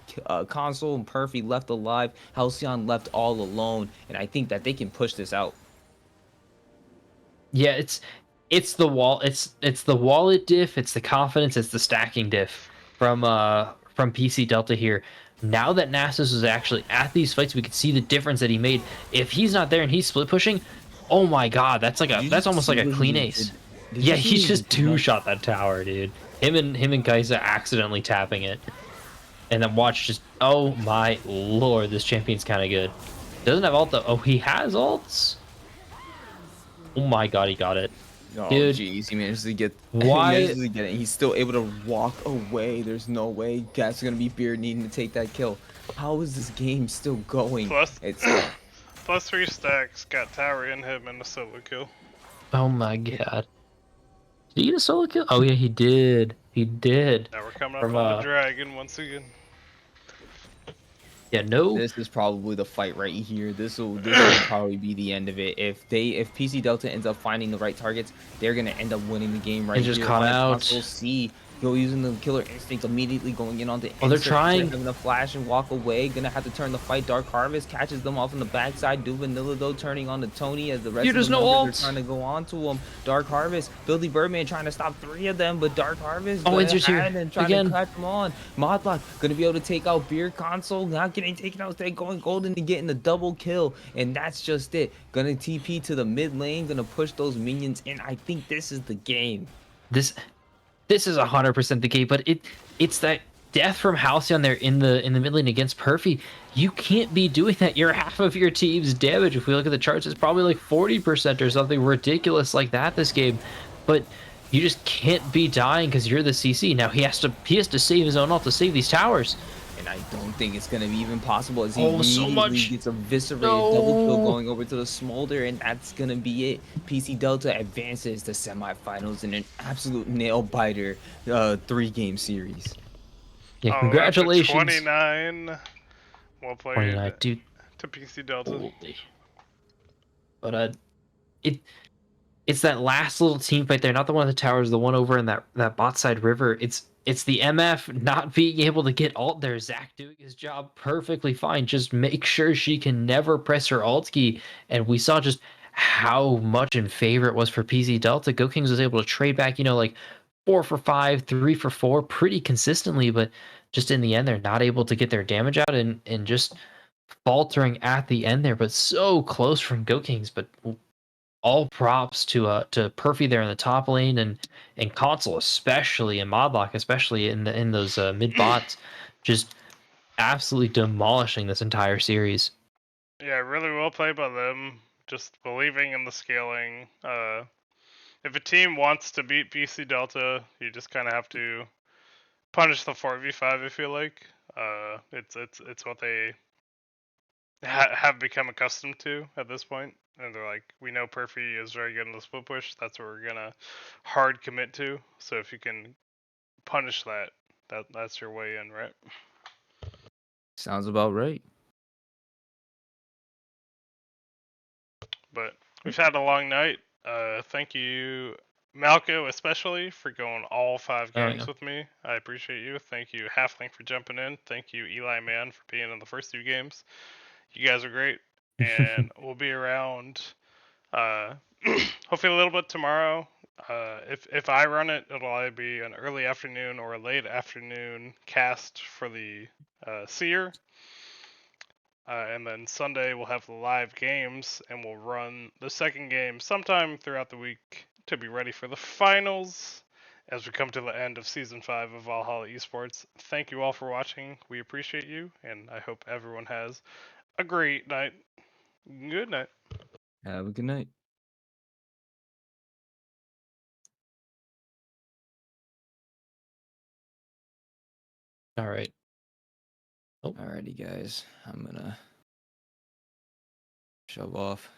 Console and Perfy left alive. Halcyon left all alone, and I think that they can push this out. Yeah, it's the wallet diff, it's the confidence, it's the stacking diff from PC Delta here. Now that Nasus is actually at these fights, we can see the difference that he made. If he's not there and he's split pushing, oh my god, that's almost like a clean ace. Yeah, he just 2-shot that tower, dude. Him and Kaisa accidentally tapping it. And then watch just, oh my lord, this champion's kind of good. Doesn't have ult though. Oh, he has ults? Oh my god, he got it. Oh, Dude. jeez, he managed to get. Why- He managed to get it. He's still able to walk away. There's no way. That's gonna be Beard needing to take that kill. How is this game still going? Plus- It's Plus 3 stacks, got tower in him and a solo kill. Oh my god. Did he get a solo kill? Oh yeah, he did. He did. Now we're coming up From, on the dragon once again. Yeah, no. this is probably the fight right here. This will probably be the end of it. If PC Delta ends up finding the right targets, they're gonna end up winning the game right They just here. caught Like out. Console C Go using the killer instinct, immediately going in on the Oh, they're insert, trying. having a flash and walk away. Gonna have to turn the fight. Dark Harvest catches them off on the backside. Do Vanilla though turning on to Tony as the rest Dude, of there's the no members are ult. trying to go on to him. Dark Harvest, Billy Birdman trying to stop 3 of them, but Dark Harvest Oh, going Insert's here ahead and trying again. to catch them on. Modlock gonna be able to take out Beer Console, not getting taken out. They're going golden and getting the double kill, and that's just it. Gonna TP to the mid lane, gonna push those minions in. I think this is the game. This is 100% the game, but it's that death from Halcyon there in the mid lane against Perfy. You can't be doing that. You're half of your team's damage. If we look at the charts, it's probably like 40% or something ridiculous like that this game. But you just can't be dying because you're the CC. Now he has to save his own ult to save these towers. And I don't think it's going to be even possible as he Oh, so immediately much. gets eviscerated. No. Double kill going over to the Smolder, and that's going to be it. PC Delta advances to semifinals in an absolute nail-biter 3-game series. Yeah, Oh, congratulations. 29. Well played 29, dude. to PC Delta. Holy. But it's that last little team fight there, not the one at the towers, the one over in that bot side river. It's the MF not being able to get ult there. Zach doing his job perfectly fine. Just make sure she can never press her ult key. And we saw just how much in favor it was for PC Delta. Go Kings was able to trade back, like 4 for 5, 3 for 4 pretty consistently, but just in the end, they're not able to get their damage out and just faltering at the end there, but so close from Go Kings. But all props to Perfy there in the top lane and Console, especially, and Modlock, especially in those mid bots, just absolutely demolishing this entire series. Yeah, really well played by them. Just believing in the scaling. If a team wants to beat BC Delta, you just kind of have to punish the 4v5. I feel like it's what they have become accustomed to at this point, and they're like, we know Perfy is very good in the split push. That's what we're gonna hard commit to. So if you can punish that's your way in, right? Sounds about right. But we've had a long night. Thank you, Malco, especially for going all 5 games with me. I appreciate you. Thank you, Halfling, for jumping in. Thank you, Eli Man, for being in the first 2 games. You guys are great, and we'll be around. Hopefully a little bit tomorrow. If I run it, it'll either be an early afternoon or a late afternoon cast for the Seer. And then Sunday we'll have the live games, and we'll run the second game sometime throughout the week to be ready for the finals as we come to the end of Season 5 of Valhalla Esports. Thank you all for watching. We appreciate you, and I hope everyone has a great night. Good night. Have a good night. All right. Alrighty, guys. I'm gonna shove off.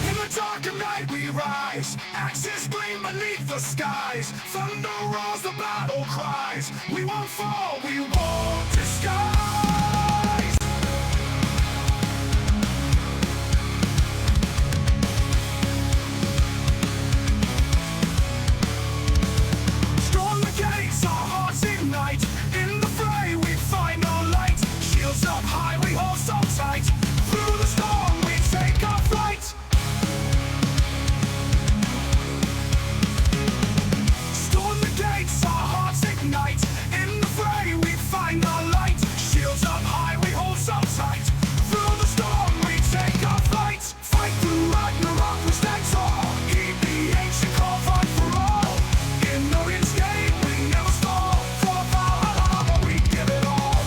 In the dark of night we rise, axes gleam beneath the skies. Thunder roars, the battle cries. We won't fall, we won't disguise. Storm the gates, our hearts ignite. In the fray we find our light. Shields up high, we hold so tight. Through the storm we take our flight. Storm the gates, our hearts ignite. In the fray we find our light. Shields up high, we hold so tight. Through the storm we take our flight. Fight through Ragnarok, we stand tall. Keep the ancient call, fight for all. In Odin's gate we never stall. For Valhalla we give it all.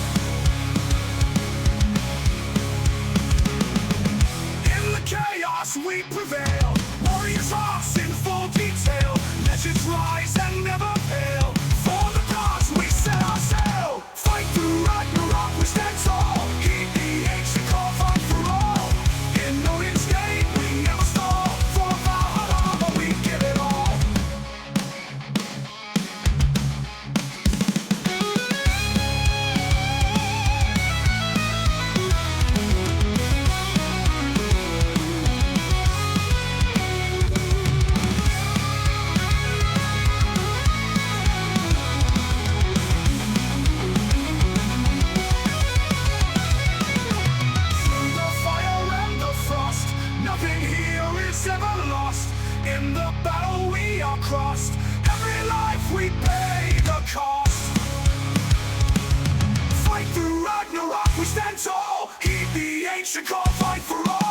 In the chaos we prevail. Warriors hearts in full detail. Legends rise and never fail. For the gods we cost. Fight through Ragnarok, we stand tall. Heed the ancient call, fight for all.